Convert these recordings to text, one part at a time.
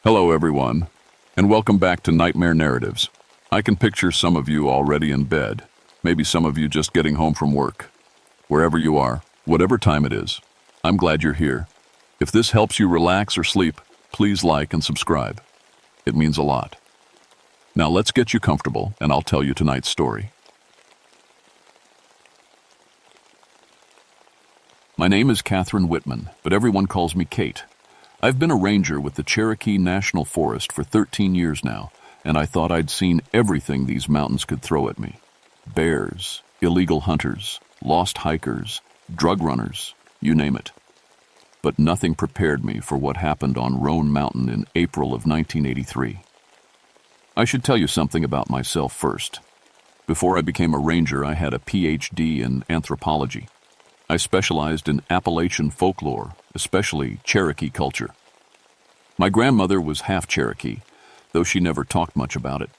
Hello, everyone, and welcome back to Nightmare Narratives. I can picture some of you already in bed, maybe some of you just getting home from work. Wherever you are, whatever time it is, I'm glad you're here. If this helps you relax or sleep, please like and subscribe. It means a lot. Now let's get you comfortable, and I'll tell you tonight's story. My name is Catherine Whitman, but everyone calls me Kate. I've been a ranger with the Cherokee National Forest for 13 years now, and I thought I'd seen everything these mountains could throw at me. Bears, illegal hunters, lost hikers, drug runners, you name it. But nothing prepared me for what happened on Roan Mountain in April of 1983. I should tell you something about myself first. Before I became a ranger, I had a PhD in anthropology. I specialized in Appalachian folklore, especially Cherokee culture. My grandmother was half Cherokee, though she never talked much about it.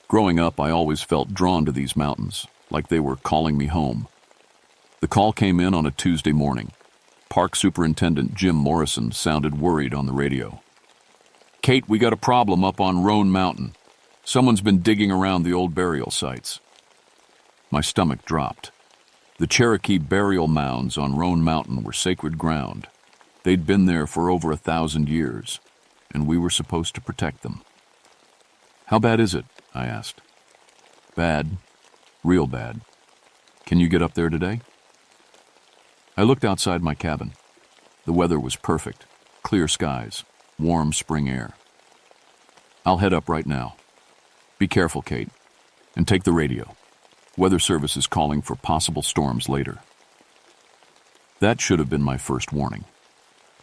Growing up, I always felt drawn to these mountains, like they were calling me home. The call came in on a Tuesday morning. Park Superintendent Jim Morrison sounded worried on the radio. "Kate, we got a problem up on Roan Mountain. Someone's been digging around the old burial sites." My stomach dropped. The Cherokee burial mounds on Roan Mountain were sacred ground. They'd been there for over 1,000 years, and we were supposed to protect them. "How bad is it?" I asked. "Bad. Real bad. Can you get up there today?" I looked outside my cabin. The weather was perfect. Clear skies, warm spring air. "I'll head up right now. Be careful, Kate, and take the radio. Weather Service is calling for possible storms later." That should have been my first warning.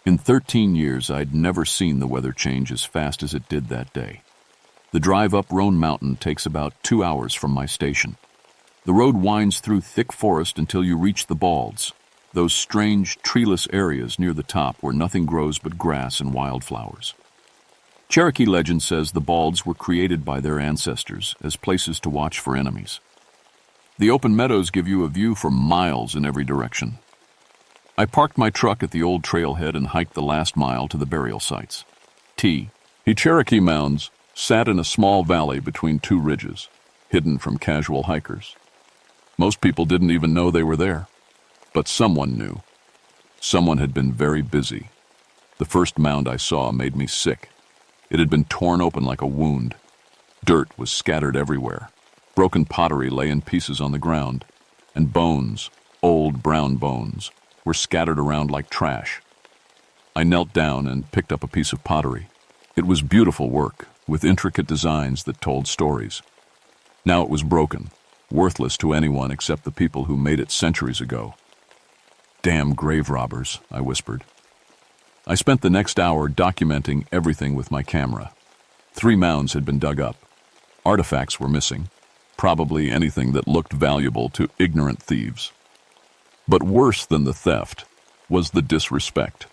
In 13 years, I'd never seen the weather change as fast as it did that day. The drive up Roan Mountain takes about 2 hours from my station. The road winds through thick forest until you reach the balds, those strange, treeless areas near the top where nothing grows but grass and wildflowers. Cherokee legend says the balds were created by their ancestors as places to watch for enemies. The open meadows give you a view for miles in every direction. I parked my truck at the old trailhead and hiked the last mile to the burial sites. The Cherokee mounds sat in a small valley between two ridges, hidden from casual hikers. Most people didn't even know they were there, but someone knew. Someone had been very busy. The first mound I saw made me sick. It had been torn open like a wound. Dirt was scattered everywhere. Broken pottery lay in pieces on the ground, and bones, old brown bones, were scattered around like trash. I knelt down and picked up a piece of pottery. It was beautiful work, with intricate designs that told stories. Now it was broken, worthless to anyone except the people who made it centuries ago. "Damn grave robbers," I whispered. I spent the next hour documenting everything with my camera. 3 mounds had been dug up. Artifacts were missing. Probably anything that looked valuable to ignorant thieves. But worse than the theft was the disrespect.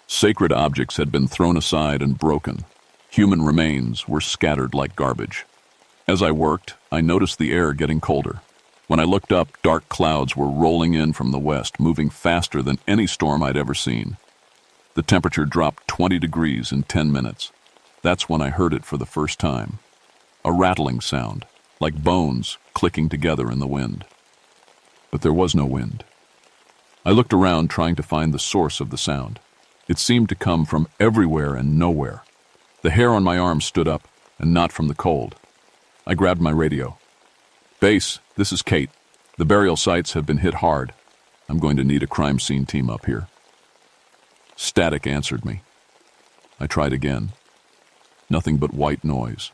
Sacred objects had been thrown aside and broken. Human remains were scattered like garbage. As I worked, I noticed the air getting colder. When I looked up, dark clouds were rolling in from the west, moving faster than any storm I'd ever seen. The temperature dropped 20 degrees in 10 minutes. That's when I heard it for the first time. A rattling sound, like bones clicking together in the wind. But there was no wind. I looked around trying to find the source of the sound. It seemed to come from everywhere and nowhere. The hair on my arm stood up, and not from the cold. I grabbed my radio. "Base, this is Kate. The burial sites have been hit hard. I'm going to need a crime scene team up here." Static answered me. I tried again. Nothing but white noise.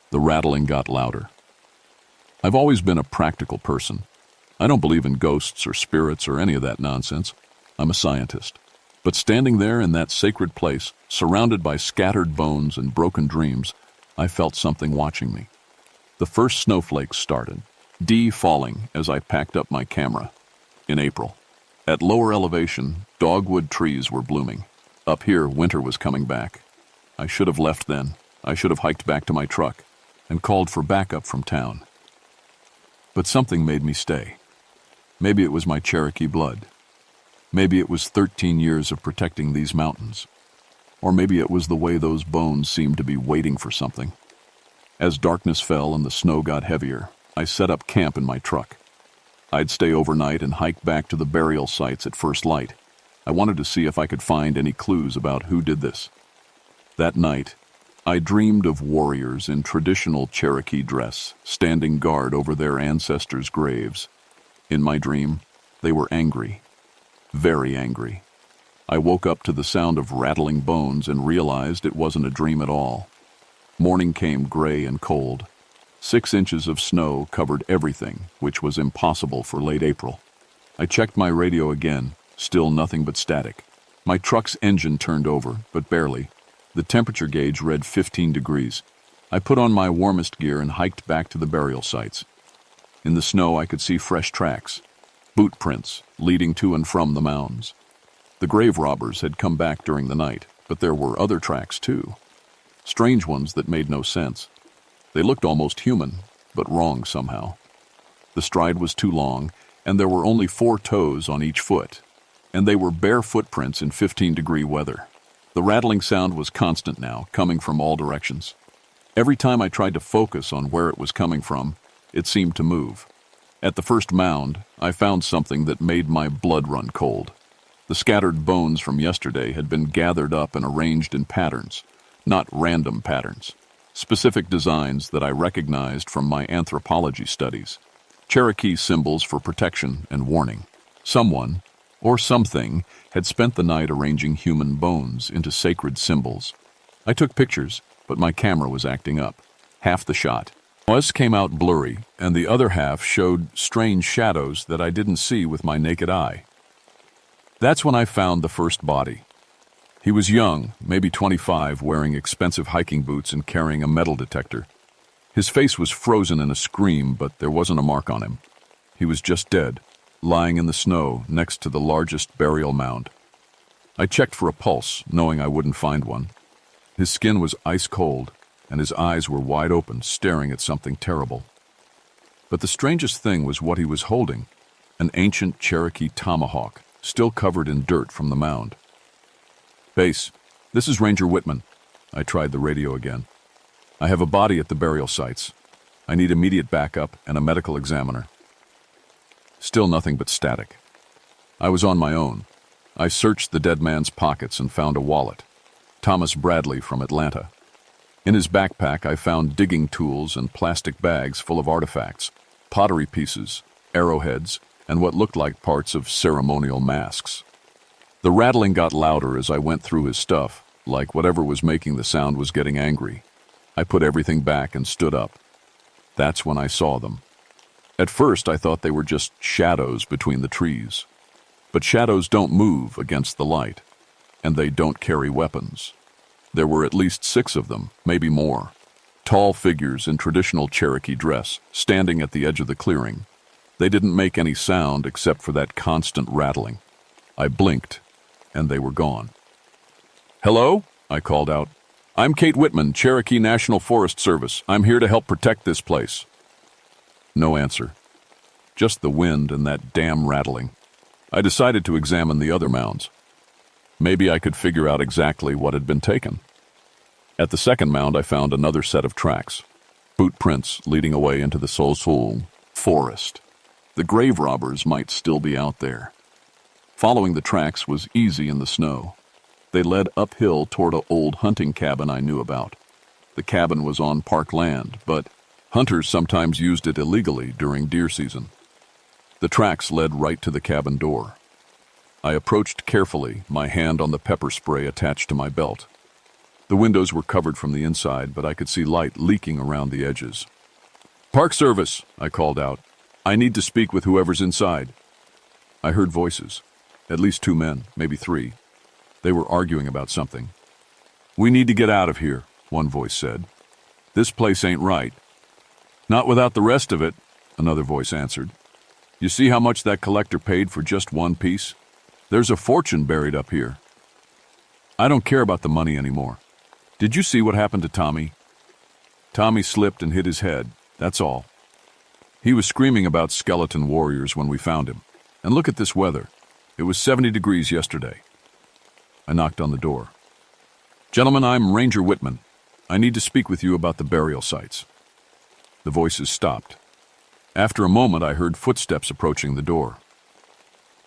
The rattling got louder. I've always been a practical person. I don't believe in ghosts or spirits or any of that nonsense. I'm a scientist. But standing there in that sacred place, surrounded by scattered bones and broken dreams, I felt something watching me. The first snowflakes started, falling as I packed up my camera. In April. At lower elevation, dogwood trees were blooming. Up here, winter was coming back. I should have left then. I should have hiked back to my truck and called for backup from town. But something made me stay. Maybe it was my Cherokee blood. Maybe it was 13 years of protecting these mountains. Or maybe it was the way those bones seemed to be waiting for something. As darkness fell and the snow got heavier, I set up camp in my truck. I'd stay overnight and hike back to the burial sites at first light. I wanted to see if I could find any clues about who did this. That night, I dreamed of warriors in traditional Cherokee dress, standing guard over their ancestors' graves. In my dream, they were angry, very angry. I woke up to the sound of rattling bones and realized it wasn't a dream at all. Morning came gray and cold. 6 inches of snow covered everything, which was impossible for late April. I checked my radio again, still nothing but static. My truck's engine turned over, but barely. The temperature gauge read 15 degrees. I put on my warmest gear and hiked back to the burial sites. In the snow, I could see fresh tracks, boot prints leading to and from the mounds. The grave robbers had come back during the night, but there were other tracks too. Strange ones that made no sense. They looked almost human, but wrong somehow. The stride was too long, and there were only 4 toes on each foot, and they were bare footprints in 15-degree weather. The rattling sound was constant now, coming from all directions. Every time I tried to focus on where it was coming from, it seemed to move. At the first mound, I found something that made my blood run cold. The scattered bones from yesterday had been gathered up and arranged in patterns, not random patterns. Specific designs that I recognized from my anthropology studies. Cherokee symbols for protection and warning. Someone, or something, had spent the night arranging human bones into sacred symbols. I took pictures, but my camera was acting up. Half the shot came out blurry, and the other half showed strange shadows that I didn't see with my naked eye. That's when I found the first body. He was young, maybe 25, wearing expensive hiking boots and carrying a metal detector. His face was frozen in a scream, but there wasn't a mark on him. He was just dead, lying in the snow next to the largest burial mound. I checked for a pulse, knowing I wouldn't find one. His skin was ice cold, and his eyes were wide open, staring at something terrible. But the strangest thing was what he was holding, an ancient Cherokee tomahawk, still covered in dirt from the mound. "Base, this is Ranger Whitman." I tried the radio again. "I have a body at the burial sites. I need immediate backup and a medical examiner." Still nothing but static. I was on my own. I searched the dead man's pockets and found a wallet. Thomas Bradley from Atlanta. In his backpack, I found digging tools and plastic bags full of artifacts, pottery pieces, arrowheads, and what looked like parts of ceremonial masks. The rattling got louder as I went through his stuff, like whatever was making the sound was getting angry. I put everything back and stood up. That's when I saw them. At first, I thought they were just shadows between the trees. But shadows don't move against the light, and they don't carry weapons. There were at least 6 of them, maybe more. Tall figures in traditional Cherokee dress, standing at the edge of the clearing. They didn't make any sound except for that constant rattling. I blinked, and they were gone. "Hello?" I called out. "I'm Kate Whitman, Cherokee National Forest Service. I'm here to help protect this place." No answer. Just the wind and that damn rattling. I decided to examine the other mounds. Maybe I could figure out exactly what had been taken. At the second mound, I found another set of tracks. Boot prints leading away into the Soul forest. The grave robbers might still be out there. Following the tracks was easy in the snow. They led uphill toward an old hunting cabin I knew about. The cabin was on park land, but hunters sometimes used it illegally during deer season. The tracks led right to the cabin door. I approached carefully, my hand on the pepper spray attached to my belt. The windows were covered from the inside, but I could see light leaking around the edges. "Park Service," I called out. "I need to speak with whoever's inside." I heard voices. At least 2 men, maybe 3. They were arguing about something. "We need to get out of here," one voice said. "This place ain't right." "Not without the rest of it," another voice answered. "You see how much that collector paid for just one piece? There's a fortune buried up here." "I don't care about the money anymore. Did you see what happened to Tommy?" "Tommy slipped and hit his head, that's all. He was screaming about skeleton warriors when we found him. And look at this weather. It was 70 degrees yesterday." I knocked on the door. Gentlemen, I'm Ranger Whitman. I need to speak with you about the burial sites. The voices stopped. After a moment, I heard footsteps approaching the door.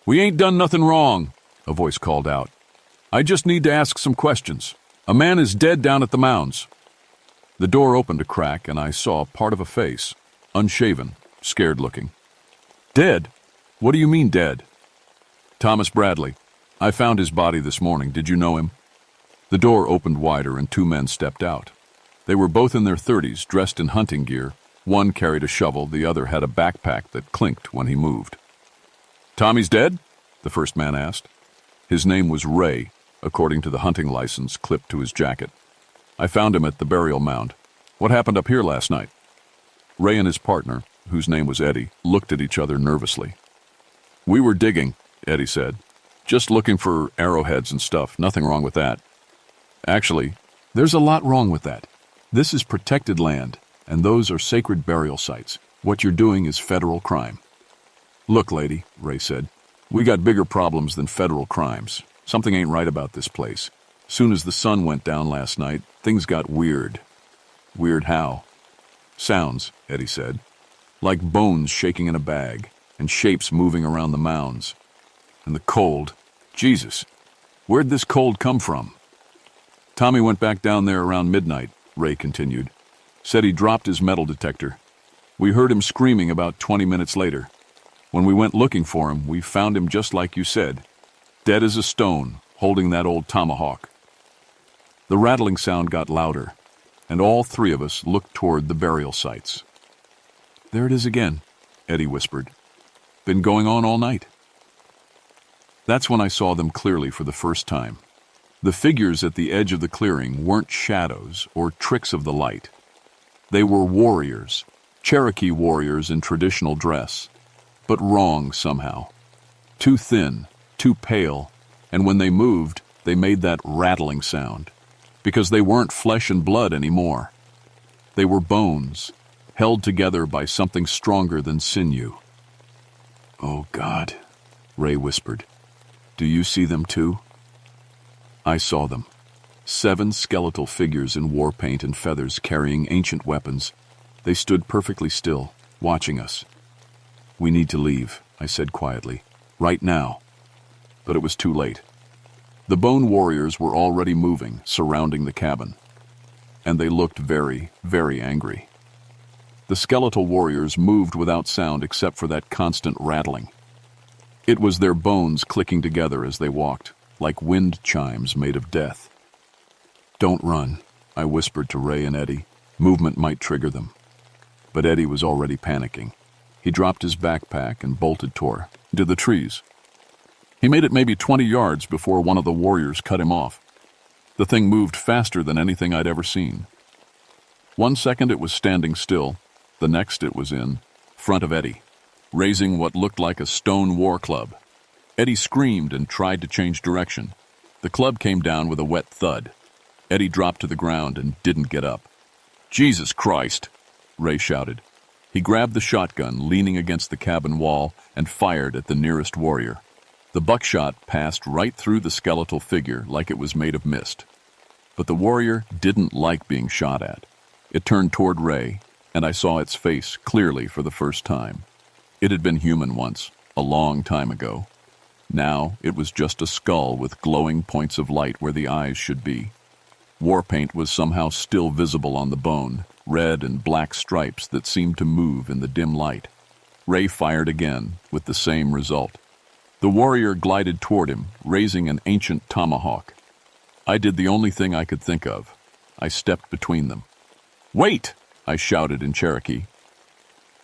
We ain't done nothing wrong, a voice called out. I just need to ask some questions. A man is dead down at the mounds. The door opened a crack, and I saw part of a face, unshaven, scared-looking. Dead? What do you mean dead? Thomas Bradley. I found his body this morning. Did you know him? The door opened wider, and two men stepped out. They were both in their 30s, dressed in hunting gear. One carried a shovel, the other had a backpack that clinked when he moved. Tommy's dead? The first man asked. His name was Ray, according to the hunting license clipped to his jacket. I found him at the burial mound. What happened up here last night? Ray and his partner, whose name was Eddie, looked at each other nervously. We were digging, Eddie said. Just looking for arrowheads and stuff. Nothing wrong with that. Actually, there's a lot wrong with that. This is protected land, and those are sacred burial sites. What you're doing is federal crime. Look, lady, Ray said, we got bigger problems than federal crimes. Something ain't right about this place. Soon as the sun went down last night, things got weird. Weird how? Sounds, Eddie said. Like bones shaking in a bag, and shapes moving around the mounds. And the cold. Jesus, where'd this cold come from? Tommy went back down there around midnight, Ray continued. Said he dropped his metal detector. We heard him screaming about 20 minutes later. When we went looking for him, we found him just like you said, dead as a stone, holding that old tomahawk. The rattling sound got louder, and all three of us looked toward the burial sites. There it is again, Eddie whispered. Been going on all night. That's when I saw them clearly for the first time. The figures at the edge of the clearing weren't shadows or tricks of the light. They were warriors, Cherokee warriors in traditional dress, but wrong somehow. Too thin, too pale, and when they moved, they made that rattling sound, because they weren't flesh and blood anymore. They were bones, held together by something stronger than sinew. Oh, God, Ray whispered. Do you see them too? I saw them. 7 skeletal figures in war paint and feathers carrying ancient weapons. They stood perfectly still, watching us. We need to leave, I said quietly. Right now. But it was too late. The bone warriors were already moving, surrounding the cabin. And they looked very, very angry. The skeletal warriors moved without sound except for that constant rattling. It was their bones clicking together as they walked, like wind chimes made of death. Don't run, I whispered to Ray and Eddie. Movement might trigger them. But Eddie was already panicking. He dropped his backpack and bolted into the trees. He made it maybe 20 yards before one of the warriors cut him off. The thing moved faster than anything I'd ever seen. 1 second it was standing still, the next it was in front of Eddie, raising what looked like a stone war club. Eddie screamed and tried to change direction. The club came down with a wet thud. Eddie dropped to the ground and didn't get up. Jesus Christ, Ray shouted. He grabbed the shotgun leaning against the cabin wall and fired at the nearest warrior. The buckshot passed right through the skeletal figure like it was made of mist. But the warrior didn't like being shot at. It turned toward Ray, and I saw its face clearly for the first time. It had been human once, a long time ago. Now it was just a skull with glowing points of light where the eyes should be. War paint was somehow still visible on the bone, red and black stripes that seemed to move in the dim light. Ray fired again, with the same result. The warrior glided toward him, raising an ancient tomahawk. I did the only thing I could think of. I stepped between them. Wait! I shouted in Cherokee.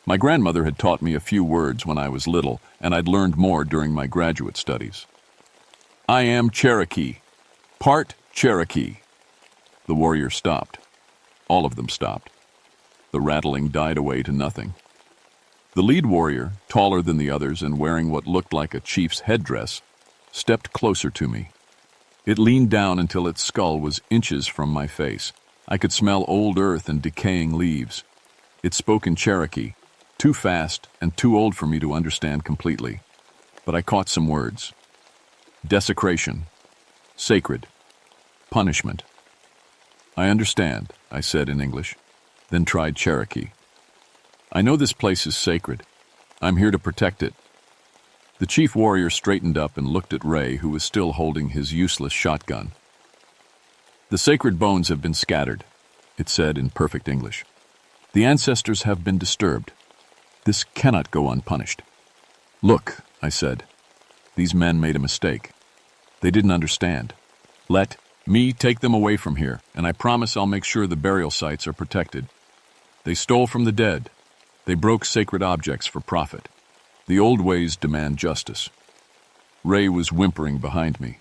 My grandmother had taught me a few words when I was little, and I'd learned more during my graduate studies. I am Cherokee. Part Cherokee. The warrior stopped. All of them stopped. The rattling died away to nothing. The lead warrior, taller than the others and wearing what looked like a chief's headdress, stepped closer to me. It leaned down until its skull was inches from my face. I could smell old earth and decaying leaves. It spoke in Cherokee, too fast and too old for me to understand completely. But I caught some words. Desecration. Sacred. Punishment. I understand, I said in English, then tried Cherokee. I know this place is sacred. I'm here to protect it. The chief warrior straightened up and looked at Ray, who was still holding his useless shotgun. The sacred bones have been scattered, it said in perfect English. The ancestors have been disturbed. This cannot go unpunished. Look, I said. These men made a mistake. They didn't understand. Let me take them away from here, and I promise I'll make sure the burial sites are protected. They stole from the dead. They broke sacred objects for profit. The old ways demand justice. Ray was whimpering behind me.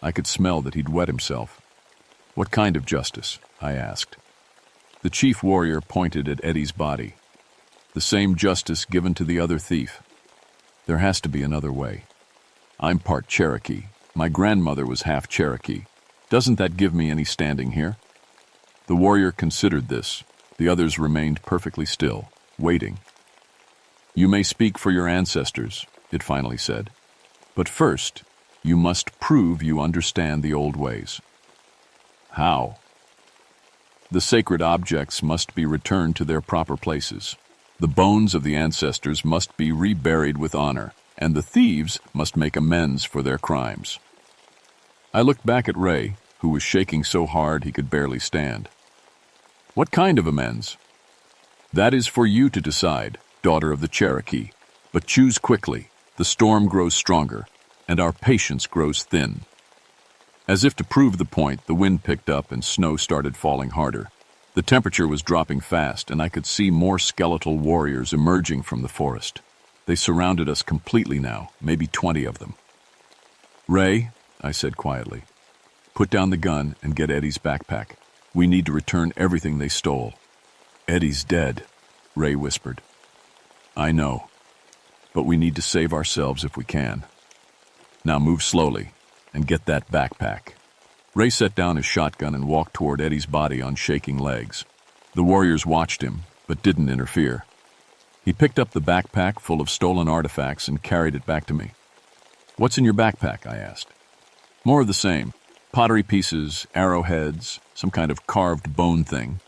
I could smell that he'd wet himself. What kind of justice? I asked. The chief warrior pointed at Eddie's body. The same justice given to the other thief. There has to be another way. I'm part Cherokee. My grandmother was half Cherokee. Doesn't that give me any standing here? The warrior considered this. The others remained perfectly still, waiting. You may speak for your ancestors, it finally said. But first, you must prove you understand the old ways. How? The sacred objects must be returned to their proper places. The bones of the ancestors must be reburied with honor, and the thieves must make amends for their crimes. I looked back at Ray, who was shaking so hard he could barely stand. What kind of amends? That is for you to decide, daughter of the Cherokee. But choose quickly. The storm grows stronger, and our patience grows thin. As if to prove the point, the wind picked up and snow started falling harder. The temperature was dropping fast, and I could see more skeletal warriors emerging from the forest. They surrounded us completely now, maybe 20 of them. Ray, I said quietly, put down the gun and get Eddie's backpack. We need to return everything they stole. Eddie's dead, Ray whispered. I know, but we need to save ourselves if we can. Now move slowly and get that backpack. Ray set down his shotgun and walked toward Eddie's body on shaking legs. The warriors watched him, but didn't interfere. He picked up the backpack full of stolen artifacts and carried it back to me. What's in your backpack? I asked. More of the same. Pottery pieces, arrowheads, some kind of carved bone thing.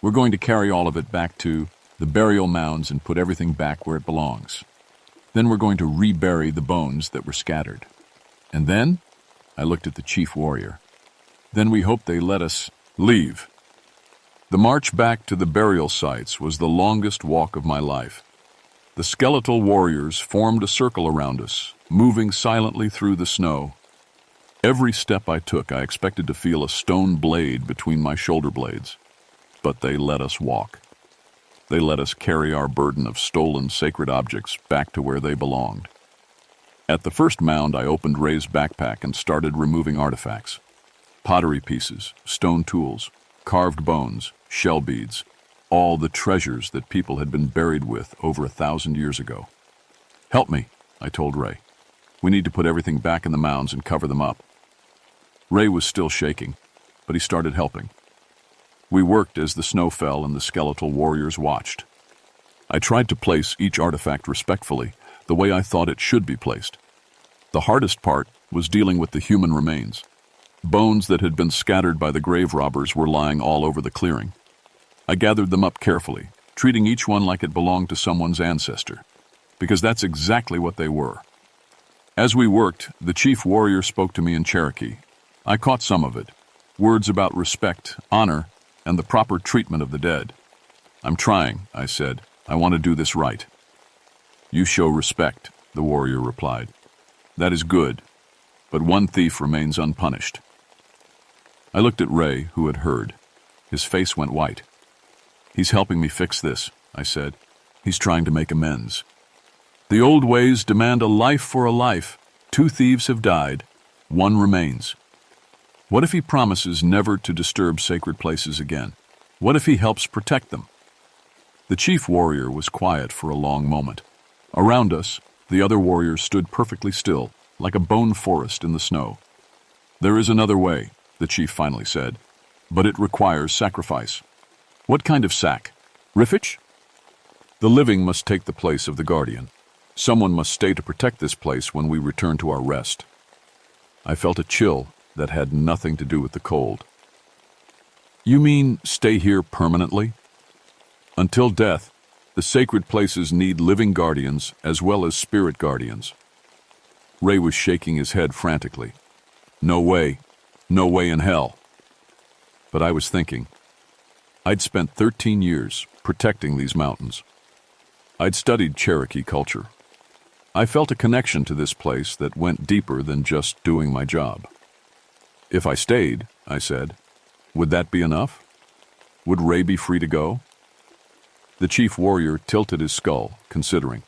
We're going to carry all of it back to the burial mounds and put everything back where it belongs. Then we're going to rebury the bones that were scattered. And then? I looked at the chief warrior. Then we hope they let us leave. The march back to the burial sites was the longest walk of my life. The skeletal warriors formed a circle around us, moving silently through the snow. Every step I took, I expected to feel a stone blade between my shoulder blades. But they let us walk. They let us carry our burden of stolen sacred objects back to where they belonged. At the first mound, I opened Ray's backpack and started removing artifacts. Pottery pieces, stone tools, carved bones, shell beads, all the treasures that people had been buried with over 1,000 years ago. Help me, I told Ray. We need to put everything back in the mounds and cover them up. Ray was still shaking, but he started helping. We worked as the snow fell and the skeletal warriors watched. I tried to place each artifact respectfully, the way I thought it should be placed. The hardest part was dealing with the human remains. Bones that had been scattered by the grave robbers were lying all over the clearing. I gathered them up carefully, treating each one like it belonged to someone's ancestor, because that's exactly what they were. As we worked, the chief warrior spoke to me in Cherokee. I caught some of it, words about respect, honor, and the proper treatment of the dead. I'm trying, I said. I want to do this right. You show respect, the warrior replied. That is good, but one thief remains unpunished. I looked at Ray, who had heard. His face went white. He's helping me fix this, I said. He's trying to make amends. The old ways demand a life for a life. 2 thieves have died. 1 remains. What if he promises never to disturb sacred places again? What if he helps protect them? The chief warrior was quiet for a long moment. Around us, the other warriors stood perfectly still, like a bone forest in the snow. There is another way, the chief finally said, but it requires sacrifice. What kind of sack? Riffage? The living must take the place of the guardian. Someone must stay to protect this place when we return to our rest. I felt a chill that had nothing to do with the cold. You mean stay here permanently? Until death, the sacred places need living guardians as well as spirit guardians. Ray was shaking his head frantically. No way. No way in hell. But I was thinking. I'd spent 13 years protecting these mountains. I'd studied Cherokee culture. I felt a connection to this place that went deeper than just doing my job. If I stayed, I said, would that be enough? Would Ray be free to go? The chief warrior tilted his skull, considering.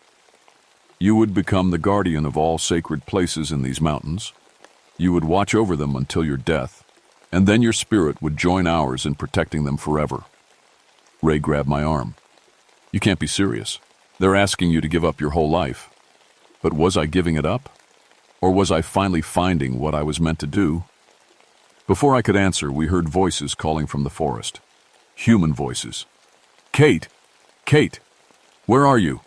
You would become the guardian of all sacred places in these mountains. You would watch over them until your death, and then your spirit would join ours in protecting them forever. Ray grabbed my arm. You can't be serious. They're asking you to give up your whole life. But was I giving it up? Or was I finally finding what I was meant to do? Before I could answer, we heard voices calling from the forest. Human voices. Kate! Kate! Where are you?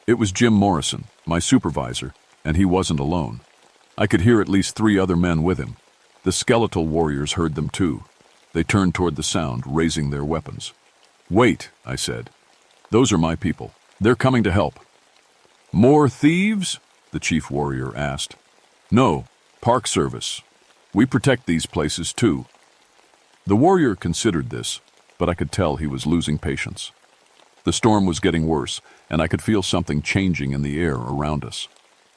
It was Jim Morrison, my supervisor, and he wasn't alone. I could hear at least 3 other men with him. The skeletal warriors heard them too. They turned toward the sound, raising their weapons. Wait, I said. Those are my people. They're coming to help. More thieves? The chief warrior asked. No, Park Service. We protect these places too. The warrior considered this, but I could tell he was losing patience. The storm was getting worse, and I could feel something changing in the air around us.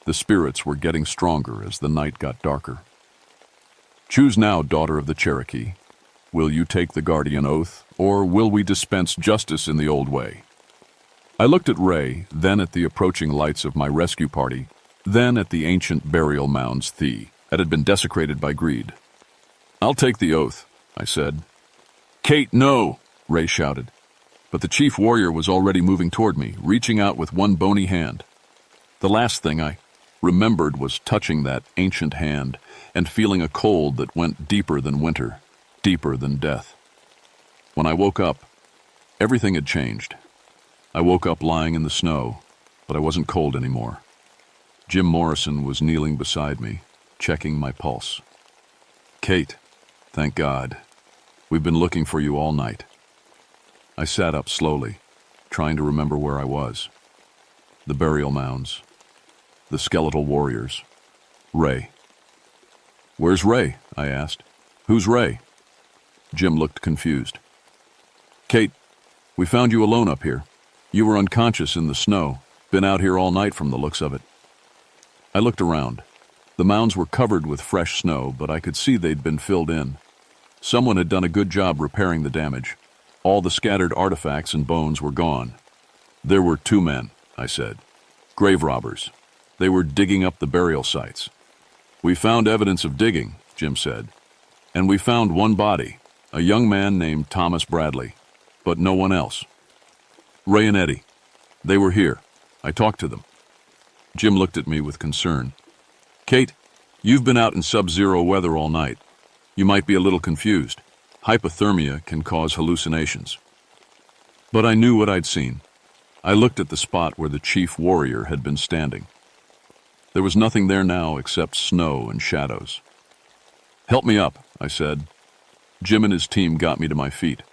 The spirits were getting stronger as the night got darker. Choose now, daughter of the Cherokee. Will you take the guardian oath, or will we dispense justice in the old way? I looked at Ray, then at the approaching lights of my rescue party, then at the ancient burial mounds that had been desecrated by greed. I'll take the oath, I said. Kate, no, Ray shouted. But the chief warrior was already moving toward me, reaching out with one bony hand. The last thing I remembered was touching that ancient hand and feeling a cold that went deeper than winter, deeper than death. When I woke up, everything had changed. I woke up lying in the snow, but I wasn't cold anymore. Jim Morrison was kneeling beside me, checking my pulse. Kate, thank God. We've been looking for you all night. I sat up slowly, trying to remember where I was. The burial mounds. The skeletal warriors. Ray. Where's Ray? I asked. Who's Ray? Jim looked confused. Kate, we found you alone up here. You were unconscious in the snow. Been out here all night from the looks of it. I looked around. The mounds were covered with fresh snow, but I could see they'd been filled in. Someone had done a good job repairing the damage. All the scattered artifacts and bones were gone. There were 2 men, I said. Grave robbers. They were digging up the burial sites. We found evidence of digging, Jim said. And we found one body, a young man named Thomas Bradley, but no one else. Ray and Eddie. They were here. I talked to them. Jim looked at me with concern. Kate, you've been out in sub-zero weather all night. You might be a little confused. Hypothermia can cause hallucinations. But I knew what I'd seen. I looked at the spot where the chief warrior had been standing. There was nothing there now except snow and shadows. Help me up, I said. Jim and his team got me to my feet.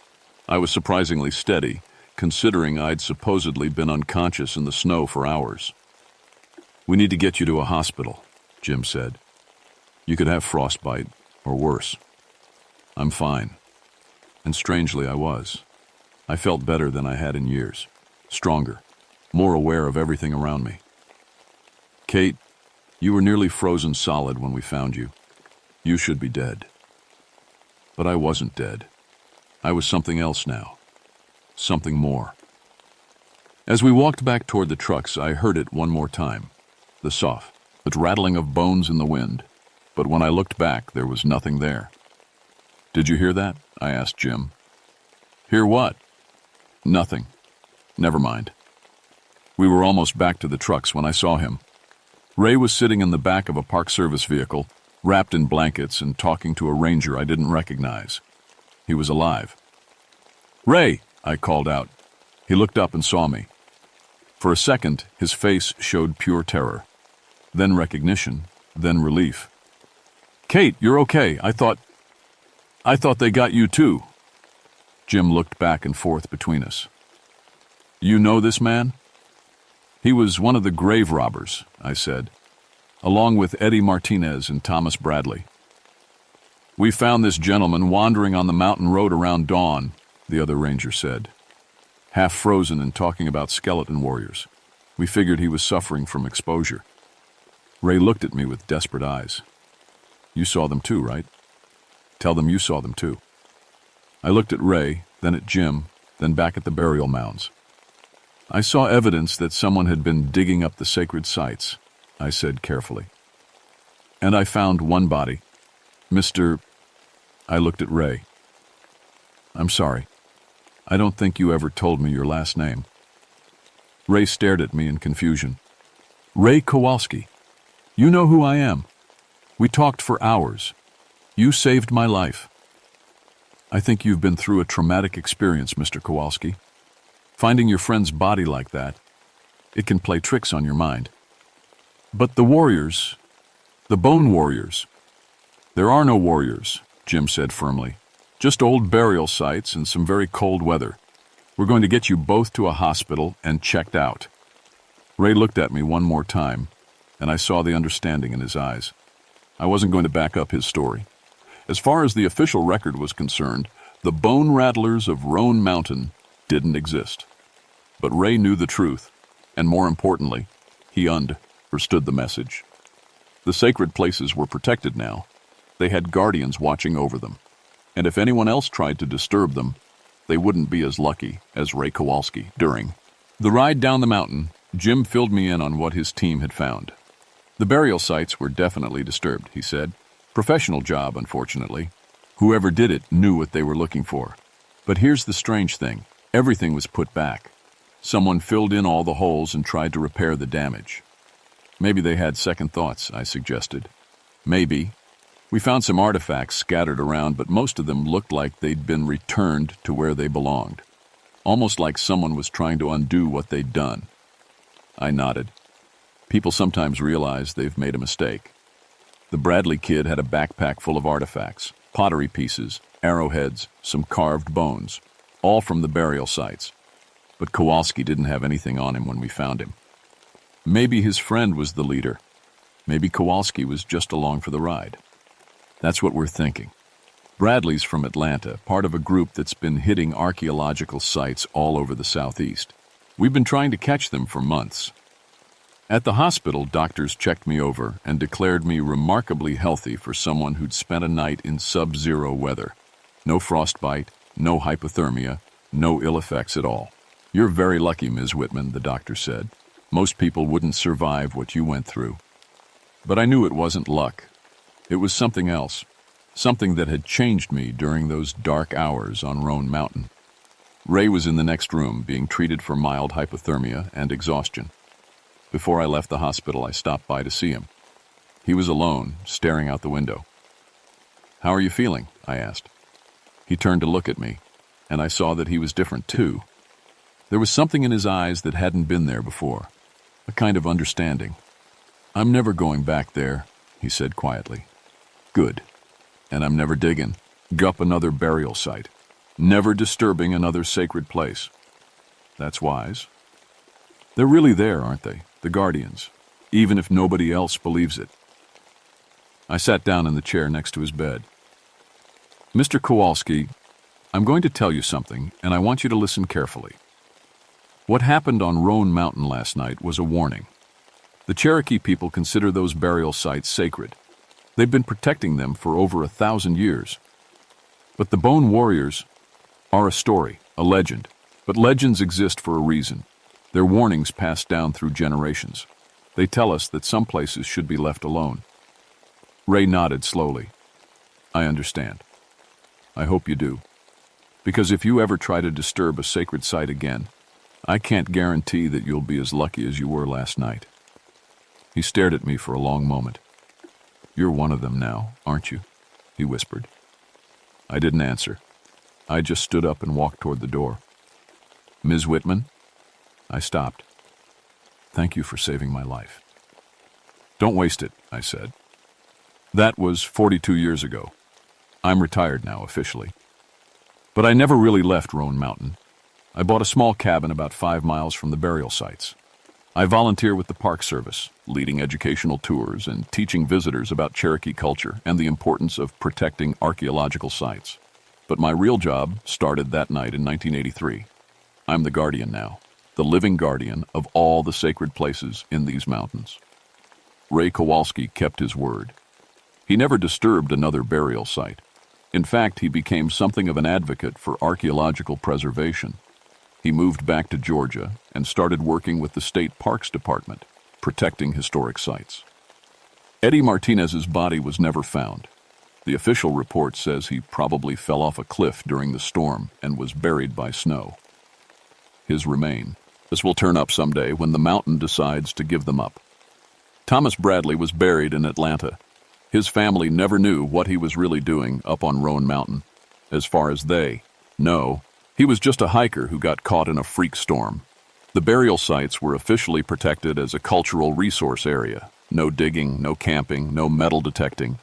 I was surprisingly steady, considering I'd supposedly been unconscious in the snow for hours. We need to get you to a hospital, Jim said. You could have frostbite, or worse. I'm fine. And strangely, I was. I felt better than I had in years. Stronger. More aware of everything around me. Kate, you were nearly frozen solid when we found you. You should be dead. But I wasn't dead. I was something else now. Something more. As we walked back toward the trucks, I heard it one more time. The soft, but rattling of bones in the wind. But when I looked back, there was nothing there. Did you hear that? I asked Jim. Hear what? Nothing. Never mind. We were almost back to the trucks when I saw him. Ray was sitting in the back of a Park Service vehicle, wrapped in blankets and talking to a ranger I didn't recognize. He was alive. Ray, I called out. He looked up and saw me. For a second, his face showed pure terror. Then recognition, then relief. Kate, you're okay. I thought... I thought they got you too. Jim looked back and forth between us. You know this man? He was one of the grave robbers, I said, along with Eddie Martinez and Thomas Bradley. We found this gentleman wandering on the mountain road around dawn, the other ranger said, half frozen and talking about skeleton warriors. We figured he was suffering from exposure. Ray looked at me with desperate eyes. You saw them too, right? Tell them you saw them too. I looked at Ray, then at Jim, then back at the burial mounds. I saw evidence that someone had been digging up the sacred sites, I said carefully. And I found one body. Mr. I looked at Ray. I'm sorry. I don't think you ever told me your last name. Ray stared at me in confusion. Ray Kowalski. You know who I am. We talked for hours. You saved my life. I think you've been through a traumatic experience, Mr. Kowalski. Finding your friend's body like that, it can play tricks on your mind. But the warriors, the bone warriors. There are no warriors, Jim said firmly. Just old burial sites and some very cold weather. We're going to get you both to a hospital and checked out. Ray looked at me one more time, and I saw the understanding in his eyes. I wasn't going to back up his story. As far as the official record was concerned, the Bone Rattlers of Roan Mountain didn't exist. But Ray knew the truth, and more importantly, he understood the message. The sacred places were protected now. They had guardians watching over them, and if anyone else tried to disturb them, they wouldn't be as lucky as Ray Kowalski. During the ride down the mountain, Jim filled me in on what his team had found. The burial sites were definitely disturbed, he said. Professional job, unfortunately. Whoever did it knew what they were looking for. But here's the strange thing. Everything was put back. Someone filled in all the holes and tried to repair the damage. Maybe they had second thoughts, I suggested. Maybe. We found some artifacts scattered around, but most of them looked like they'd been returned to where they belonged. Almost like someone was trying to undo what they'd done. I nodded. People sometimes realize they've made a mistake. The Bradley kid had a backpack full of artifacts, pottery pieces, arrowheads, some carved bones, all from the burial sites. But Kowalski didn't have anything on him when we found him. Maybe his friend was the leader. Maybe Kowalski was just along for the ride. That's what we're thinking. Bradley's from Atlanta, part of a group that's been hitting archaeological sites all over the southeast. We've been trying to catch them for months. At the hospital, doctors checked me over and declared me remarkably healthy for someone who'd spent a night in sub-zero weather. No frostbite, no hypothermia, no ill effects at all. You're very lucky, Ms. Whitman, the doctor said. Most people wouldn't survive what you went through. But I knew it wasn't luck. It was something else, something that had changed me during those dark hours on Roan Mountain. Ray was in the next room, being treated for mild hypothermia and exhaustion. Before I left the hospital, I stopped by to see him. He was alone, staring out the window. How are you feeling? I asked. He turned to look at me, and I saw that he was different too. There was something in his eyes that hadn't been there before, a kind of understanding. I'm never going back there, he said quietly. Good. And I'm never digging up another burial site, never disturbing another sacred place. That's wise. They're really there, aren't they? The guardians, even if nobody else believes it. I sat down in the chair next to his bed. Mr. Kowalski, I'm going to tell you something, and I want you to listen carefully. What happened on Roan Mountain last night was a warning. The Cherokee people consider those burial sites sacred. They've been protecting them for over 1,000 years. But the Bone Warriors are a story, a legend. But legends exist for a reason. They're warnings passed down through generations. They tell us that some places should be left alone. Ray nodded slowly. I understand. I hope you do. Because if you ever try to disturb a sacred site again, I can't guarantee that you'll be as lucky as you were last night. He stared at me for a long moment. You're one of them now, aren't you? He whispered. I didn't answer. I just stood up and walked toward the door. Ms. Whitman? I stopped. Thank you for saving my life. Don't waste it, I said. That was 42 years ago. I'm retired now, officially. But I never really left Roan Mountain. I bought a small cabin about 5 miles from the burial sites. I volunteer with the Park Service, leading educational tours and teaching visitors about Cherokee culture and the importance of protecting archaeological sites. But my real job started that night in 1983. I'm the guardian now, the living guardian of all the sacred places in these mountains. Ray Kowalski kept his word. He never disturbed another burial site. In fact, he became something of an advocate for archaeological preservation. He moved back to Georgia and started working with the State Parks Department, protecting historic sites. Eddie Martinez's body was never found. The official report says he probably fell off a cliff during the storm and was buried by snow. His remains will turn up someday when the mountain decides to give them up. Thomas Bradley was buried in Atlanta. His family never knew what he was really doing up on Roan Mountain. As far as they know, he was just a hiker who got caught in a freak storm. The burial sites were officially protected as a cultural resource area. No digging, no camping, no metal detecting.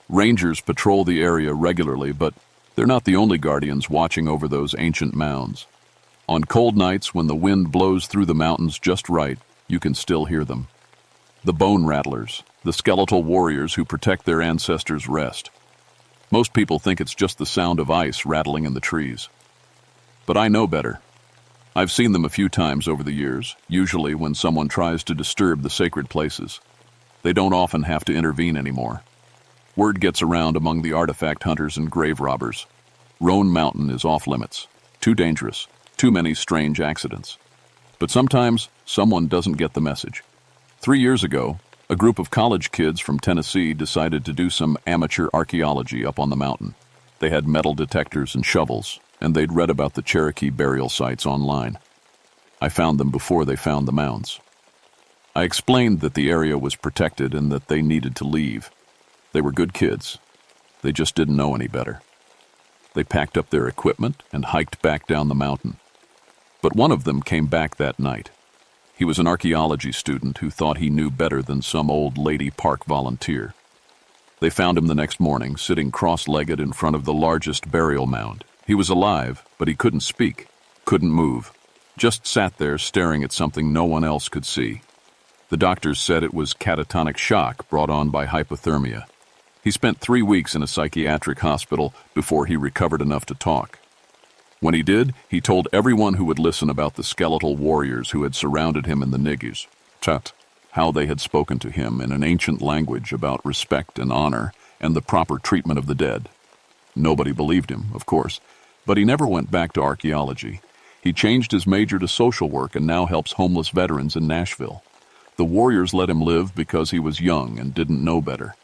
Rangers patrol the area regularly, but they're not the only guardians watching over those ancient mounds. On cold nights when the wind blows through the mountains just right, you can still hear them. The bone rattlers, the skeletal warriors who protect their ancestors' rest. Most people think it's just the sound of ice rattling in the trees. But I know better. I've seen them a few times over the years, usually when someone tries to disturb the sacred places. They don't often have to intervene anymore. Word gets around among the artifact hunters and grave robbers. Roan Mountain is off limits. Too dangerous. Too many strange accidents. But sometimes someone doesn't get the message. 3 years ago, a group of college kids from Tennessee decided to do some amateur archaeology up on the mountain. They had metal detectors and shovels, and they'd read about the Cherokee burial sites online. I found them before they found the mounds. I explained that the area was protected and that they needed to leave. They were good kids. They just didn't know any better. They packed up their equipment and hiked back down the mountain. But one of them came back that night. He was an archaeology student who thought he knew better than some old lady park volunteer. They found him the next morning, sitting cross-legged in front of the largest burial mound. He was alive, but he couldn't speak, couldn't move, just sat there staring at something no one else could see. The doctors said it was catatonic shock brought on by hypothermia. He spent 3 weeks in a psychiatric hospital before he recovered enough to talk. When he did, he told everyone who would listen about the skeletal warriors who had surrounded him in the Niggas, how they had spoken to him in an ancient language about respect and honor and the proper treatment of the dead. Nobody believed him, of course, but he never went back to archaeology. He changed his major to social work and now helps homeless veterans in Nashville. The warriors let him live because he was young and didn't know better.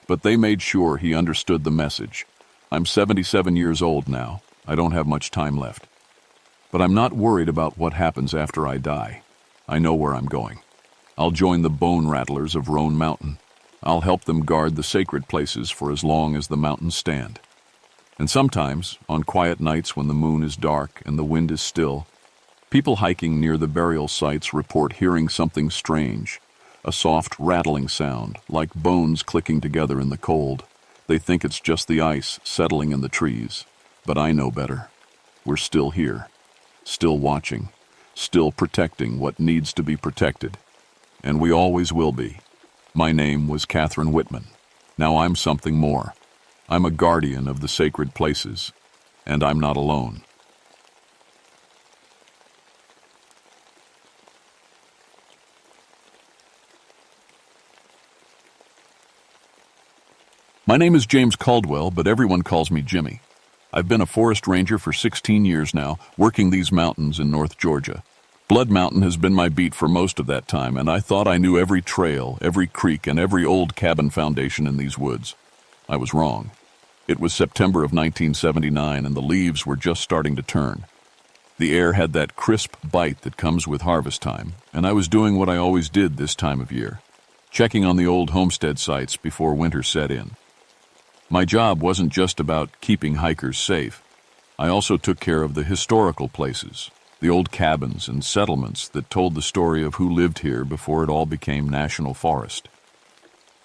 But they made sure he understood the message. I'm 77 years old now. I don't have much time left. But I'm not worried about what happens after I die. I know where I'm going. I'll join the bone rattlers of Roan Mountain. I'll help them guard the sacred places for as long as the mountains stand. And sometimes, on quiet nights when the moon is dark and the wind is still, people hiking near the burial sites report hearing something strange, a soft rattling sound, like bones clicking together in the cold. They think it's just the ice settling in the trees. But I know better. We're still here, still watching, still protecting what needs to be protected. And we always will be. My name was Catherine Whitman. Now I'm something more. I'm a guardian of the sacred places, and I'm not alone. My name is James Caldwell, but everyone calls me Jimmy. I've been a forest ranger for 16 years now, working these mountains in North Georgia. Blood Mountain has been my beat for most of that time, and I thought I knew every trail, every creek, and every old cabin foundation in these woods. I was wrong. It was September of 1979, and the leaves were just starting to turn. The air had that crisp bite that comes with harvest time, and I was doing what I always did this time of year, checking on the old homestead sites before winter set in. My job wasn't just about keeping hikers safe. I also took care of the historical places, the old cabins and settlements that told the story of who lived here before it all became national forest.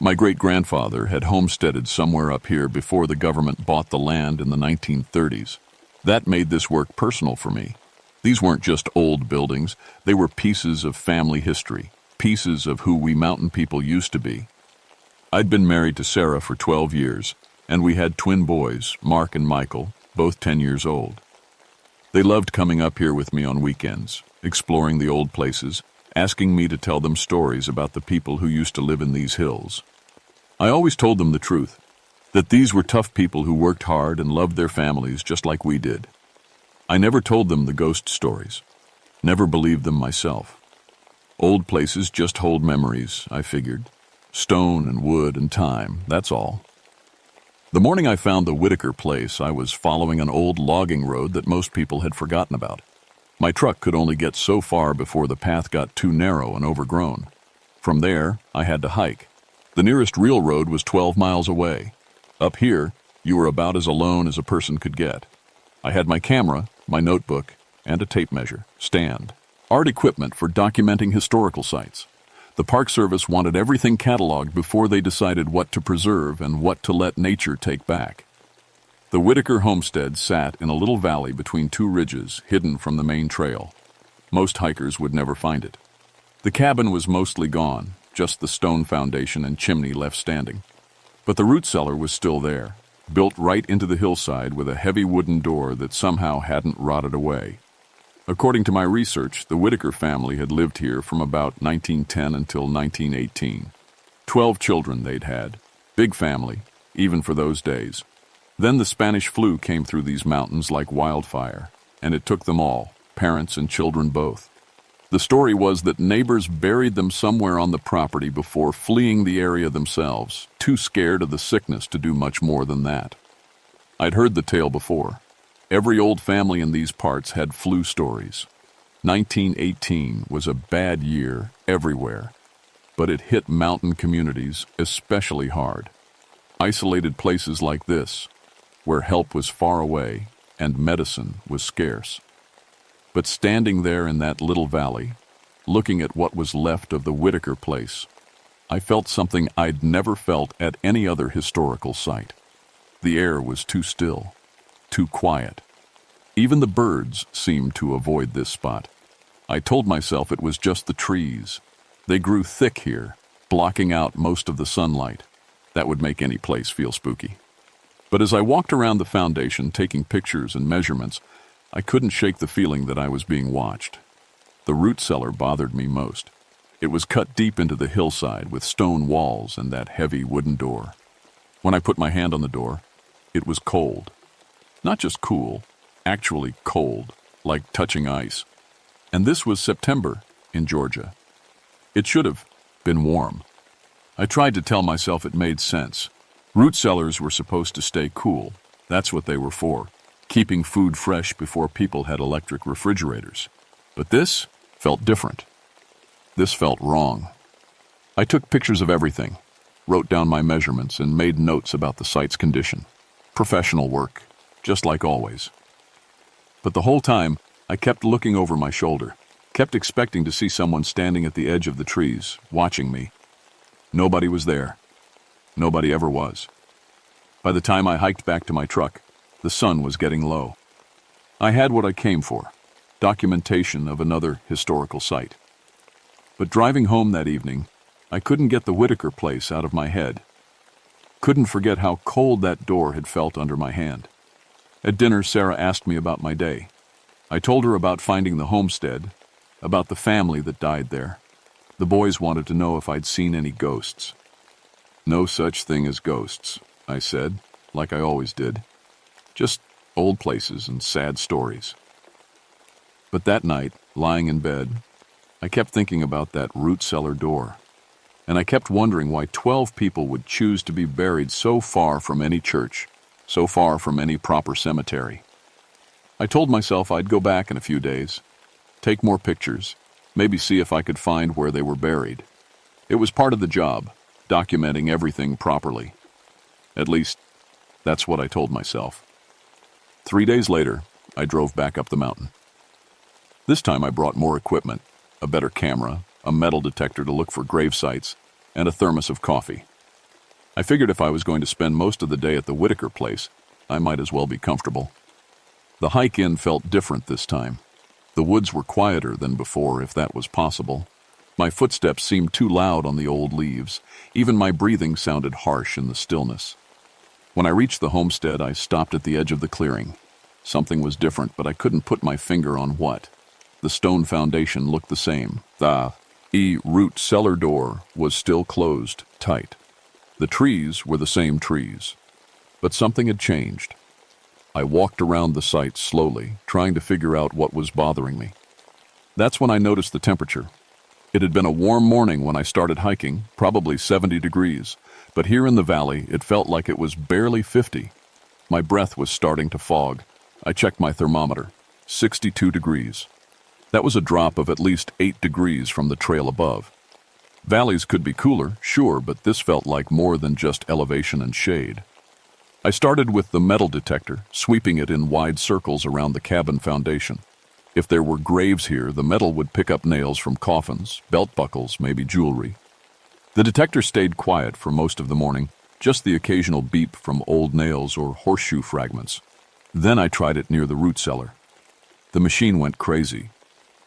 My great-grandfather had homesteaded somewhere up here before the government bought the land in the 1930s. That made this work personal for me. These weren't just old buildings, they were pieces of family history, pieces of who we mountain people used to be. I'd been married to Sarah for 12 years, and we had twin boys, Mark and Michael, both 10 years old. They loved coming up here with me on weekends, exploring the old places, asking me to tell them stories about the people who used to live in these hills. I always told them the truth, that these were tough people who worked hard and loved their families just like we did. I never told them the ghost stories, never believed them myself. Old places just hold memories, I figured. Stone and wood and time, that's all. The morning I found the Whitaker place, I was following an old logging road that most people had forgotten about. My truck could only get so far before the path got too narrow and overgrown. From there, I had to hike. The nearest real road was 12 miles away. Up here, you were about as alone as a person could get. I had my camera, my notebook, and a tape measure, stand, art equipment for documenting historical sites. The Park Service wanted everything cataloged before they decided what to preserve and what to let nature take back. The Whitaker homestead sat in a little valley between two ridges, hidden from the main trail. Most hikers would never find it. The cabin was mostly gone, just the stone foundation and chimney left standing. But the root cellar was still there, built right into the hillside with a heavy wooden door that somehow hadn't rotted away. According to my research, the Whitaker family had lived here from about 1910 until 1918. 12 children they'd had. Big family, even for those days. Then the Spanish flu came through these mountains like wildfire, and it took them all, parents and children both. The story was that neighbors buried them somewhere on the property before fleeing the area themselves, too scared of the sickness to do much more than that. I'd heard the tale before. Every old family in these parts had flu stories. 1918 was a bad year everywhere, but it hit mountain communities especially hard. Isolated places like this, where help was far away and medicine was scarce. But standing there in that little valley, looking at what was left of the Whitaker place, I felt something I'd never felt at any other historical site. The air was too still, too quiet. Even the birds seemed to avoid this spot. I told myself it was just the trees. They grew thick here, blocking out most of the sunlight. That would make any place feel spooky. But as I walked around the foundation taking pictures and measurements, I couldn't shake the feeling that I was being watched. The root cellar bothered me most. It was cut deep into the hillside with stone walls and that heavy wooden door. When I put my hand on the door, it was cold. Not just cool, actually cold, like touching ice. And this was September in Georgia. It should have been warm. I tried to tell myself it made sense. Root cellars were supposed to stay cool. That's what they were for, keeping food fresh before people had electric refrigerators. But this felt different. This felt wrong. I took pictures of everything, wrote down my measurements, and made notes about the site's condition. Professional work, just like always. But the whole time, I kept looking over my shoulder, kept expecting to see someone standing at the edge of the trees, watching me. Nobody was there. Nobody ever was. By the time I hiked back to my truck, the sun was getting low. I had what I came for, documentation of another historical site. But driving home that evening, I couldn't get the Whitaker place out of my head. Couldn't forget how cold that door had felt under my hand. At dinner, Sarah asked me about my day. I told her about finding the homestead, about the family that died there. The boys wanted to know if I'd seen any ghosts. No such thing as ghosts, I said, like I always did. Just old places and sad stories. But that night, lying in bed, I kept thinking about that root cellar door. And I kept wondering why 12 people would choose to be buried so far from any church, so far from any proper cemetery. I told myself I'd go back in a few days, take more pictures, maybe see if I could find where they were buried. It was part of the job, documenting everything properly. At least, that's what I told myself. 3 days later, I drove back up the mountain. This time I brought more equipment, a better camera, a metal detector to look for grave sites, and a thermos of coffee. I figured if I was going to spend most of the day at the Whitaker place, I might as well be comfortable. The hike in felt different this time. The woods were quieter than before, if that was possible. My footsteps seemed too loud on the old leaves. Even my breathing sounded harsh in the stillness. When I reached the homestead, I stopped at the edge of the clearing. Something was different, but I couldn't put my finger on what. The stone foundation looked the same. The root cellar door was still closed, tight. The trees were the same trees. But something had changed. I walked around the site slowly, trying to figure out what was bothering me. That's when I noticed the temperature. It had been a warm morning when I started hiking, probably 70 degrees, but here in the valley it felt like it was barely 50. My breath was starting to fog. I checked my thermometer. 62 degrees. That was a drop of at least 8 degrees from the trail above. Valleys could be cooler, sure, but this felt like more than just elevation and shade. I started with the metal detector, sweeping it in wide circles around the cabin foundation. If there were graves here, the metal would pick up nails from coffins, belt buckles, maybe jewelry. The detector stayed quiet for most of the morning, just the occasional beep from old nails or horseshoe fragments. Then I tried it near the root cellar. The machine went crazy.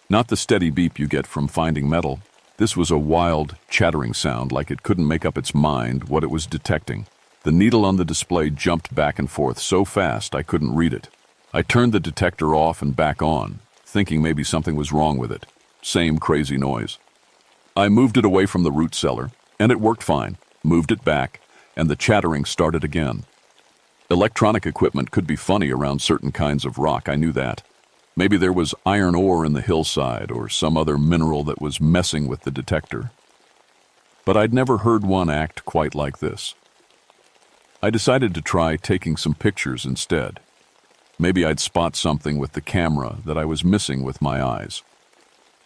Not the steady beep you get from finding metal. This was a wild, chattering sound like it couldn't make up its mind what it was detecting. The needle on the display jumped back and forth so fast I couldn't read it. I turned the detector off and back on, thinking maybe something was wrong with it. Same crazy noise. I moved it away from the root cellar, and it worked fine. Moved it back, and the chattering started again. Electronic equipment could be funny around certain kinds of rock, I knew that. Maybe there was iron ore in the hillside or some other mineral that was messing with the detector. But I'd never heard one act quite like this. I decided to try taking some pictures instead. Maybe I'd spot something with the camera that I was missing with my eyes.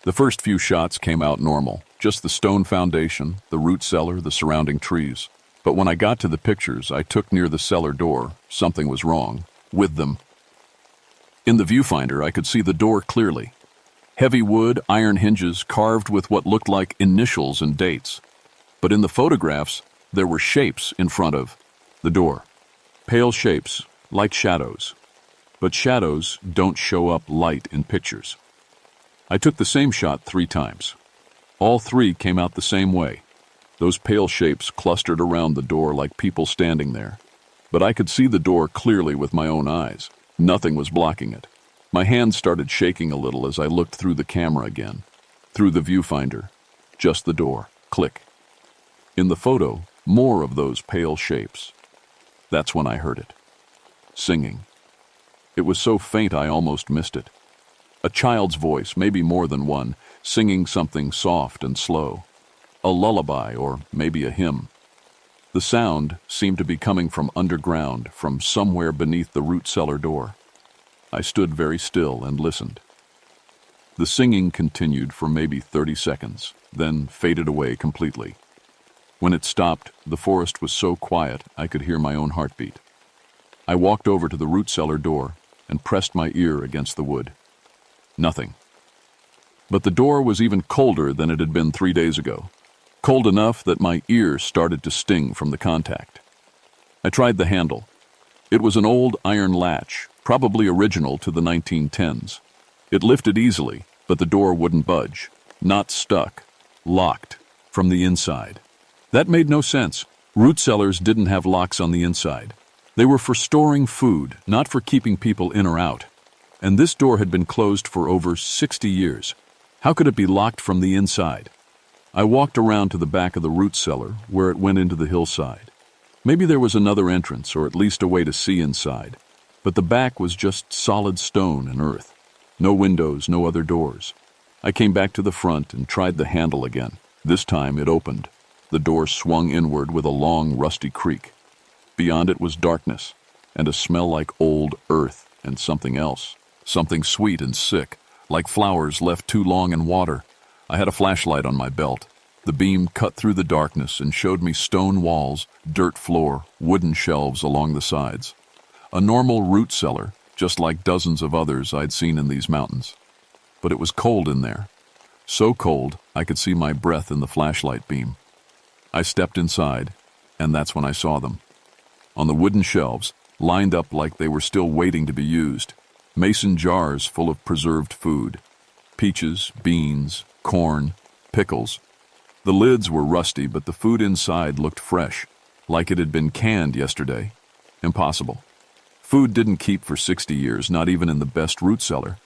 The first few shots came out normal, just the stone foundation, the root cellar, the surrounding trees. But when I got to the pictures I took near the cellar door, something was wrong with them. In the viewfinder, I could see the door clearly. Heavy wood, iron hinges carved with what looked like initials and dates. But in the photographs, there were shapes in front of the door. Pale shapes, like shadows. But shadows don't show up light in pictures. I took the same shot 3 times. All 3 came out the same way. Those pale shapes clustered around the door like people standing there. But I could see the door clearly with my own eyes. Nothing was blocking it. My hands started shaking a little as I looked through the camera again. Through the viewfinder. Just the door. Click. In the photo, more of those pale shapes. That's when I heard it. Singing. It was so faint I almost missed it. A child's voice, maybe more than one, singing something soft and slow. A lullaby or maybe a hymn. The sound seemed to be coming from underground, from somewhere beneath the root cellar door. I stood very still and listened. The singing continued for maybe 30 seconds, then faded away completely. When it stopped, the forest was so quiet I could hear my own heartbeat. I walked over to the root cellar door and pressed my ear against the wood. Nothing. But the door was even colder than it had been 3 days ago. Cold enough that my ear started to sting from the contact. I tried the handle. It was an old iron latch, probably original to the 1910s. It lifted easily, but the door wouldn't budge. Not stuck. Locked. From the inside. That made no sense. Root cellars didn't have locks on the inside. They were for storing food, not for keeping people in or out. And this door had been closed for over 60 years. How could it be locked from the inside? I walked around to the back of the root cellar, where it went into the hillside. Maybe there was another entrance, or at least a way to see inside. But the back was just solid stone and earth. No windows, no other doors. I came back to the front and tried the handle again. This time it opened. The door swung inward with a long, rusty creak. Beyond it was darkness, and a smell like old earth and something else. Something sweet and sick, like flowers left too long in water. I had a flashlight on my belt. The beam cut through the darkness and showed me stone walls, dirt floor, wooden shelves along the sides. A normal root cellar, just like dozens of others I'd seen in these mountains. But it was cold in there. So cold, I could see my breath in the flashlight beam. I stepped inside. And that's when I saw them. On the wooden shelves, lined up like they were still waiting to be used, mason jars full of preserved food. Peaches, beans, corn, pickles. The lids were rusty, but the food inside looked fresh, like it had been canned yesterday. Impossible. Food didn't keep for 60 years, not even in the best root cellar.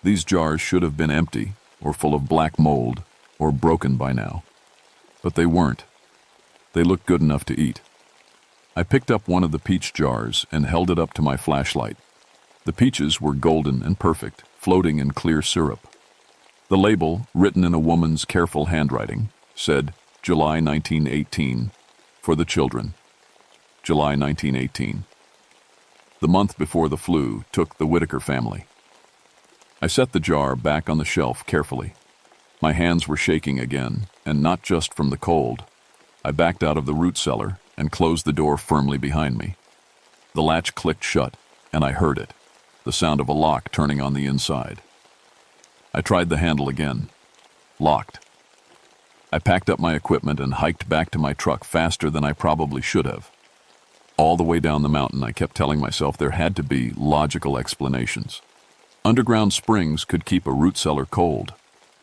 These jars should have been empty, or full of black mold, or broken by now. But they weren't. They looked good enough to eat. I picked up one of the peach jars and held it up to my flashlight. The peaches were golden and perfect, floating in clear syrup. The label, written in a woman's careful handwriting, said, July 1918, for the children. July 1918. The month before the flu took the Whitaker family. I set the jar back on the shelf carefully. My hands were shaking again, and not just from the cold. I backed out of the root cellar and closed the door firmly behind me. The latch clicked shut, and I heard it, the sound of a lock turning on the inside. I tried the handle again. Locked. I packed up my equipment and hiked back to my truck faster than I probably should have. All the way down the mountain, I kept telling myself there had to be logical explanations. Underground springs could keep a root cellar cold.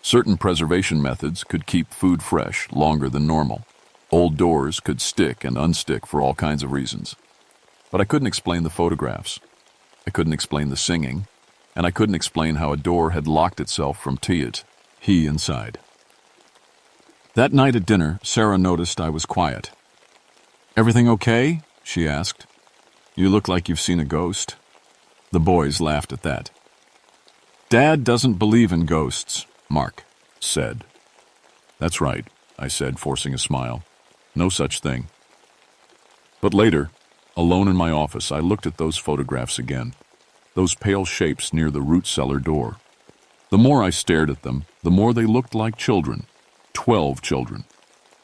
Certain preservation methods could keep food fresh longer than normal. Old doors could stick and unstick for all kinds of reasons. But I couldn't explain the photographs. I couldn't explain the singing. And I couldn't explain how a door had locked itself from he inside. That night at dinner, Sarah noticed I was quiet. "Everything okay?" she asked. "You look like you've seen a ghost." The boys laughed at that. "Dad doesn't believe in ghosts," Mark said. "That's right," I said, forcing a smile. "No such thing." But later, alone in my office, I looked at those photographs again. Those pale shapes near the root cellar door. The more I stared at them, the more they looked like children. 12 children.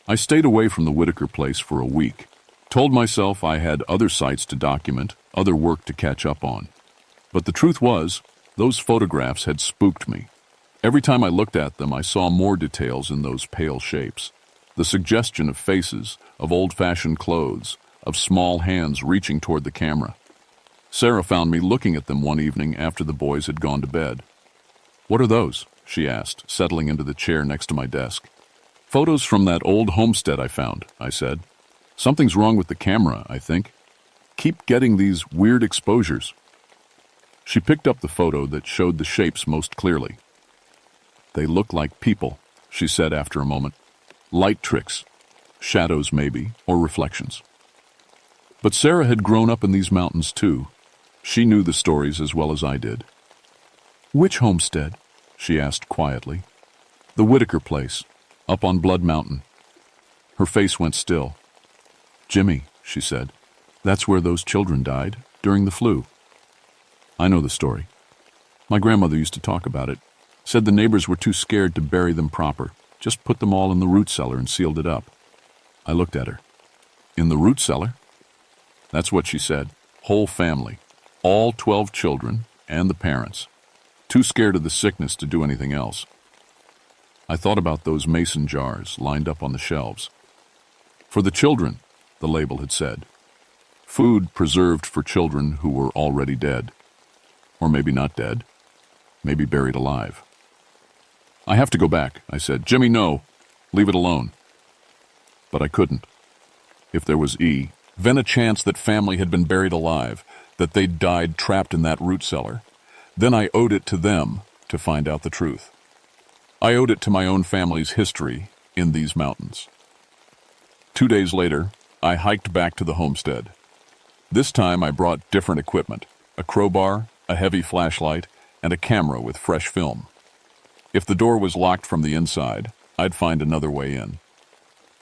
I stayed away from the Whitaker place for a week. Told myself I had other sites to document, other work to catch up on. But the truth was, those photographs had spooked me. Every time I looked at them, I saw more details in those pale shapes. The suggestion of faces, of old-fashioned clothes, of small hands reaching toward the camera. Sarah found me looking at them one evening after the boys had gone to bed. "What are those?" she asked, settling into the chair next to my desk. "Photos from that old homestead I found," I said. "Something's wrong with the camera, I think. Keep getting these weird exposures." She picked up the photo that showed the shapes most clearly. "They look like people," she said after a moment. "Light tricks. Shadows maybe, or reflections." But Sarah had grown up in these mountains too. She knew the stories as well as I did. "Which homestead?" she asked quietly. "The Whitaker place, up on Blood Mountain." Her face went still. "Jimmy," she said, "that's where those children died, during the flu." "I know the story. My grandmother used to talk about it. Said the neighbors were too scared to bury them proper, just put them all in the root cellar and sealed it up." I looked at her. "In the root cellar?" That's what she said. Whole family. All 12 children and the parents. Too scared of the sickness to do anything else. I thought about those mason jars lined up on the shelves. "For the children," the label had said. Food preserved for children who were already dead. Or maybe not dead. Maybe buried alive. "I have to go back," I said. "Jimmy, no. Leave it alone." But I couldn't. If there was then a chance that family had been buried alive, that they'd died trapped in that root cellar. Then I owed it to them to find out the truth. I owed it to my own family's history in these mountains. 2 days later, I hiked back to the homestead. This time I brought different equipment, a crowbar, a heavy flashlight, and a camera with fresh film. If the door was locked from the inside, I'd find another way in.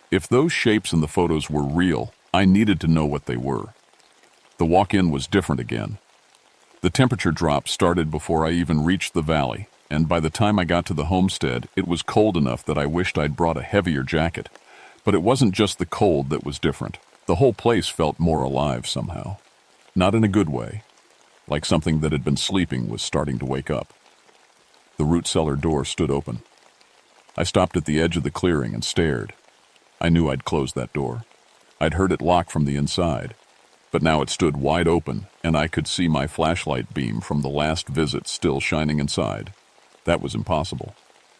If those shapes in the photos were real, I needed to know what they were. The walk-in was different again. The temperature drop started before I even reached the valley, and by the time I got to the homestead, it was cold enough that I wished I'd brought a heavier jacket. But it wasn't just the cold that was different. The whole place felt more alive somehow. Not in a good way, like something that had been sleeping was starting to wake up. The root cellar door stood open. I stopped at the edge of the clearing and stared. I knew I'd closed that door. I'd heard it lock from the inside, but now it stood wide open, and I could see my flashlight beam from the last visit still shining inside. That was impossible.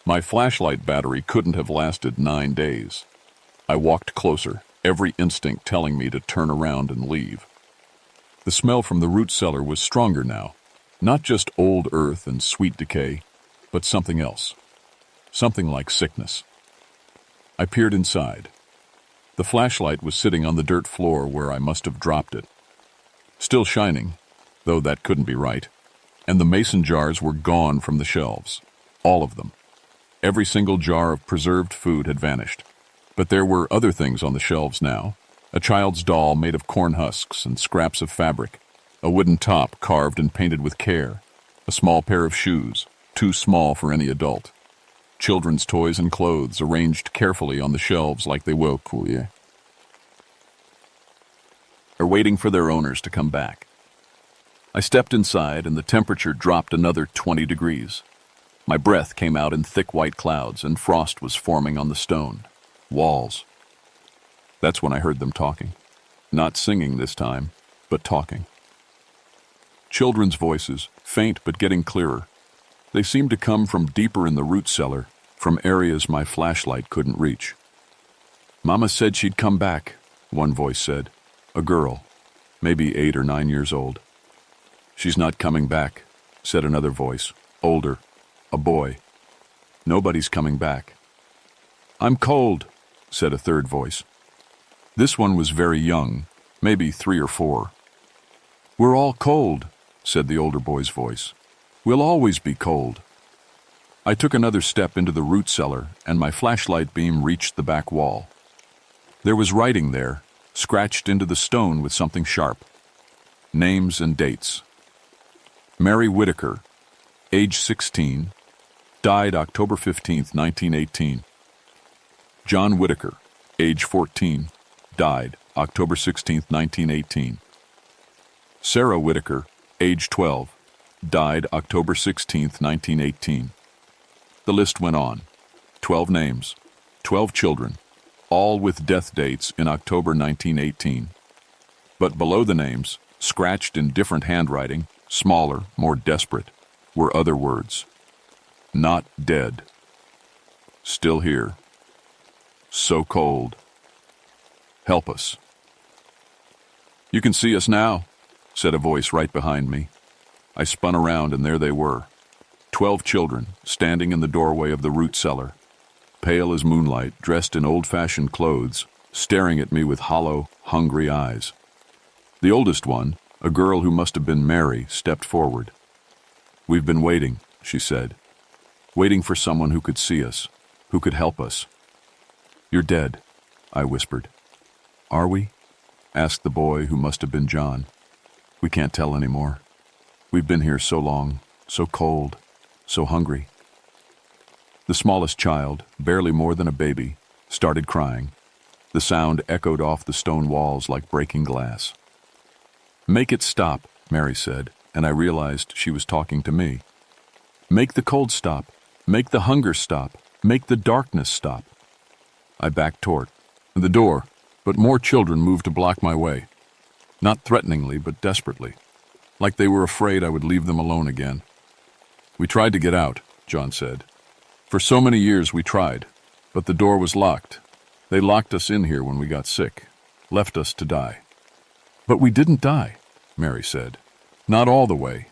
My flashlight battery couldn't have lasted 9 days. I walked closer, every instinct telling me to turn around and leave. The smell from the root cellar was stronger now, not just old earth and sweet decay, but something else. Something like sickness. I peered inside. The flashlight was sitting on the dirt floor where I must have dropped it. Still shining, though that couldn't be right, and the mason jars were gone from the shelves. All of them. Every single jar of preserved food had vanished. But there were other things on the shelves now. A child's doll made of corn husks and scraps of fabric. A wooden top carved and painted with care. A small pair of shoes, too small for any adult. Children's toys and clothes arranged carefully on the shelves like they were waiting for their owners to come back. I stepped inside and the temperature dropped another 20 degrees. My breath came out in thick white clouds and frost was forming on the stone. Walls. That's when I heard them talking. Not singing this time, but talking. Children's voices, faint but getting clearer. They seemed to come from deeper in the root cellar, from areas my flashlight couldn't reach. "Mama said she'd come back," one voice said. A girl, maybe 8 or 9 years old. "She's not coming back," said another voice, older, a boy. "Nobody's coming back." "I'm cold," said a third voice. This one was very young, maybe 3 or 4. "We're all cold," said the older boy's voice. "We'll always be cold." I took another step into the root cellar, and my flashlight beam reached the back wall. There was writing there, scratched into the stone with something sharp. Names and dates. Mary Whitaker, age 16, died October 15, 1918. John Whitaker, age 14, died October 16, 1918. Sarah Whitaker, age 12, died October 16, 1918. The list went on. 12 names, 12 children, all with death dates in October 1918. But below the names, scratched in different handwriting, smaller, more desperate, were other words. Not dead. Still here. So cold. Help us. "You can see us now," said a voice right behind me. I spun around and there they were. 12 children standing in the doorway of the root cellar, pale as moonlight, dressed in old-fashioned clothes, staring at me with hollow, hungry eyes. The oldest one, a girl who must have been Mary, stepped forward. "We've been waiting," she said. "Waiting for someone who could see us, who could help us." "You're dead," I whispered. "Are we?" asked the boy who must have been John. "We can't tell anymore. We've been here so long, so cold, so hungry." The smallest child, barely more than a baby, started crying. The sound echoed off the stone walls like breaking glass. "Make it stop," Mary said, and I realized she was talking to me. "Make the cold stop. Make the hunger stop. Make the darkness stop." I backed toward the door, but more children moved to block my way. Not threateningly, but desperately, like they were afraid I would leave them alone again. "We tried to get out," John said. "For so many years we tried, but the door was locked. They locked us in here when we got sick, left us to die." "But we didn't die," Mary said. "Not all the way.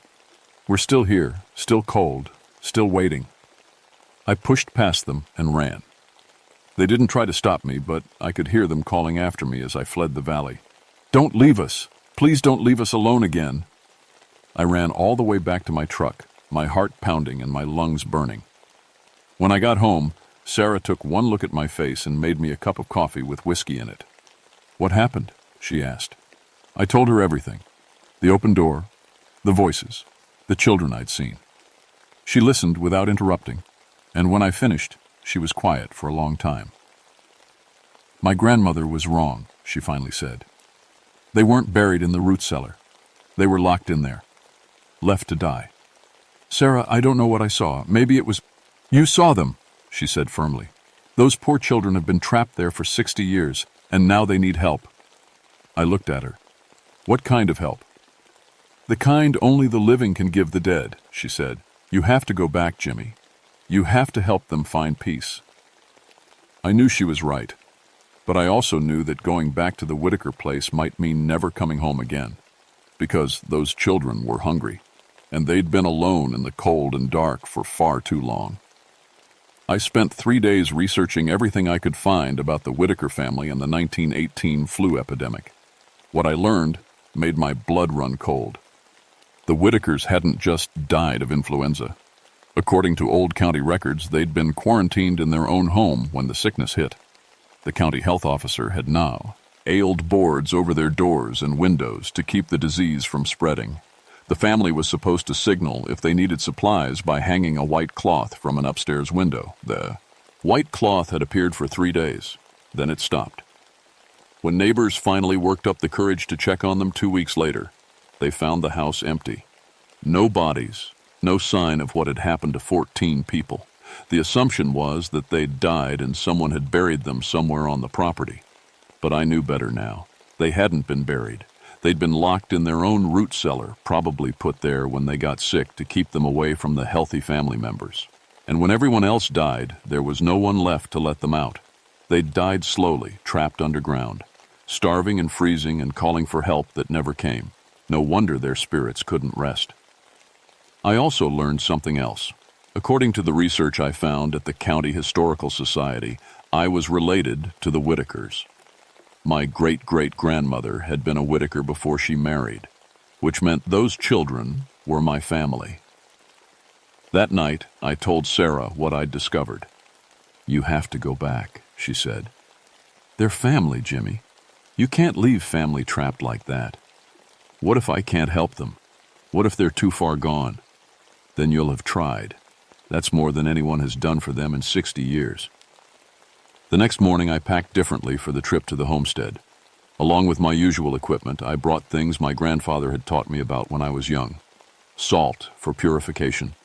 We're still here, still cold, still waiting." I pushed past them and ran. They didn't try to stop me, but I could hear them calling after me as I fled the valley. "Don't leave us! Please don't leave us alone again!" I ran all the way back to my truck, my heart pounding and my lungs burning. When I got home, Sarah took one look at my face and made me a cup of coffee with whiskey in it. "What happened?" she asked. I told her everything. The open door, the voices, the children I'd seen. She listened without interrupting, and when I finished, she was quiet for a long time. "My grandmother was wrong," she finally said. "They weren't buried in the root cellar. They were locked in there, left to die." "Sarah, I don't know what I saw. Maybe it was—" "You saw them," she said firmly. "Those poor children have been trapped there for 60 years, and now they need help. I looked at her. What kind of help? The kind only the living can give the dead, she said. You have to go back, Jimmy. You have to help them find peace. I knew she was right, but I also knew that going back to the Whitaker place might mean never coming home again, because those children were hungry, and they'd been alone in the cold and dark for far too long. I spent 3 days researching everything I could find about the Whitaker family and the 1918 flu epidemic. What I learned made my blood run cold. The Whitakers hadn't just died of influenza. According to old county records, they'd been quarantined in their own home when the sickness hit. The county health officer had now nailed boards over their doors and windows to keep the disease from spreading. The family was supposed to signal if they needed supplies by hanging a white cloth from an upstairs window. The white cloth had appeared for 3 days. Then it stopped. When neighbors finally worked up the courage to check on them 2 weeks later, they found the house empty. No bodies, no sign of what had happened to 14 people. The assumption was that they'd died and someone had buried them somewhere on the property. But I knew better now. They hadn't been buried. They'd been locked in their own root cellar, probably put there when they got sick to keep them away from the healthy family members. And when everyone else died, there was no one left to let them out. They'd died slowly, trapped underground, starving and freezing and calling for help that never came. No wonder their spirits couldn't rest. I also learned something else. According to the research I found at the County Historical Society, I was related to the Whitakers. My great-great-grandmother had been a Whitaker before she married, which meant those children were my family. That night, I told Sarah what I'd discovered. You have to go back, she said. They're family, Jimmy. You can't leave family trapped like that. What if I can't help them? What if they're too far gone? Then you'll have tried. That's more than anyone has done for them in 60 years. The next morning, I packed differently for the trip to the homestead. Along with my usual equipment, I brought things my grandfather had taught me about when I was young. Salt for purification,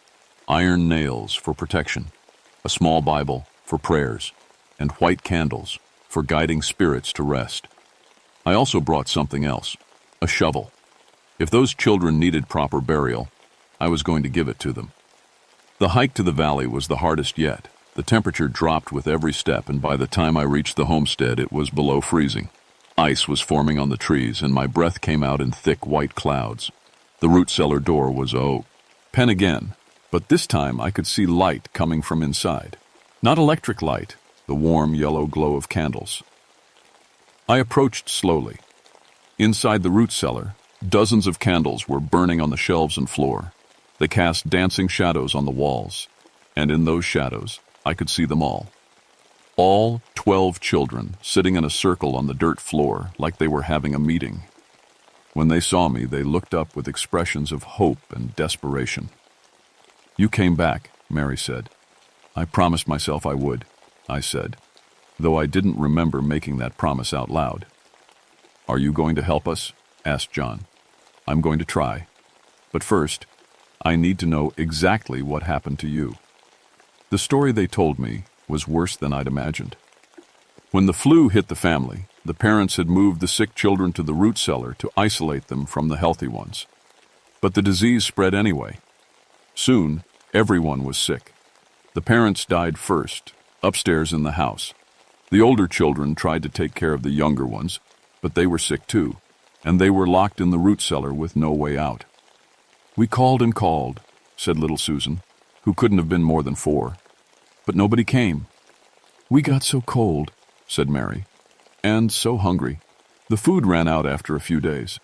iron nails for protection, a small Bible for prayers, and white candles for guiding spirits to rest. I also brought something else, a shovel. If those children needed proper burial, I was going to give it to them. The hike to the valley was the hardest yet. The temperature dropped with every step, and by the time I reached the homestead, it was below freezing. Ice was forming on the trees, and my breath came out in thick white clouds. The root cellar door was open again, but this time I could see light coming from inside. Not electric light, the warm yellow glow of candles. I approached slowly. Inside the root cellar, dozens of candles were burning on the shelves and floor. They cast dancing shadows on the walls, and in those shadows, I could see them all. All 12 children sitting in a circle on the dirt floor like they were having a meeting. When they saw me, they looked up with expressions of hope and desperation. You came back, Mary said. I promised myself I would, I said, though I didn't remember making that promise out loud. Are you going to help us? Asked John. I'm going to try. But first, I need to know exactly what happened to you. The story they told me was worse than I'd imagined. When the flu hit the family, the parents had moved the sick children to the root cellar to isolate them from the healthy ones. But the disease spread anyway. Soon, everyone was sick. The parents died first, upstairs in the house. The older children tried to take care of the younger ones, but they were sick too, and they were locked in the root cellar with no way out. We called and called, said little Susan, who couldn't have been more than 4. But nobody came. We got so cold, said Mary, and so hungry. The food ran out after a few days.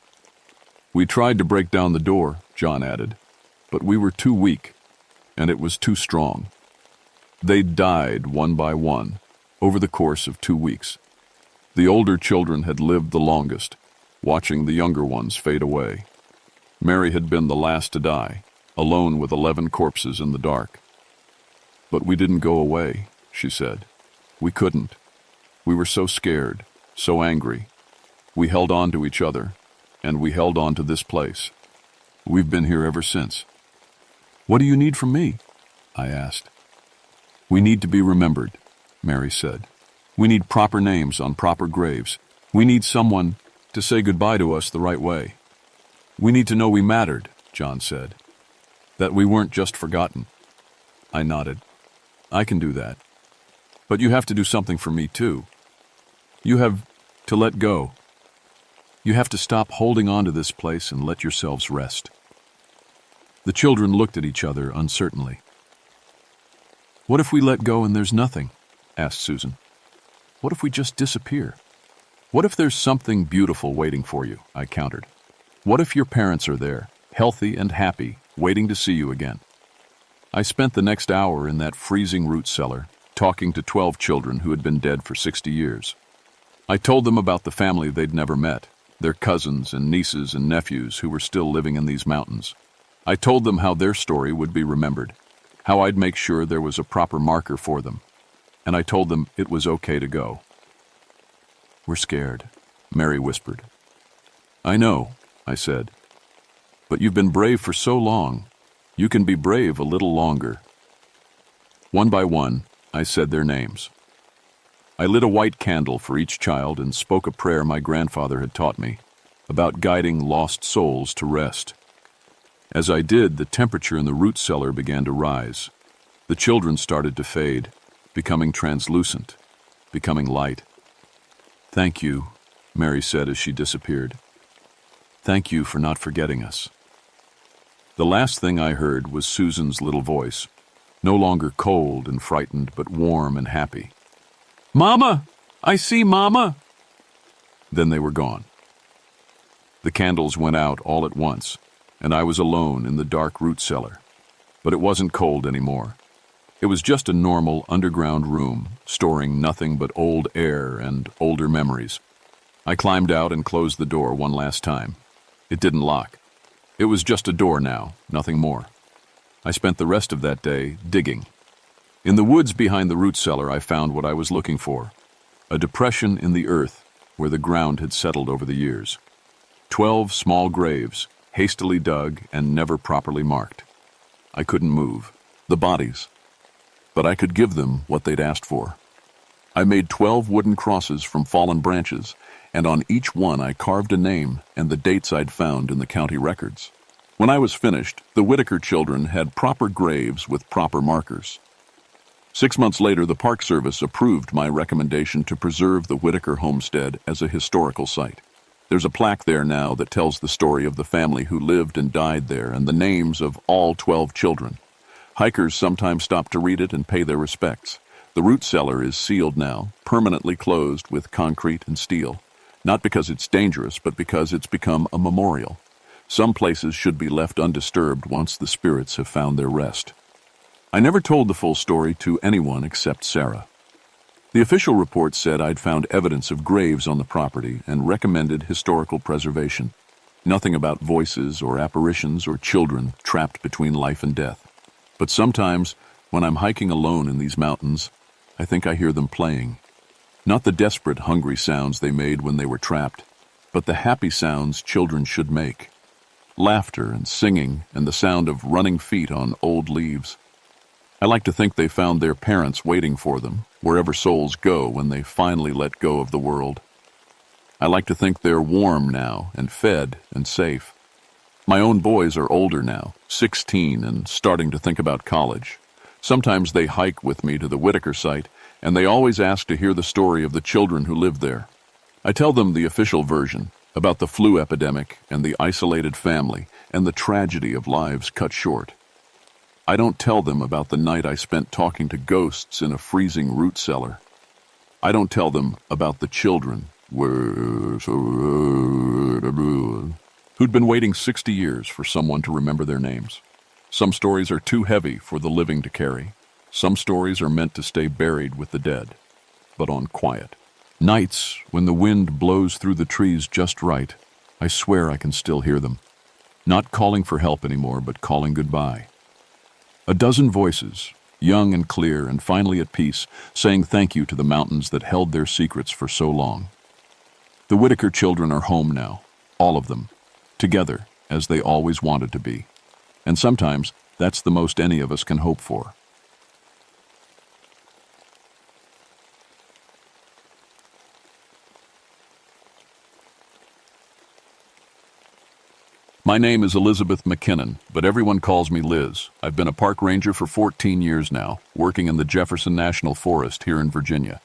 We tried to break down the door, John added, but we were too weak, and it was too strong. They died one by one over the course of 2 weeks. The older children had lived the longest, watching the younger ones fade away. Mary had been the last to die, alone with 11 corpses in the dark. But we didn't go away, she said. We couldn't. We were so scared, so angry. We held on to each other, and we held on to this place. We've been here ever since. What do you need from me? I asked. We need to be remembered, Mary said. We need proper names on proper graves. We need someone to say goodbye to us the right way. We need to know we mattered, John said. That we weren't just forgotten. I nodded. I can do that. But you have to do something for me too. You have to let go. You have to stop holding on to this place and let yourselves rest. The children looked at each other uncertainly. What if we let go and there's nothing? Asked Susan. What if we just disappear? What if there's something beautiful waiting for you? I countered. What if your parents are there, healthy and happy, waiting to see you again? I spent the next hour in that freezing root cellar, talking to 12 children who had been dead for 60 years. I told them about the family they'd never met, their cousins and nieces and nephews who were still living in these mountains. I told them how their story would be remembered, how I'd make sure there was a proper marker for them. And I told them it was okay to go. We're scared, Mary whispered. I know, I said. But you've been brave for so long. You can be brave a little longer. One by one, I said their names. I lit a white candle for each child and spoke a prayer my grandfather had taught me about guiding lost souls to rest. As I did, the temperature in the root cellar began to rise. The children started to fade, becoming translucent, becoming light. Thank you, Mary said as she disappeared. Thank you for not forgetting us. The last thing I heard was Susan's little voice, no longer cold and frightened, but warm and happy. Mama! I see Mama! Then they were gone. The candles went out all at once, and I was alone in the dark root cellar. But it wasn't cold anymore. It was just a normal underground room, storing nothing but old air and older memories. I climbed out and closed the door one last time. It didn't lock. It was just a door now, nothing more. I spent the rest of that day digging. In the woods behind the root cellar, I found what I was looking for. A depression in the earth where the ground had settled over the years. 12 small graves, hastily dug and never properly marked. I couldn't move. The bodies. But I could give them what they'd asked for. I made 12 wooden crosses from fallen branches, and on each one I carved a name and the dates I'd found in the county records. When I was finished, the Whitaker children had proper graves with proper markers. 6 months later, the Park Service approved my recommendation to preserve the Whitaker homestead as a historical site. There's a plaque there now that tells the story of the family who lived and died there and the names of all 12 children. Hikers sometimes stop to read it and pay their respects. The root cellar is sealed now, permanently closed with concrete and steel. Not because it's dangerous, but because it's become a memorial. Some places should be left undisturbed once the spirits have found their rest. I never told the full story to anyone except Sarah. The official report said I'd found evidence of graves on the property and recommended historical preservation. Nothing about voices or apparitions or children trapped between life and death. But sometimes, when I'm hiking alone in these mountains, I think I hear them playing. Not the desperate, hungry sounds they made when they were trapped, but the happy sounds children should make. Laughter and singing and the sound of running feet on old leaves. I like to think they found their parents waiting for them, wherever souls go when they finally let go of the world. I like to think they're warm now and fed and safe. My own boys are older now, 16 and starting to think about college. Sometimes they hike with me to the Whitaker site, and they always ask to hear the story of the children who lived there. I tell them the official version, about the flu epidemic and the isolated family and the tragedy of lives cut short. I don't tell them about the night I spent talking to ghosts in a freezing root cellar. I don't tell them about the children who'd been waiting 60 years for someone to remember their names. Some stories are too heavy for the living to carry. Some stories are meant to stay buried with the dead, but on quiet. Nights, when the wind blows through the trees just right, I swear I can still hear them. Not calling for help anymore, but calling goodbye. A dozen voices, young and clear and finally at peace, saying thank you to the mountains that held their secrets for so long. The Whitaker children are home now, all of them, together as they always wanted to be. And sometimes that's the most any of us can hope for. My name is Elizabeth McKinnon, but everyone calls me Liz. I've been a park ranger for 14 years now, working in the Jefferson National Forest here in Virginia.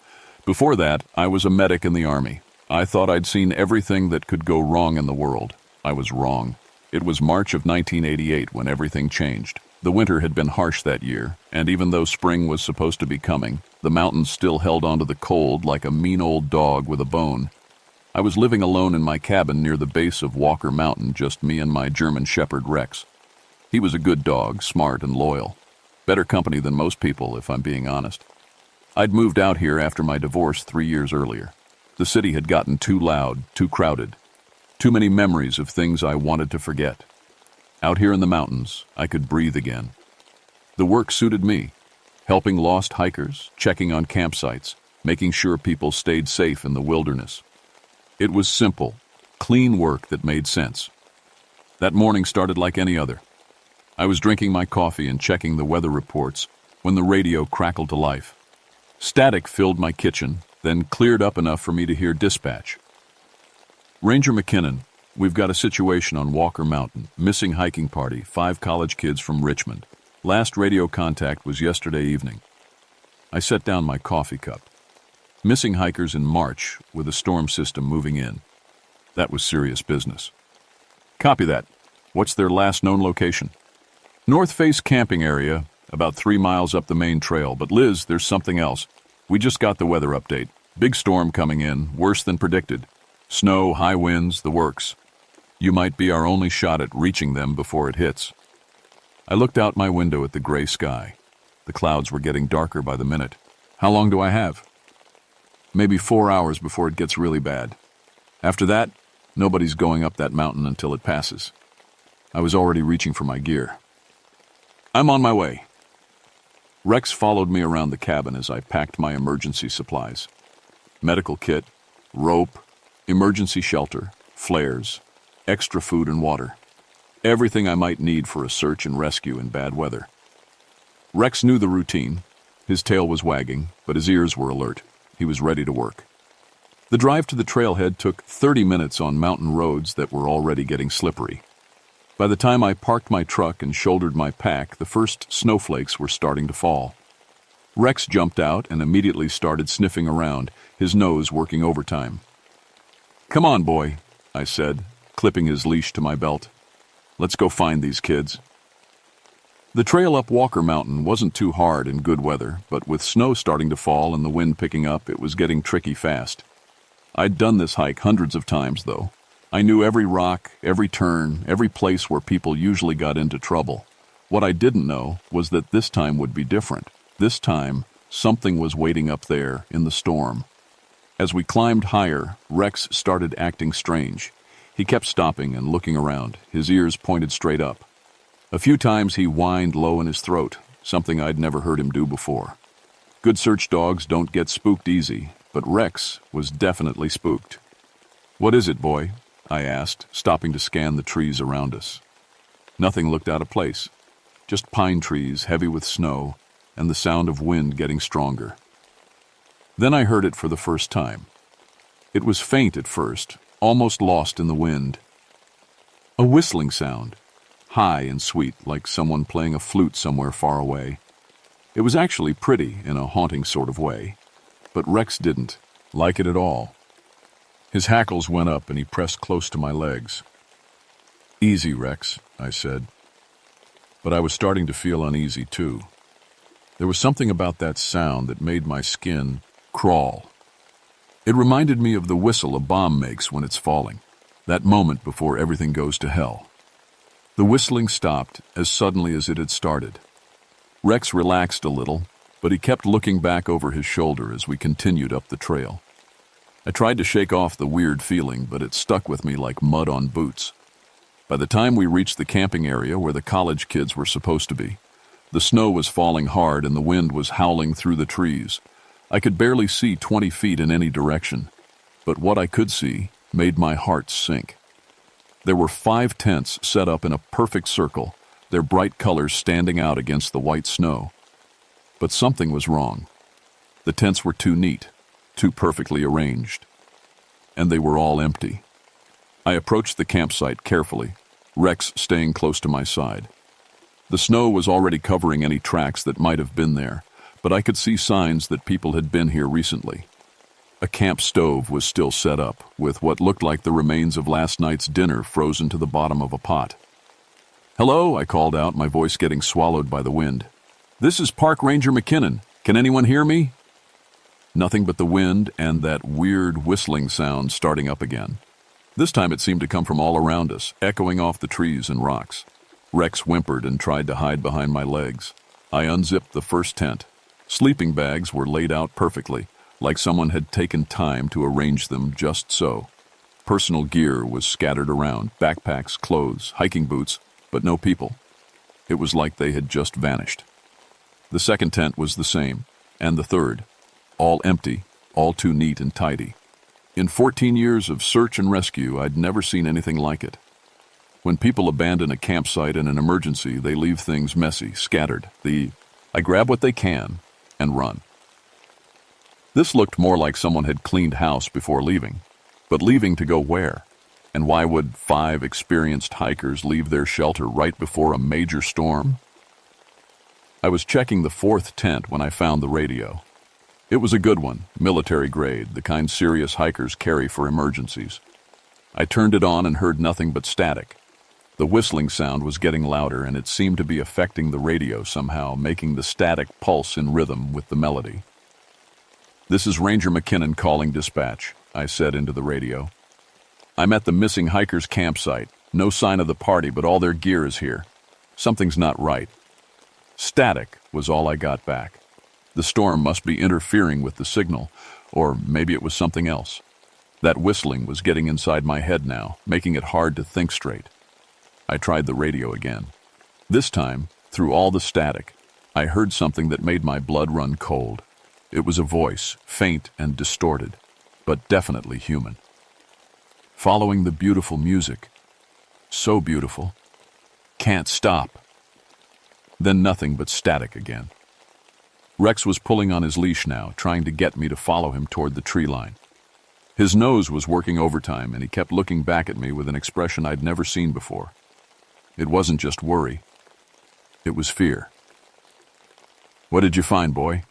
Before that, I was a medic in the Army. I thought I'd seen everything that could go wrong in the world. I was wrong. It was March of 1988 when everything changed. The winter had been harsh that year, and even though spring was supposed to be coming, the mountains still held onto the cold like a mean old dog with a bone. I was living alone in my cabin near the base of Walker Mountain, just me and my German Shepherd Rex. He was a good dog, smart and loyal. Better company than most people, if I'm being honest. I'd moved out here after my divorce 3 years earlier. The city had gotten too loud, too crowded. Too many memories of things I wanted to forget. Out here in the mountains, I could breathe again. The work suited me, helping lost hikers, checking on campsites, making sure people stayed safe in the wilderness. It was simple, clean work that made sense. That morning started like any other. I was drinking my coffee and checking the weather reports when the radio crackled to life. Static filled my kitchen, then cleared up enough for me to hear dispatch. Ranger McKinnon, we've got a situation on Walker Mountain. Missing hiking party, 5 college kids from Richmond. Last radio contact was yesterday evening. I set down my coffee cup. Missing hikers in March with a storm system moving in. That was serious business. Copy that. What's their last known location? North Face camping area, about 3 miles up the main trail. But Liz, there's something else. We just got the weather update. Big storm coming in, worse than predicted. Snow, high winds, the works. You might be our only shot at reaching them before it hits. I looked out my window at the gray sky. The clouds were getting darker by the minute. How long do I have? Maybe 4 hours before it gets really bad. After that, nobody's going up that mountain until it passes. I was already reaching for my gear. I'm on my way. Rex followed me around the cabin as I packed my emergency supplies. Medical kit, rope, emergency shelter, flares, extra food and water. Everything I might need for a search and rescue in bad weather. Rex knew the routine. His tail was wagging, but his ears were alert. He was ready to work. The drive to the trailhead took 30 minutes on mountain roads that were already getting slippery. By the time I parked my truck and shouldered my pack, the first snowflakes were starting to fall. Rex jumped out and immediately started sniffing around, his nose working overtime. Come on, boy, I said, clipping his leash to my belt. Let's go find these kids. The trail up Walker Mountain wasn't too hard in good weather, but with snow starting to fall and the wind picking up, it was getting tricky fast. I'd done this hike hundreds of times, though. I knew every rock, every turn, every place where people usually got into trouble. What I didn't know was that this time would be different. This time, something was waiting up there in the storm. As we climbed higher, Rex started acting strange. He kept stopping and looking around, his ears pointed straight up. A few times he whined low in his throat, something I'd never heard him do before. Good search dogs don't get spooked easy, but Rex was definitely spooked. What is it, boy? I asked, stopping to scan the trees around us. Nothing looked out of place. Just pine trees heavy with snow and the sound of wind getting stronger. Then I heard it for the first time. It was faint at first, almost lost in the wind. A whistling sound. High and sweet, like someone playing a flute somewhere far away. It was actually pretty in a haunting sort of way, but Rex didn't like it at all. His hackles went up and he pressed close to my legs. Easy, Rex, I said. But I was starting to feel uneasy too. There was something about that sound that made my skin crawl. It reminded me of the whistle a bomb makes when it's falling, that moment before everything goes to hell. The whistling stopped as suddenly as it had started. Rex relaxed a little, but he kept looking back over his shoulder as we continued up the trail. I tried to shake off the weird feeling, but it stuck with me like mud on boots. By the time we reached the camping area where the college kids were supposed to be, the snow was falling hard and the wind was howling through the trees. I could barely see 20 feet in any direction, but what I could see made my heart sink. There were 5 tents set up in a perfect circle, their bright colors standing out against the white snow. But something was wrong. The tents were too neat, too perfectly arranged. And they were all empty. I approached the campsite carefully, Rex staying close to my side. The snow was already covering any tracks that might have been there, but I could see signs that people had been here recently. A camp stove was still set up, with what looked like the remains of last night's dinner frozen to the bottom of a pot. "Hello," I called out, my voice getting swallowed by the wind. "This is Park Ranger McKinnon. Can anyone hear me?" Nothing but the wind and that weird whistling sound starting up again. This time it seemed to come from all around us, echoing off the trees and rocks. Rex whimpered and tried to hide behind my legs. I unzipped the first tent. Sleeping bags were laid out perfectly, like someone had taken time to arrange them just so. Personal gear was scattered around, backpacks, clothes, hiking boots, but no people. It was like they had just vanished. The second tent was the same, and the third. All empty, all too neat and tidy. In 14 years of search and rescue, I'd never seen anything like it. When people abandon a campsite in an emergency, they leave things messy, scattered. I grab what they can and run. This looked more like someone had cleaned house before leaving. But leaving to go where? And why would 5 experienced hikers leave their shelter right before a major storm? I was checking the 4th tent when I found the radio. It was a good one, military grade, the kind serious hikers carry for emergencies. I turned it on and heard nothing but static. The whistling sound was getting louder, and it seemed to be affecting the radio somehow, making the static pulse in rhythm with the melody. "This is Ranger McKinnon calling dispatch," I said into the radio. "I'm at the missing hikers' campsite. No sign of the party, but all their gear is here. Something's not right." Static was all I got back. The storm must be interfering with the signal, or maybe it was something else. That whistling was getting inside my head now, making it hard to think straight. I tried the radio again. This time, through all the static, I heard something that made my blood run cold. It was a voice, faint and distorted, but definitely human. Following the beautiful music. So beautiful. Can't stop. Then nothing but static again. Rex was pulling on his leash now, trying to get me to follow him toward the tree line. His nose was working overtime, and he kept looking back at me with an expression I'd never seen before. It wasn't just worry. It was fear. "What did you find, boy?"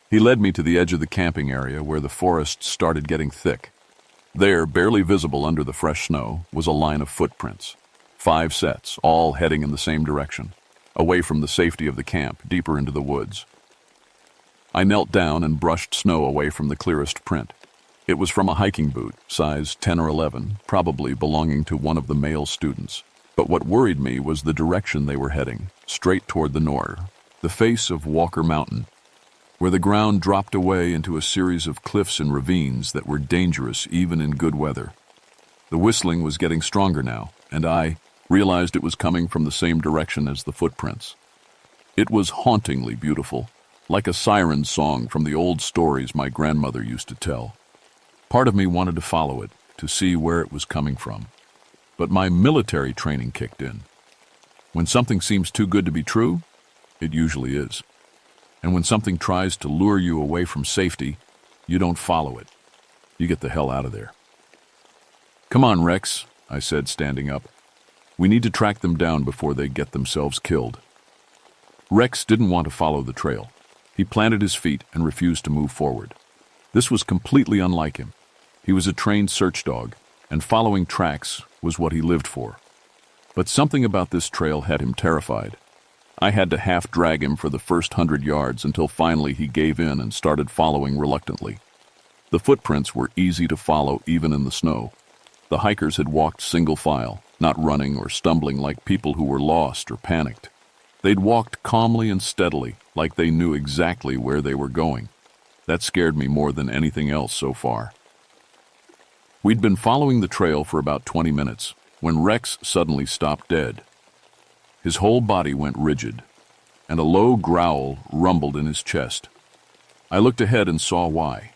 He led me to the edge of the camping area where the forest started getting thick. There, barely visible under the fresh snow, was a line of footprints. 5 sets, all heading in the same direction, away from the safety of the camp, deeper into the woods. I knelt down and brushed snow away from the clearest print. It was from a hiking boot, size 10 or 11, probably belonging to one of the male students. But what worried me was the direction they were heading, straight toward the north, the face of Walker Mountain, where the ground dropped away into a series of cliffs and ravines that were dangerous even in good weather. The whistling was getting stronger now, and I realized it was coming from the same direction as the footprints. It was hauntingly beautiful, like a siren song from the old stories my grandmother used to tell. Part of me wanted to follow it, to see where it was coming from. But my military training kicked in. When something seems too good to be true, it usually is. And when something tries to lure you away from safety, you don't follow it. You get the hell out of there. "Come on, Rex," I said, standing up. "We need to track them down before they get themselves killed." Rex didn't want to follow the trail. He planted his feet and refused to move forward. This was completely unlike him. He was a trained search dog, and following tracks was what he lived for. But something about this trail had him terrified. I had to half-drag him for the first 100 yards until finally he gave in and started following reluctantly. The footprints were easy to follow even in the snow. The hikers had walked single file, not running or stumbling like people who were lost or panicked. They'd walked calmly and steadily, like they knew exactly where they were going. That scared me more than anything else so far. We'd been following the trail for about 20 minutes when Rex suddenly stopped dead. His whole body went rigid, and a low growl rumbled in his chest. I looked ahead and saw why.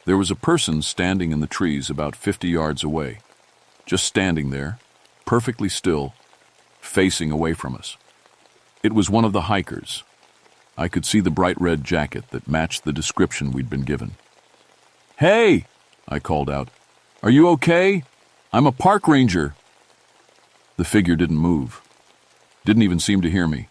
There was a person standing in the trees about 50 yards away, just standing there, perfectly still, facing away from us. It was one of the hikers. I could see the bright red jacket that matched the description we'd been given. "Hey!" I called out. "Are you okay? I'm a park ranger." The figure didn't move, didn't even seem to hear me.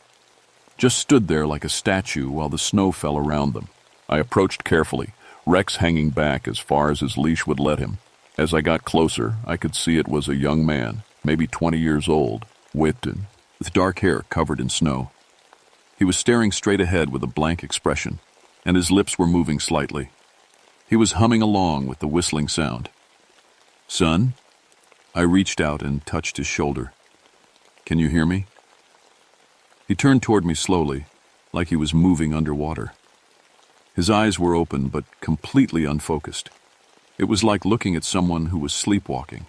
Just stood there like a statue while the snow fell around them. I approached carefully, Rex hanging back as far as his leash would let him. As I got closer, I could see it was a young man, maybe 20 years old, whipped and with dark hair covered in snow. He was staring straight ahead with a blank expression, and his lips were moving slightly. He was humming along with the whistling sound. "Son?" I reached out and touched his shoulder. "Can you hear me?" He turned toward me slowly, like he was moving underwater. His eyes were open but completely unfocused. It was like looking at someone who was sleepwalking.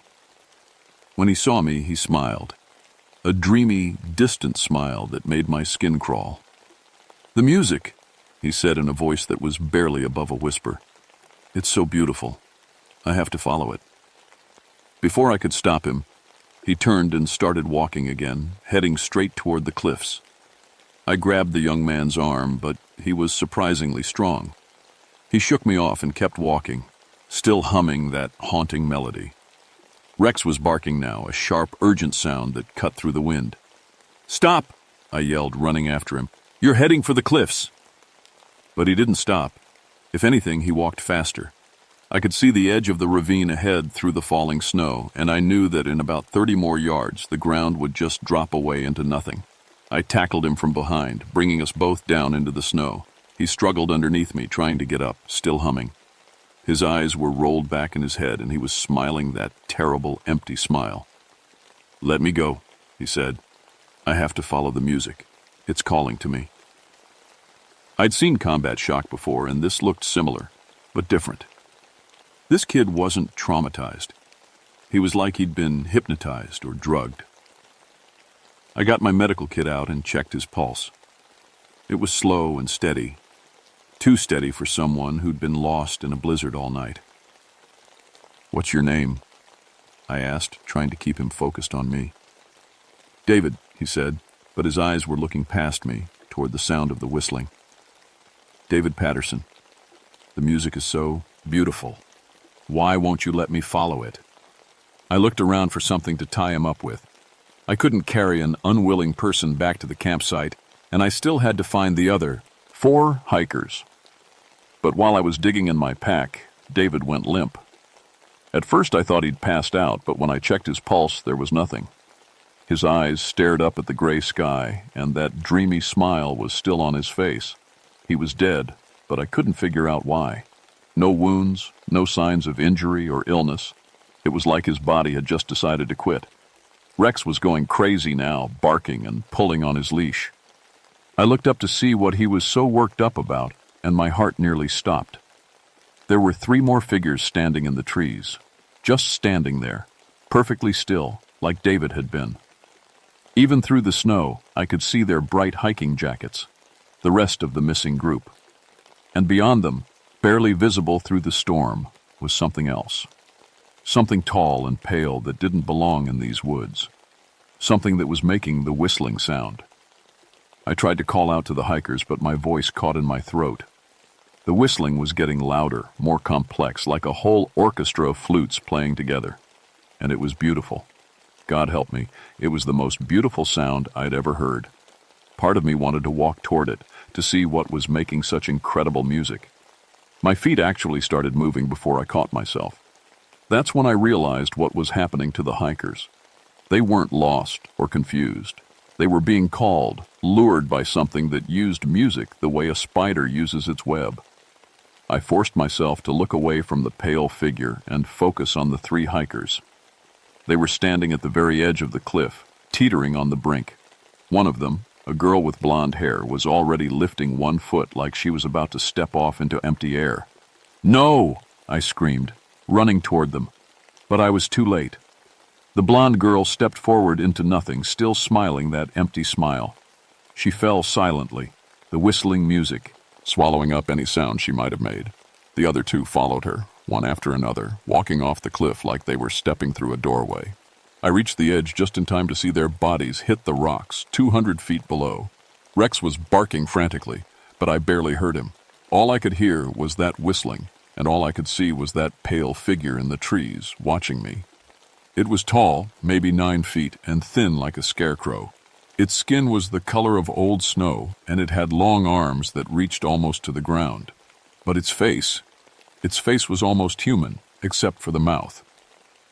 When he saw me, he smiled. A dreamy, distant smile that made my skin crawl. "The music," he said in a voice that was barely above a whisper. "It's so beautiful. I have to follow it." Before I could stop him, he turned and started walking again, heading straight toward the cliffs. I grabbed the young man's arm, but he was surprisingly strong. He shook me off and kept walking, still humming that haunting melody. Rex was barking now, a sharp, urgent sound that cut through the wind. "Stop!" I yelled, running after him. "You're heading for the cliffs!" But he didn't stop. If anything, he walked faster. I could see the edge of the ravine ahead through the falling snow, and I knew that in about 30 more yards, the ground would just drop away into nothing. I tackled him from behind, bringing us both down into the snow. He struggled underneath me, trying to get up, still humming. His eyes were rolled back in his head, and he was smiling that terrible, empty smile. "Let me go," he said. "I have to follow the music. It's calling to me." I'd seen combat shock before, and this looked similar, but different. This kid wasn't traumatized. He was like he'd been hypnotized or drugged. I got my medical kit out and checked his pulse. It was slow and steady, too steady for someone who'd been lost in a blizzard all night. "What's your name?" I asked, trying to keep him focused on me. "David," he said, but his eyes were looking past me, toward the sound of the whistling. "David Patterson. The music is so beautiful. Why won't you let me follow it?" I looked around for something to tie him up with. I couldn't carry an unwilling person back to the campsite, and I still had to find the other 4 hikers. But while I was digging in my pack, David went limp. At first I thought he'd passed out, but when I checked his pulse, there was nothing. His eyes stared up at the gray sky, and that dreamy smile was still on his face. He was dead, but I couldn't figure out why. No wounds, no signs of injury or illness. It was like his body had just decided to quit. Rex was going crazy now, barking and pulling on his leash. I looked up to see what he was so worked up about, and my heart nearly stopped. There were 3 more figures standing in the trees, just standing there, perfectly still, like David had been. Even through the snow, I could see their bright hiking jackets, the rest of the missing group. And beyond them, barely visible through the storm, was something else. Something tall and pale that didn't belong in these woods. Something that was making the whistling sound. I tried to call out to the hikers, but my voice caught in my throat. The whistling was getting louder, more complex, like a whole orchestra of flutes playing together. And it was beautiful. God help me, it was the most beautiful sound I'd ever heard. Part of me wanted to walk toward it, to see what was making such incredible music. My feet actually started moving before I caught myself. That's when I realized what was happening to the hikers. They weren't lost or confused. They were being called, lured by something that used music the way a spider uses its web. I forced myself to look away from the pale figure and focus on the 3 hikers. They were standing at the very edge of the cliff, teetering on the brink. One of them, a girl with blonde hair, was already lifting one foot like she was about to step off into empty air. "No!" I screamed, running toward them. But I was too late. The blonde girl stepped forward into nothing, still smiling that empty smile. She fell silently, the whistling music, swallowing up any sound she might have made. The other 2 followed her, one after another, walking off the cliff like they were stepping through a doorway. I reached the edge just in time to see their bodies hit the rocks 200 feet below. Rex was barking frantically, but I barely heard him. All I could hear was that whistling, and all I could see was that pale figure in the trees, watching me. It was tall, maybe 9 feet, and thin like a scarecrow. Its skin was the color of old snow, and it had long arms that reached almost to the ground. But its face was almost human, except for the mouth.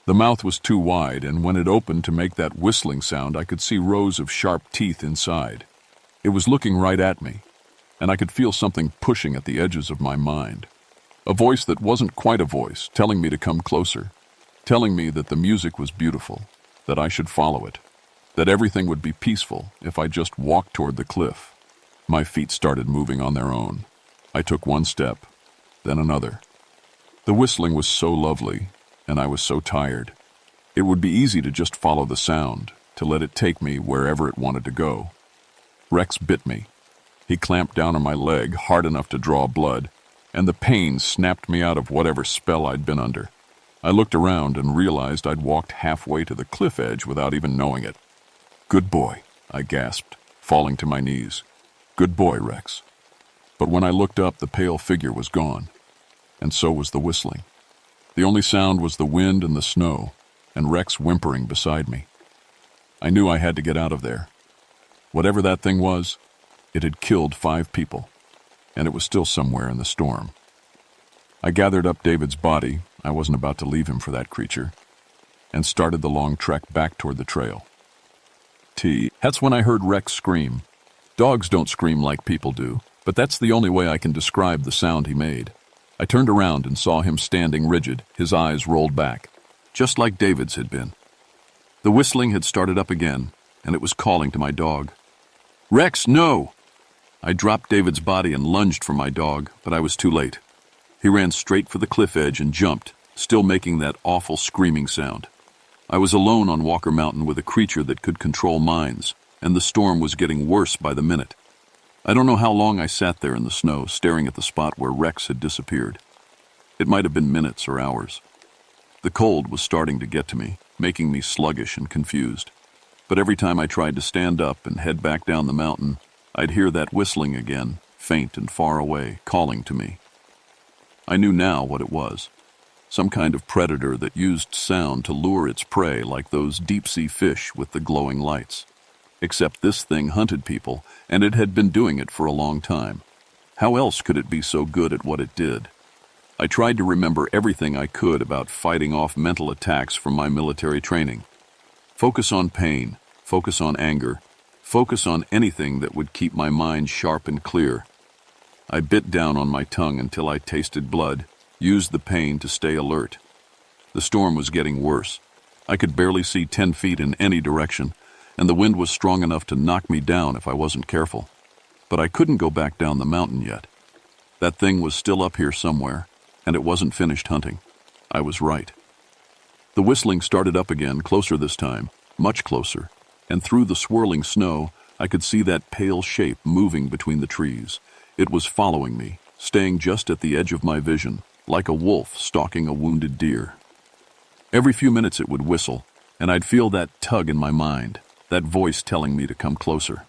The mouth was too wide, and when it opened to make that whistling sound, I could see rows of sharp teeth inside. It was looking right at me, and I could feel something pushing at the edges of my mind. A voice that wasn't quite a voice, telling me to come closer, telling me that the music was beautiful, that I should follow it, that everything would be peaceful if I just walked toward the cliff. My feet started moving on their own. I took one step, then another. The whistling was so lovely, and I was so tired. It would be easy to just follow the sound, to let it take me wherever it wanted to go. Rex bit me. He clamped down on my leg hard enough to draw blood, and the pain snapped me out of whatever spell I'd been under. I looked around and realized I'd walked halfway to the cliff edge without even knowing it. "Good boy," I gasped, falling to my knees. "Good boy, Rex." But when I looked up, the pale figure was gone, and so was the whistling. The only sound was the wind and the snow, and Rex whimpering beside me. I knew I had to get out of there. Whatever that thing was, it had killed 5 people, and it was still somewhere in the storm. I gathered up David's body, I wasn't about to leave him for that creature, and started the long trek back toward the trail. That's when I heard Rex scream. Dogs don't scream like people do, but that's the only way I can describe the sound he made. I turned around and saw him standing rigid, his eyes rolled back, just like David's had been. The whistling had started up again, and it was calling to my dog. "Rex, no!" I dropped David's body and lunged for my dog, but I was too late. He ran straight for the cliff edge and jumped, still making that awful screaming sound. I was alone on Walker Mountain with a creature that could control minds, and the storm was getting worse by the minute. I don't know how long I sat there in the snow, staring at the spot where Rex had disappeared. It might have been minutes or hours. The cold was starting to get to me, making me sluggish and confused. But every time I tried to stand up and head back down the mountain, I'd hear that whistling again, faint and far away, calling to me. I knew now what it was. Some kind of predator that used sound to lure its prey, like those deep-sea fish with the glowing lights. Except this thing hunted people, and it had been doing it for a long time. How else could it be so good at what it did? I tried to remember everything I could about fighting off mental attacks from my military training. Focus on pain, focus on anger, focus on anything that would keep my mind sharp and clear. I bit down on my tongue until I tasted blood, used the pain to stay alert. The storm was getting worse. I could barely see 10 feet in any direction, and the wind was strong enough to knock me down if I wasn't careful. But I couldn't go back down the mountain yet. That thing was still up here somewhere, and it wasn't finished hunting. I was right. The whistling started up again, closer this time, much closer, and through the swirling snow, I could see that pale shape moving between the trees. It was following me, staying just at the edge of my vision, like a wolf stalking a wounded deer. Every few minutes it would whistle, and I'd feel that tug in my mind, that voice telling me to come closer.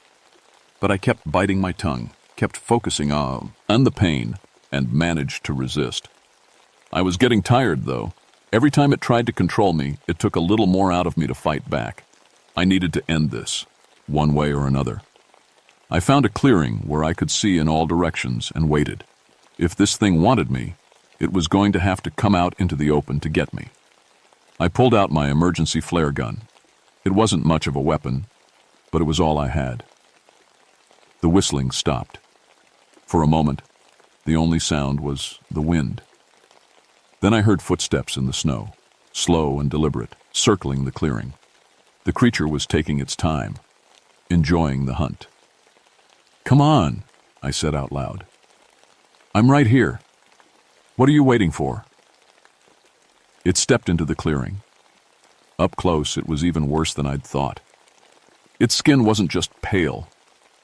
But I kept biting my tongue, kept focusing on the pain, and managed to resist. I was getting tired, though. Every time it tried to control me, it took a little more out of me to fight back. I needed to end this, one way or another. I found a clearing where I could see in all directions and waited. If this thing wanted me, it was going to have to come out into the open to get me. I pulled out my emergency flare gun. It wasn't much of a weapon, but it was all I had. The whistling stopped. For a moment, the only sound was the wind. Then I heard footsteps in the snow, slow and deliberate, circling the clearing. The creature was taking its time, enjoying the hunt. "Come on," I said out loud. "I'm right here. What are you waiting for?" It stepped into the clearing. Up close, it was even worse than I'd thought. Its skin wasn't just pale.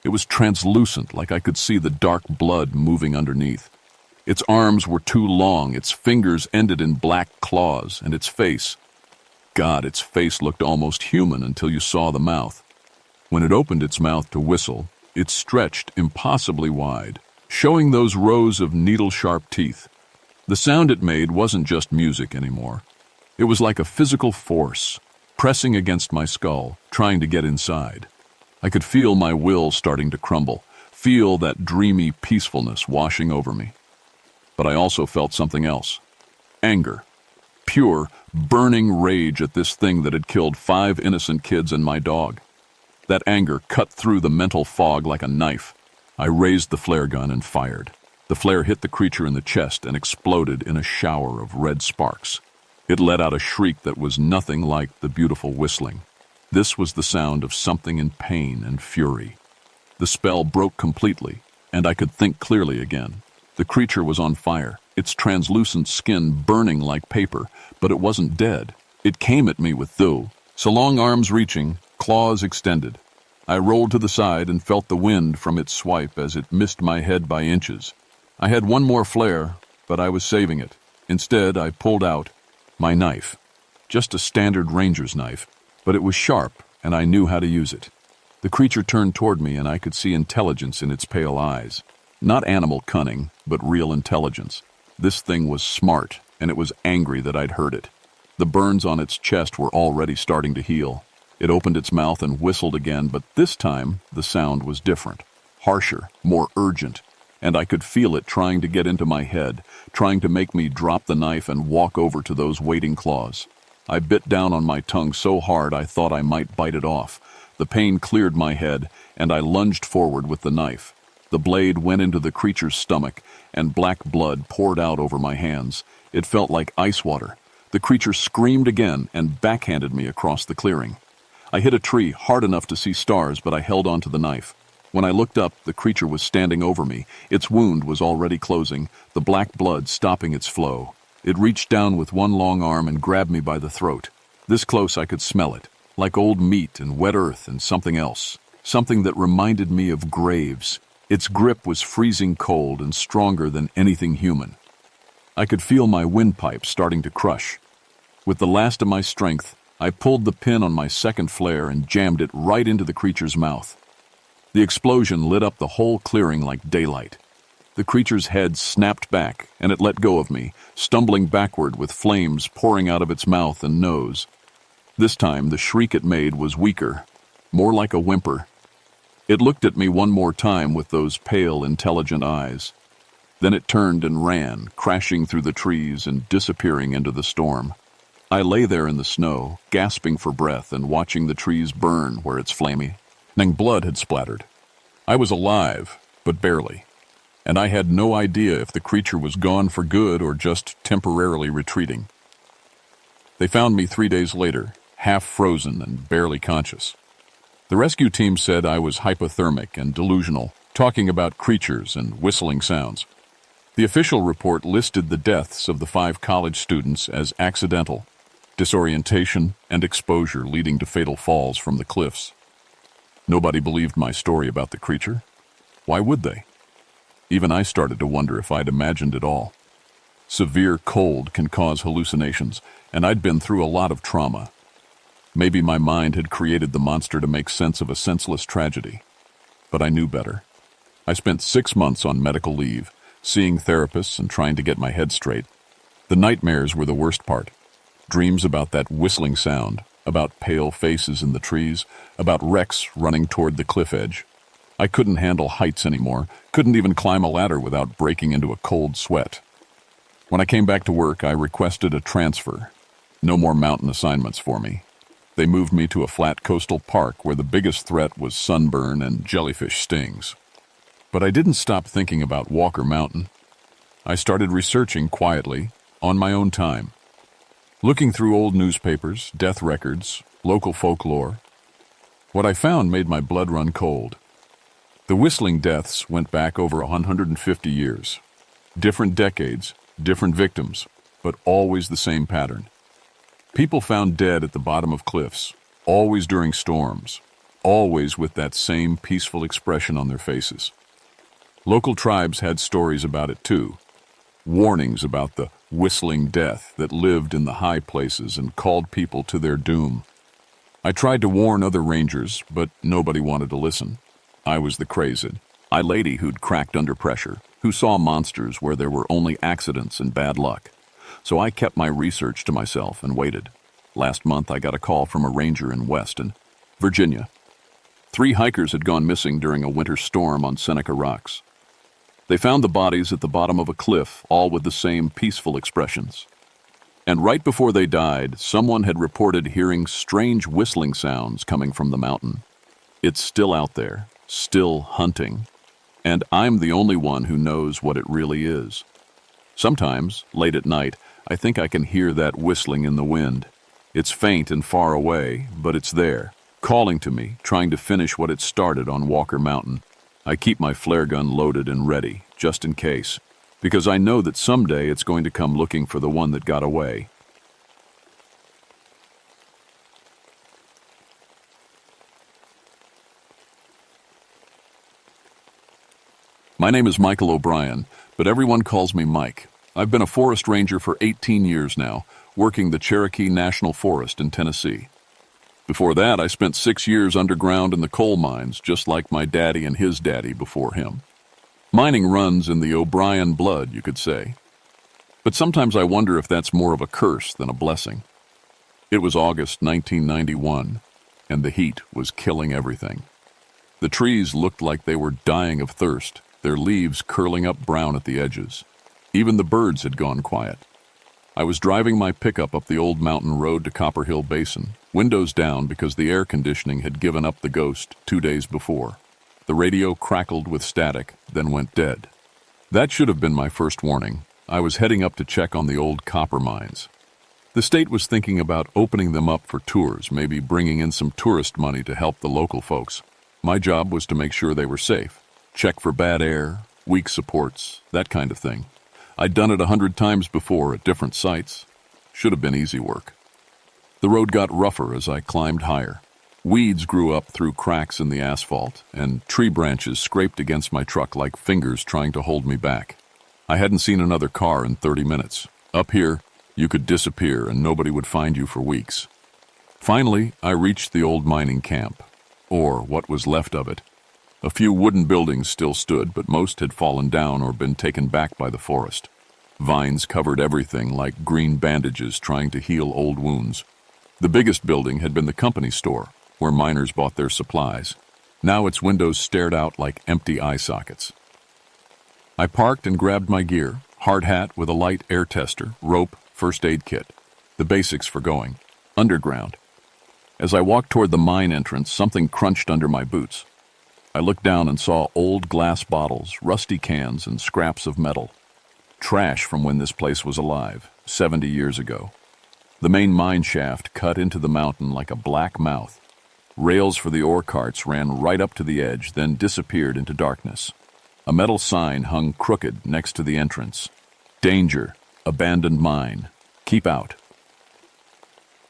It was translucent, like I could see the dark blood moving underneath. Its arms were too long, its fingers ended in black claws, and its face looked almost human until you saw the mouth. When it opened its mouth to whistle, it stretched impossibly wide, showing those rows of needle-sharp teeth. The sound it made wasn't just music anymore. It was like a physical force, pressing against my skull, trying to get inside. I could feel my will starting to crumble, feel that dreamy peacefulness washing over me. But I also felt something else. Anger. Pure, burning rage at this thing that had killed 5 innocent kids and my dog. That anger cut through the mental fog like a knife. I raised the flare gun and fired. The flare hit the creature in the chest and exploded in a shower of red sparks. It let out a shriek that was nothing like the beautiful whistling. This was the sound of something in pain and fury. The spell broke completely, and I could think clearly again. The creature was on fire, its translucent skin burning like paper, but it wasn't dead. It came at me with so long arms reaching, claws extended. I rolled to the side and felt the wind from its swipe as it missed my head by inches. I had one more flare, but I was saving it. Instead, I pulled out my knife. Just a standard ranger's knife, but it was sharp, and I knew how to use it. The creature turned toward me, and I could see intelligence in its pale eyes. Not animal cunning, but real intelligence. This thing was smart, and it was angry that I'd hurt it. The burns on its chest were already starting to heal. It opened its mouth and whistled again, but this time the sound was different, harsher, more urgent, and I could feel it trying to get into my head, trying to make me drop the knife and walk over to those waiting claws. I bit down on my tongue so hard I thought I might bite it off. The pain cleared my head, and I lunged forward with the knife. The blade went into the creature's stomach, and black blood poured out over my hands. It felt like ice water. The creature screamed again and backhanded me across the clearing. I hit a tree hard enough to see stars, but I held onto the knife. When I looked up, the creature was standing over me. Its wound was already closing, the black blood stopping its flow. It reached down with one long arm and grabbed me by the throat. This close I could smell it, like old meat and wet earth and something else. Something that reminded me of graves. Its grip was freezing cold and stronger than anything human. I could feel my windpipe starting to crush. With the last of my strength, I pulled the pin on my second flare and jammed it right into the creature's mouth. The explosion lit up the whole clearing like daylight. The creature's head snapped back, and it let go of me, stumbling backward with flames pouring out of its mouth and nose. This time, the shriek it made was weaker, more like a whimper. It looked at me one more time with those pale, intelligent eyes. Then it turned and ran, crashing through the trees and disappearing into the storm. I lay there in the snow, gasping for breath and watching the trees burn where its flaming blood had splattered. I was alive, but barely, and I had no idea if the creature was gone for good or just temporarily retreating. They found me 3 days later, half frozen and barely conscious. The rescue team said I was hypothermic and delusional, talking about creatures and whistling sounds. The official report listed the deaths of the 5 college students as accidental, disorientation and exposure leading to fatal falls from the cliffs. Nobody believed my story about the creature. Why would they? Even I started to wonder if I'd imagined it all. Severe cold can cause hallucinations, and I'd been through a lot of trauma. Maybe my mind had created the monster to make sense of a senseless tragedy. But I knew better. I spent 6 months on medical leave, seeing therapists and trying to get my head straight. The nightmares were the worst part. Dreams about that whistling sound, about pale faces in the trees, about Rex running toward the cliff edge. I couldn't handle heights anymore, couldn't even climb a ladder without breaking into a cold sweat. When I came back to work, I requested a transfer. No more mountain assignments for me. They moved me to a flat coastal park where the biggest threat was sunburn and jellyfish stings. But I didn't stop thinking about Walker Mountain. I started researching quietly, on my own time. Looking through old newspapers, death records, local folklore. What I found made my blood run cold. The whistling deaths went back over 150 years. Different decades, different victims, but always the same pattern. People found dead at the bottom of cliffs, always during storms, always with that same peaceful expression on their faces. Local tribes had stories about it too. Warnings about the whistling death that lived in the high places and called people to their doom. I tried to warn other rangers, but nobody wanted to listen. I was the crazed lady who'd cracked under pressure, who saw monsters where there were only accidents and bad luck. so I kept my research to myself and waited. Last month, I got a call from a ranger in Weston, Virginia. 3 hikers had gone missing during a winter storm on Seneca Rocks. They found the bodies at the bottom of a cliff, all with the same peaceful expressions. And right before they died, someone had reported hearing strange whistling sounds coming from the mountain. It's still out there, still hunting. And I'm the only one who knows what it really is. Sometimes, late at night, I think I can hear that whistling in the wind. It's faint and far away, but it's there, calling to me, trying to finish what it started on Walker Mountain. I keep my flare gun loaded and ready, just in case, because I know that someday it's going to come looking for the one that got away. My name is Michael O'Brien, but everyone calls me Mike. I've been a forest ranger for 18 years now, working the Cherokee National Forest in Tennessee. Before that, I spent 6 years underground in the coal mines, just like my daddy and his daddy before him. Mining runs in the O'Brien blood, you could say. But sometimes I wonder if that's more of a curse than a blessing. It was August 1991, and the heat was killing everything. The trees looked like they were dying of thirst, their leaves curling up brown at the edges. Even the birds had gone quiet. I was driving my pickup up the old mountain road to Copper Hill Basin, windows down because the air conditioning had given up the ghost 2 days before. The radio crackled with static, then went dead. That should have been my first warning. I was heading up to check on the old copper mines. The state was thinking about opening them up for tours, maybe bringing in some tourist money to help the local folks. My job was to make sure they were safe, check for bad air, weak supports, that kind of thing. I'd done it 100 times before at different sites. Should have been easy work. The road got rougher as I climbed higher. Weeds grew up through cracks in the asphalt, and tree branches scraped against my truck like fingers trying to hold me back. I hadn't seen another car in 30 minutes. Up here, you could disappear and nobody would find you for weeks. Finally, I reached the old mining camp, or what was left of it. A few wooden buildings still stood, but most had fallen down or been taken back by the forest. Vines covered everything like green bandages trying to heal old wounds. The biggest building had been the company store, where miners bought their supplies. Now its windows stared out like empty eye sockets. I parked and grabbed my gear, hard hat with a light air tester, rope, first aid kit. The basics for going. Underground. As I walked toward the mine entrance, something crunched under my boots. I looked down and saw old glass bottles, rusty cans, and scraps of metal. Trash from when this place was alive, 70 years ago. The main mine shaft cut into the mountain like a black mouth. Rails for the ore carts ran right up to the edge, then disappeared into darkness. A metal sign hung crooked next to the entrance. Danger, abandoned mine, keep out.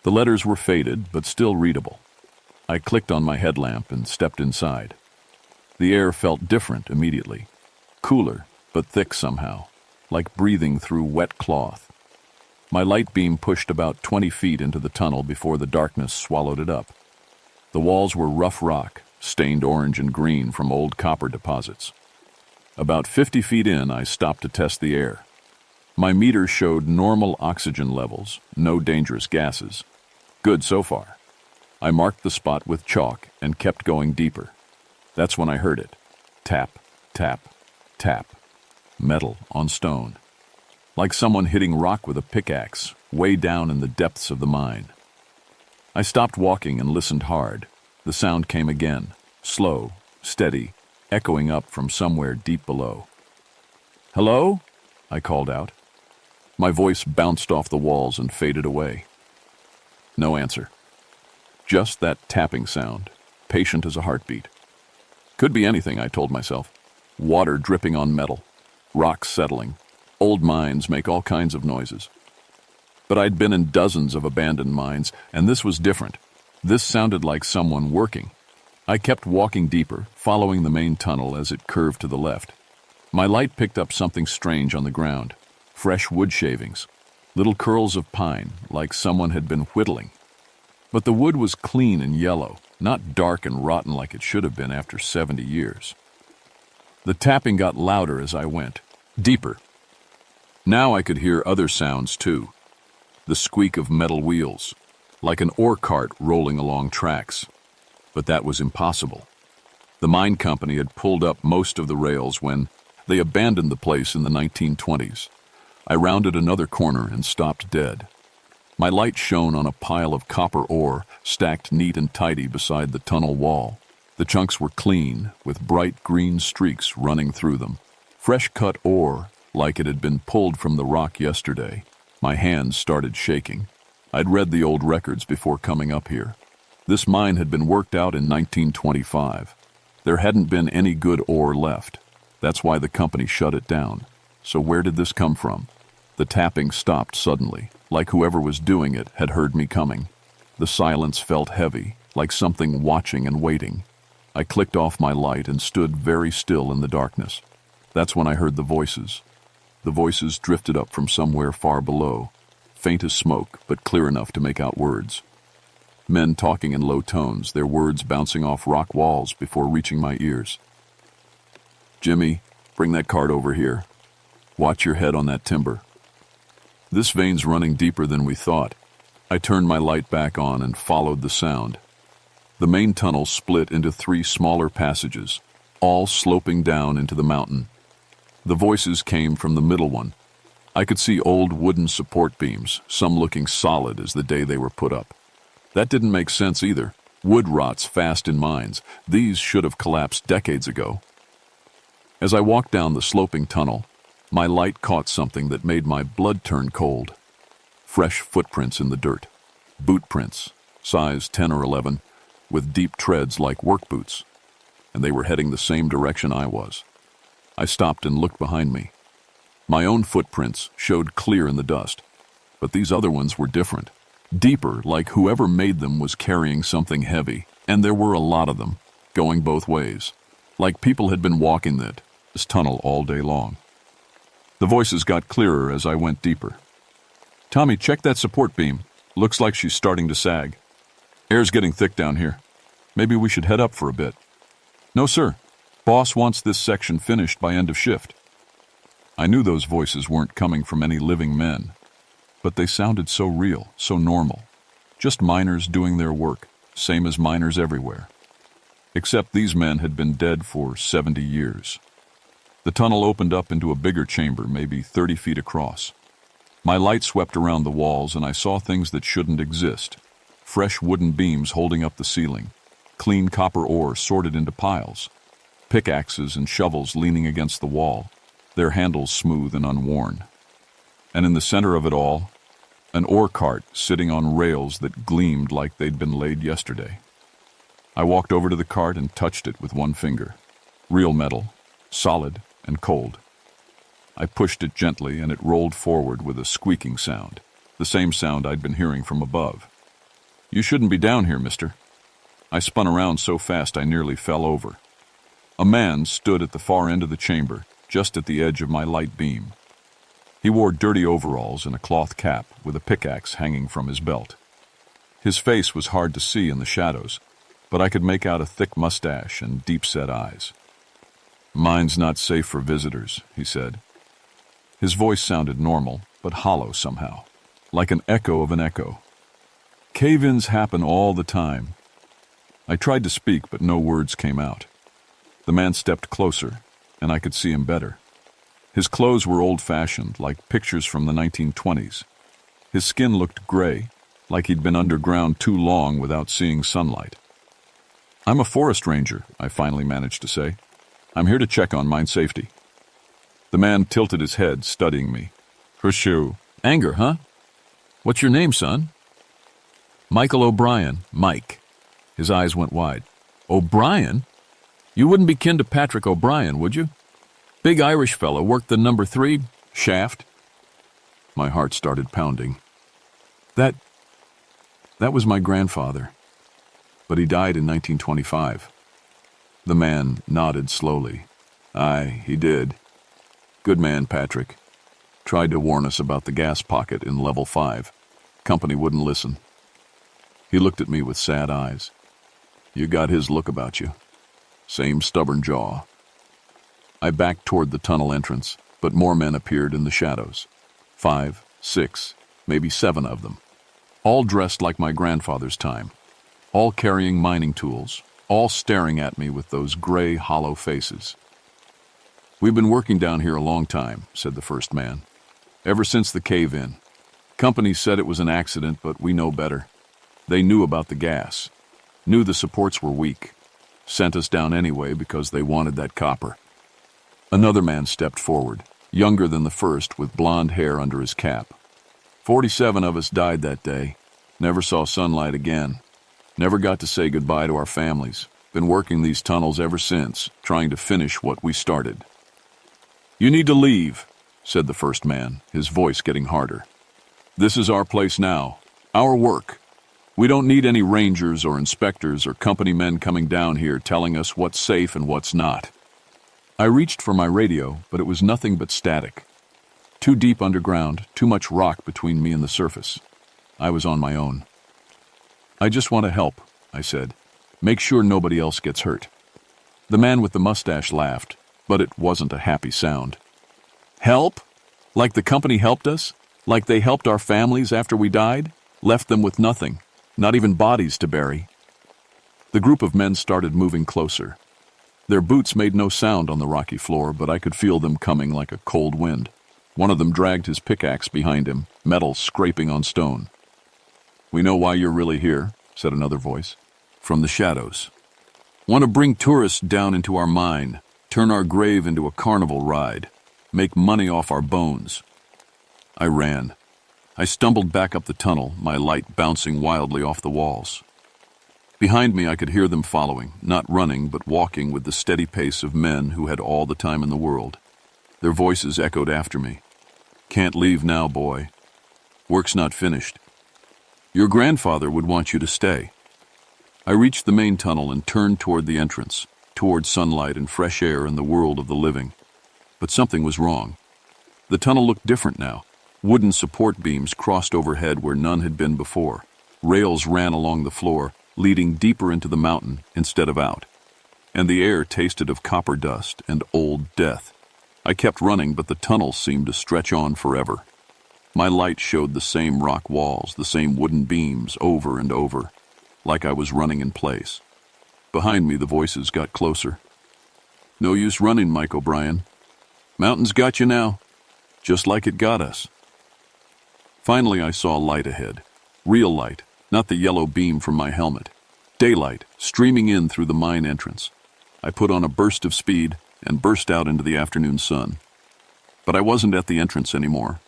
The letters were faded, but still readable. I clicked on my headlamp and stepped inside. The air felt different immediately. Cooler, but thick somehow, like breathing through wet cloth. My light beam pushed about 20 feet into the tunnel before the darkness swallowed it up. The walls were rough rock, stained orange and green from old copper deposits. About 50 feet in, I stopped to test the air. My meter showed normal oxygen levels, no dangerous gases. Good so far. I marked the spot with chalk and kept going deeper. That's when I heard it. Tap, tap, tap. Metal on stone. Like someone hitting rock with a pickaxe, way down in the depths of the mine. I stopped walking and listened hard. The sound came again, slow, steady, echoing up from somewhere deep below. "Hello?" I called out. My voice bounced off the walls and faded away. No answer. Just that tapping sound, patient as a heartbeat. Could be anything, I told myself. Water dripping on metal, rocks settling. Old mines make all kinds of noises. But I'd been in dozens of abandoned mines, and this was different. This sounded like someone working. I kept walking deeper, following the main tunnel as it curved to the left. My light picked up something strange on the ground. Fresh wood shavings. Little curls of pine, like someone had been whittling. But the wood was clean and yellow, not dark and rotten like it should have been after 70 years. The tapping got louder as I went, deeper. Now I could hear other sounds too. The squeak of metal wheels, like an ore cart rolling along tracks. But that was impossible. The mine company had pulled up most of the rails when they abandoned the place in the 1920s. I rounded another corner and stopped dead. My light shone on a pile of copper ore stacked neat and tidy beside the tunnel wall. The chunks were clean, with bright green streaks running through them. Fresh cut ore, like it had been pulled from the rock yesterday. My hands started shaking. I'd read the old records before coming up here. This mine had been worked out in 1925. There hadn't been any good ore left. That's why the company shut it down. So where did this come from? The tapping stopped suddenly, like whoever was doing it had heard me coming. The silence felt heavy, like something watching and waiting. I clicked off my light and stood very still in the darkness. That's when I heard the voices. The voices drifted up from somewhere far below, faint as smoke, but clear enough to make out words. Men talking in low tones, their words bouncing off rock walls before reaching my ears. "Jimmy, bring that cart over here. Watch your head on that timber." This vein's running deeper than we thought. I turned my light back on and followed the sound. The main tunnel split into 3 smaller passages, all sloping down into the mountain. The voices came from the middle one. I could see old wooden support beams, some looking solid as the day they were put up. That didn't make sense either. Wood rots fast in mines. These should have collapsed decades ago. As I walked down the sloping tunnel, my light caught something that made my blood turn cold. Fresh footprints in the dirt. Boot prints, size 10 or 11, with deep treads like work boots. And they were heading the same direction I was. I stopped and looked behind me. My own footprints showed clear in the dust, but these other ones were different. Deeper, like whoever made them was carrying something heavy, and there were a lot of them, going both ways. Like people had been walking this tunnel all day long. The voices got clearer as I went deeper. "Tommy, check that support beam. Looks like she's starting to sag. Air's getting thick down here. Maybe we should head up for a bit." "No, sir. Boss wants this section finished by end of shift." I knew those voices weren't coming from any living men, but they sounded so real, so normal. Just miners doing their work, same as miners everywhere. Except these men had been dead for 70 years. The tunnel opened up into a bigger chamber, maybe 30 feet across. My light swept around the walls and I saw things that shouldn't exist. Fresh wooden beams holding up the ceiling, clean copper ore sorted into piles, pickaxes and shovels leaning against the wall, their handles smooth and unworn. And in the center of it all, an ore cart sitting on rails that gleamed like they'd been laid yesterday. I walked over to the cart and touched it with one finger. Real metal, solid and cold. I pushed it gently and it rolled forward with a squeaking sound, the same sound I'd been hearing from above. "You shouldn't be down here, mister." I spun around so fast I nearly fell over. A man stood at the far end of the chamber, just at the edge of my light beam. He wore dirty overalls and a cloth cap with a pickaxe hanging from his belt. His face was hard to see in the shadows, but I could make out a thick mustache and deep-set eyes. "Mine's not safe for visitors," he said. His voice sounded normal, but hollow somehow, like an echo of an echo. "Cave-ins happen all the time." I tried to speak, but no words came out. The man stepped closer, and I could see him better. His clothes were old-fashioned, like pictures from the 1920s. His skin looked gray, like he'd been underground too long without seeing sunlight. "I'm a forest ranger," I finally managed to say. "I'm here to check on mine safety." The man tilted his head, studying me. "Pursue. Anger, huh? What's your name, son?" "Michael O'Brien, Mike." His eyes went wide. "O'Brien? You wouldn't be kin to Patrick O'Brien, would you? Big Irish fella, worked the number 3 shaft." My heart started pounding. That was my grandfather, but he died in 1925. The man nodded slowly. "Aye, he did. Good man, Patrick. Tried to warn us about the gas pocket in level 5. Company wouldn't listen." He looked at me with sad eyes. "You got his look about you. Same stubborn jaw." I backed toward the tunnel entrance, but more men appeared in the shadows. 5, 6, maybe 7 of them. All dressed like my grandfather's time. All carrying mining tools. All staring at me with those gray, hollow faces. "We've been working down here a long time," said the first man. "Ever since the cave-in. Company said it was an accident, but we know better. They knew about the gas. Knew the supports were weak. Sent us down anyway because they wanted that copper." Another man stepped forward, younger than the first, with blonde hair under his cap. 47 of us died that day. Never saw sunlight again. Never got to say goodbye to our families. Been working these tunnels ever since, trying to finish what we started. "You need to leave," said the first man, his voice getting harder. "This is our place now. Our work. We don't need any rangers or inspectors or company men coming down here telling us what's safe and what's not." I reached for my radio, but it was nothing but static. Too deep underground, too much rock between me and the surface. I was on my own. "I just want to help," I said. "Make sure nobody else gets hurt." The man with the mustache laughed, but it wasn't a happy sound. "Help? Like the company helped us? Like they helped our families after we died? Left them with nothing, not even bodies to bury?" The group of men started moving closer. Their boots made no sound on the rocky floor, but I could feel them coming like a cold wind. One of them dragged his pickaxe behind him, metal scraping on stone. "We know why you're really here," said another voice. "From the shadows. Want to bring tourists down into our mine, turn our grave into a carnival ride, make money off our bones." I ran. I stumbled back up the tunnel, my light bouncing wildly off the walls. Behind me I could hear them following, not running but walking with the steady pace of men who had all the time in the world. Their voices echoed after me. "Can't leave now, boy. Work's not finished. Your grandfather would want you to stay." I reached the main tunnel and turned toward the entrance, toward sunlight and fresh air and the world of the living. But something was wrong. The tunnel looked different now. Wooden support beams crossed overhead where none had been before. Rails ran along the floor, leading deeper into the mountain instead of out. And the air tasted of copper dust and old death. I kept running, but the tunnel seemed to stretch on forever. My light showed the same rock walls, the same wooden beams over and over, like I was running in place. Behind me, the voices got closer. "No use running, Mike O'Brien. Mountain's got you now, just like it got us." Finally, I saw light ahead. Real light, not the yellow beam from my helmet. Daylight, streaming in through the mine entrance. I put on a burst of speed and burst out into the afternoon sun. But I wasn't at the entrance anymore.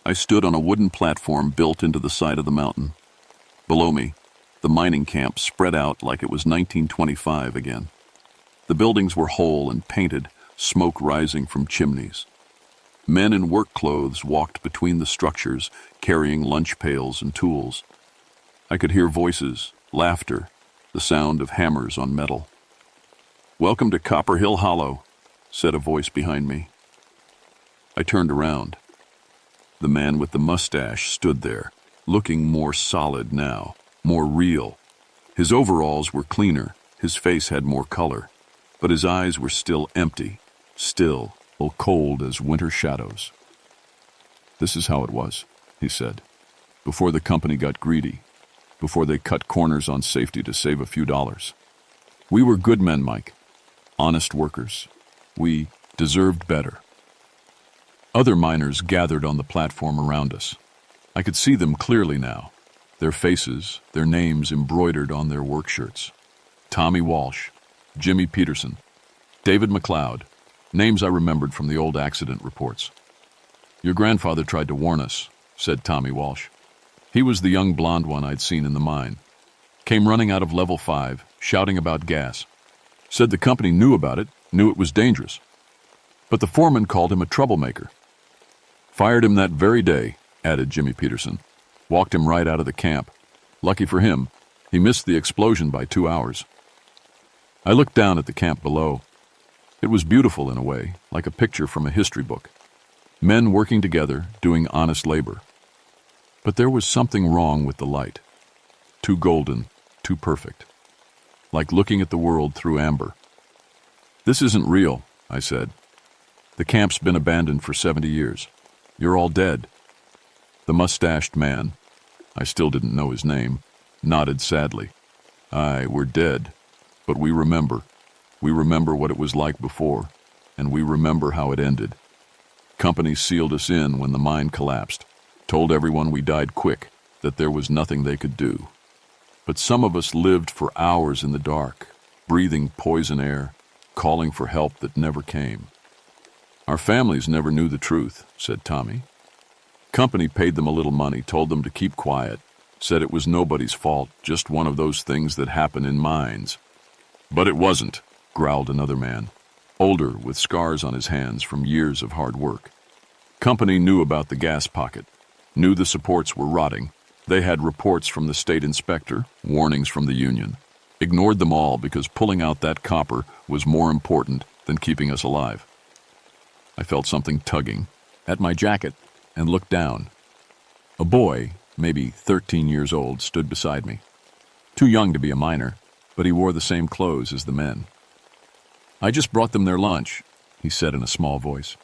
I stood on a wooden platform built into the side of the mountain. Below me, the mining camp spread out like it was 1925 again. The buildings were whole and painted, smoke rising from chimneys. Men in work clothes walked between the structures, carrying lunch pails and tools. I could hear voices, laughter, the sound of hammers on metal. "Welcome to Copper Hill Hollow," said a voice behind me. I turned around. The man with the mustache stood there, looking more solid now, more real. His overalls were cleaner, his face had more color, but his eyes were still empty, still, cold as winter shadows. "This is how it was," he said, "before the company got greedy, before they cut corners on safety to save a few dollars. We were good men, Mike, honest workers. We deserved better." Other miners gathered on the platform around us. I could see them clearly now, their faces, their names embroidered on their work shirts. Tommy Walsh, Jimmy Peterson, David McLeod, names I remembered from the old accident reports. "Your grandfather tried to warn us," said Tommy Walsh. He was the young blonde one I'd seen in the mine. Came running out of level 5, shouting about gas. Said the company knew about it, knew it was dangerous. But the foreman called him a troublemaker. "Fired him that very day," added Jimmy Peterson. "Walked him right out of the camp. Lucky for him, he missed the explosion by 2 hours." I looked down at the camp below. It was beautiful in a way, like a picture from a history book. Men working together, doing honest labor. But there was something wrong with the light. Too golden, too perfect. Like looking at the world through amber. "This isn't real," I said. "The camp's been abandoned for 70 years. You're all dead. The mustached man, I still didn't know his name, nodded sadly. Aye, we're dead, but we remember. We remember what it was like before, and we remember how it ended. Company sealed us in when the mine collapsed, told everyone we died quick, that there was nothing they could do. But some of us lived for hours in the dark, breathing poison air, calling for help that never came. Our families never knew the truth, said Tommy. Company paid them a little money, told them to keep quiet, said it was nobody's fault, just one of those things that happen in mines. But it wasn't, growled another man, older with scars on his hands from years of hard work. Company knew about the gas pocket, knew the supports were rotting. They had reports from the state inspector, warnings from the union. Ignored them all because pulling out that copper was more important than keeping us alive. I felt something tugging at my jacket and looked down. A boy, maybe 13 years old, stood beside me. Too young to be a miner, but he wore the same clothes as the men. I just brought them their lunch, he said in a small voice.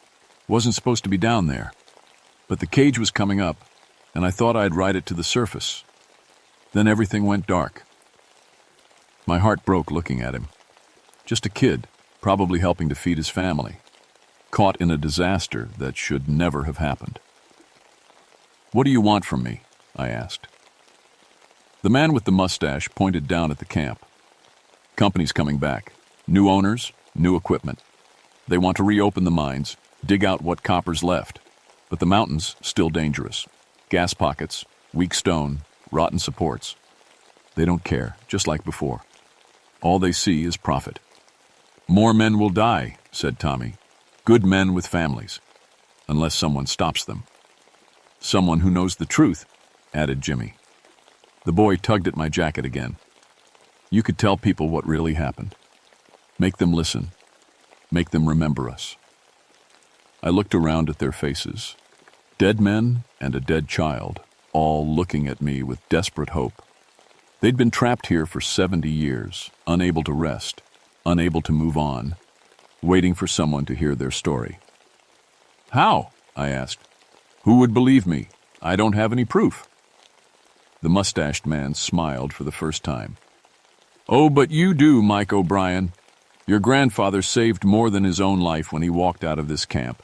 Wasn't supposed to be down there. But the cage was coming up, and I thought I'd ride it to the surface. Then everything went dark. My heart broke looking at him. Just a kid, probably helping to feed his family, caught in a disaster that should never have happened. What do you want from me? I asked. The man with the mustache pointed down at the camp. Company's coming back. New owners, new equipment. They want to reopen the mines, dig out what copper's left. But the mountain's still dangerous. Gas pockets, weak stone, rotten supports. They don't care, just like before. All they see is profit. More men will die, said Tommy. Good men with families. Unless someone stops them. Someone who knows the truth, added Jimmy. The boy tugged at my jacket again. You could tell people what really happened. Make them listen. Make them remember us. I looked around at their faces. Dead men and a dead child, all looking at me with desperate hope. They'd been trapped here for 70 years, unable to rest, unable to move on, waiting for someone to hear their story. How? I asked. Who would believe me? I don't have any proof. The mustached man smiled for the first time. Oh, but you do, Mike O'Brien. Your grandfather saved more than his own life when he walked out of this camp.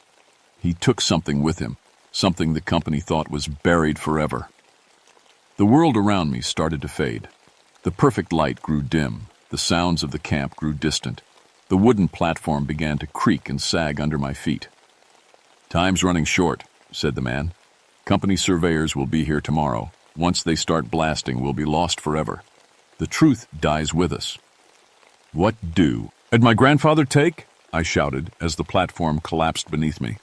He took something with him, something the company thought was buried forever. The world around me started to fade. The perfect light grew dim. The sounds of the camp grew distant. The wooden platform began to creak and sag under my feet. Time's running short, said the man. Company surveyors will be here tomorrow. Once they start blasting, we'll be lost forever. The truth dies with us. What do? Did my grandfather take? I shouted as the platform collapsed beneath me.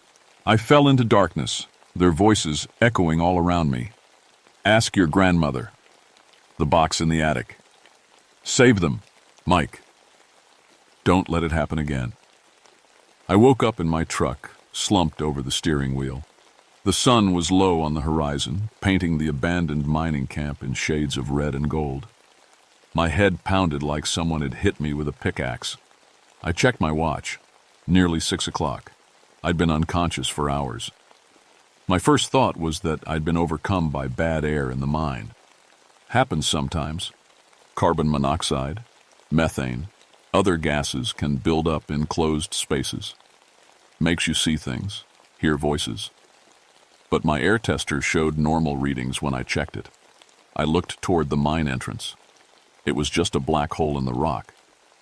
I fell into darkness, their voices echoing all around me. Ask your grandmother. The box in the attic. Save them, Mike. Don't let it happen again. I woke up in my truck, slumped over the steering wheel. The sun was low on the horizon, painting the abandoned mining camp in shades of red and gold. My head pounded like someone had hit me with a pickaxe. I checked my watch. Nearly 6 o'clock. I'd been unconscious for hours. My first thought was that I'd been overcome by bad air in the mine. Happens sometimes. Carbon monoxide, methane, other gases can build up in closed spaces. Makes you see things, hear voices. But my air tester showed normal readings when I checked it. I looked toward the mine entrance. It was just a black hole in the rock,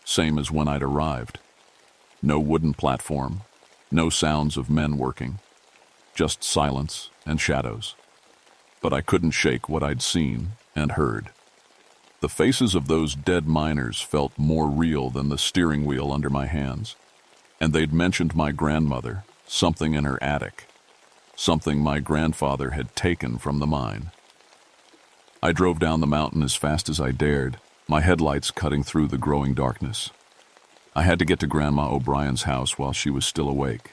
same as when I'd arrived. No wooden platform, no sounds of men working, just silence and shadows. But I couldn't shake what I'd seen and heard. The faces of those dead miners felt more real than the steering wheel under my hands. And they'd mentioned my grandmother, something in her attic, something my grandfather had taken from the mine. I drove down the mountain as fast as I dared, my headlights cutting through the growing darkness. I had to get to Grandma O'Brien's house while she was still awake.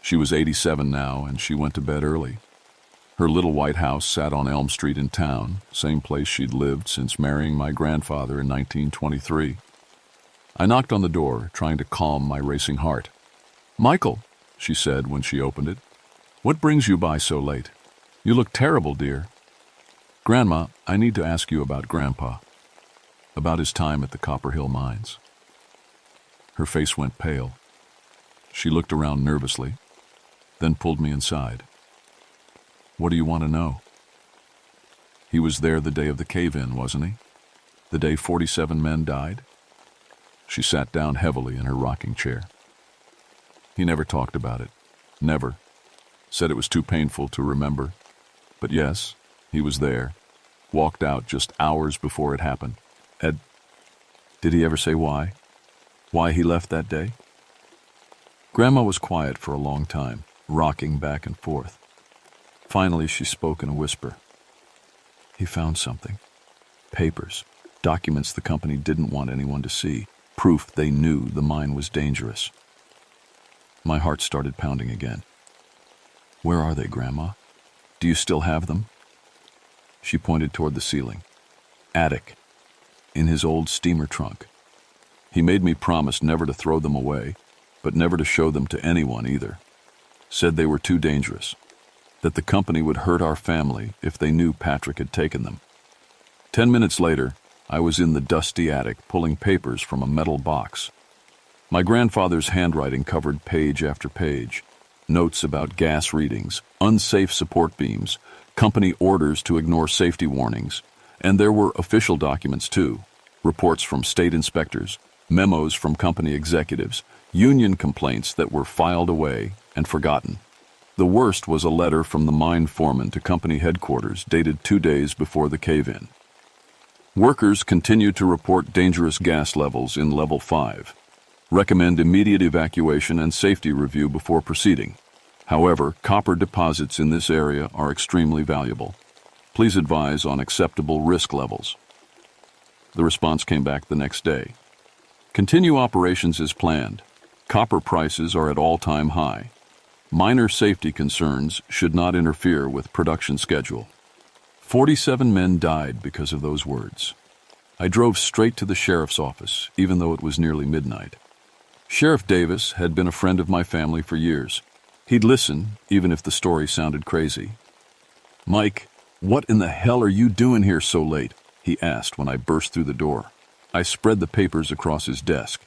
She was 87 now, and she went to bed early. Her little white house sat on Elm Street in town, same place she'd lived since marrying my grandfather in 1923. I knocked on the door, trying to calm my racing heart. "Michael," she said when she opened it, "what brings you by so late?" You look terrible, dear. Grandma, I need to ask you about Grandpa, about his time at the Copper Hill mines. Her face went pale. She looked around nervously, then pulled me inside. What do you want to know? He was there the day of the cave-in, wasn't he? The day 47 men died? She sat down heavily in her rocking chair. He never talked about it. Never. Said it was too painful to remember. But yes, he was there. Walked out just hours before it happened. Ed, did he ever say why? Why he left that day? Grandma was quiet for a long time, rocking back and forth. Finally, she spoke in a whisper. He found something. Papers, documents the company didn't want anyone to see, proof they knew the mine was dangerous. My heart started pounding again. Where are they, Grandma? Do you still have them? She pointed toward the ceiling. Attic. In his old steamer trunk. He made me promise never to throw them away, but never to show them to anyone either. Said they were too dangerous. That the company would hurt our family if they knew Patrick had taken them. 10 minutes later, I was in the dusty attic pulling papers from a metal box. My grandfather's handwriting covered page after page. Notes about gas readings, unsafe support beams, company orders to ignore safety warnings, and there were official documents too. Reports from state inspectors, memos from company executives, union complaints that were filed away and forgotten. The worst was a letter from the mine foreman to company headquarters dated 2 days before the cave-in. Workers continued to report dangerous gas levels in level 5. Recommend immediate evacuation and safety review before proceeding. However, copper deposits in this area are extremely valuable. Please advise on acceptable risk levels. The response came back the next day. Continue operations as planned. Copper prices are at all-time high. Minor safety concerns should not interfere with production schedule. 47 men died because of those words. I drove straight to the sheriff's office, even though it was nearly midnight. Sheriff Davis had been a friend of my family for years. He'd listen, even if the story sounded crazy. Mike, what in the hell are you doing here so late? He asked when I burst through the door. I spread the papers across his desk.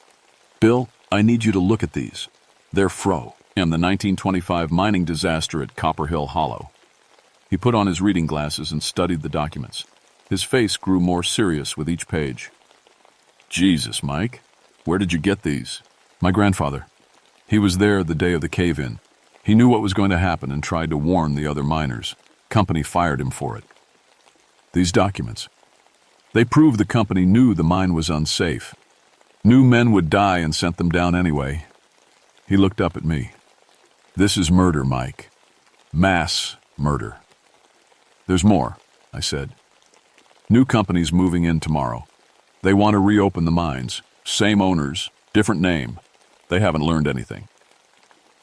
Bill, I need you to look at these. They're fro. And the 1925 mining disaster at Copper Hill Hollow. He put on his reading glasses and studied the documents. His face grew more serious with each page. Jesus, Mike, where did you get these? My grandfather. He was there the day of the cave-in. He knew what was going to happen and tried to warn the other miners. Company fired him for it. These documents. They prove the company knew the mine was unsafe. Knew men would die and sent them down anyway. He looked up at me. This is murder, Mike. Mass murder. There's more, I said. New company's moving in tomorrow. They want to reopen the mines. Same owners, different name. They haven't learned anything.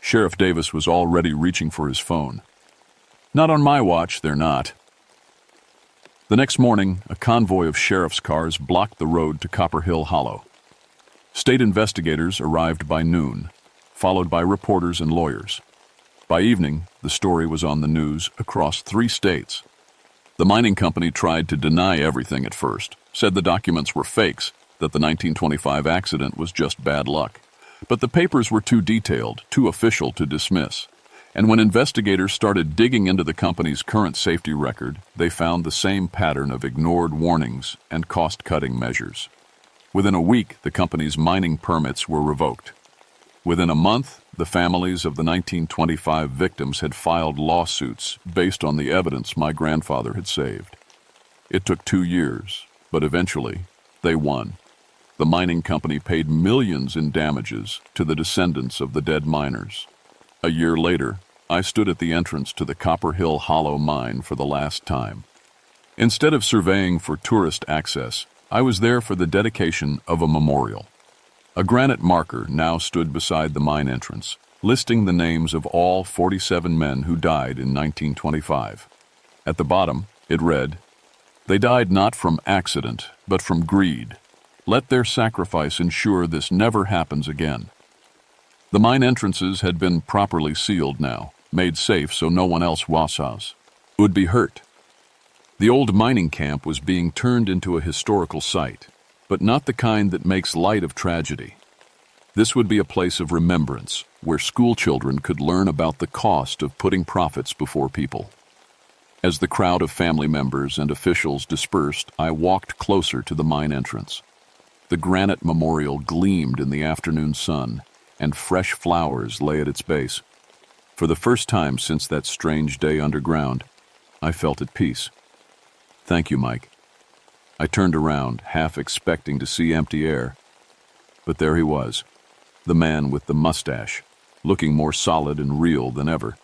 Sheriff Davis was already reaching for his phone. Not on my watch, they're not. The next morning, a convoy of sheriff's cars blocked the road to Copper Hill Hollow. State investigators arrived by noon, followed by reporters and lawyers. By evening, the story was on the news across 3 states. The mining company tried to deny everything at first, said the documents were fakes, that the 1925 accident was just bad luck. But the papers were too detailed, too official to dismiss. And when investigators started digging into the company's current safety record, they found the same pattern of ignored warnings and cost-cutting measures. Within a week, the company's mining permits were revoked. Within a month, the families of the 1925 victims had filed lawsuits based on the evidence my grandfather had saved. It took 2 years, but eventually, they won. The mining company paid millions in damages to the descendants of the dead miners. A year later, I stood at the entrance to the Copper Hill Hollow mine for the last time. Instead of surveying for tourist access, I was there for the dedication of a memorial. A granite marker now stood beside the mine entrance, listing the names of all 47 men who died in 1925. At the bottom, it read, "They died not from accident, but from greed. Let their sacrifice ensure this never happens again." The mine entrances had been properly sealed now, made safe so no one else wassaws. would be hurt. The old mining camp was being turned into a historical site, but not the kind that makes light of tragedy. This would be a place of remembrance, where school children could learn about the cost of putting profits before people. As the crowd of family members and officials dispersed, I walked closer to the mine entrance. The granite memorial gleamed in the afternoon sun, and fresh flowers lay at its base. For the first time since that strange day underground, I felt at peace. "Thank you, Mike." I turned around, half expecting to see empty air. But there he was, the man with the mustache, looking more solid and real than ever.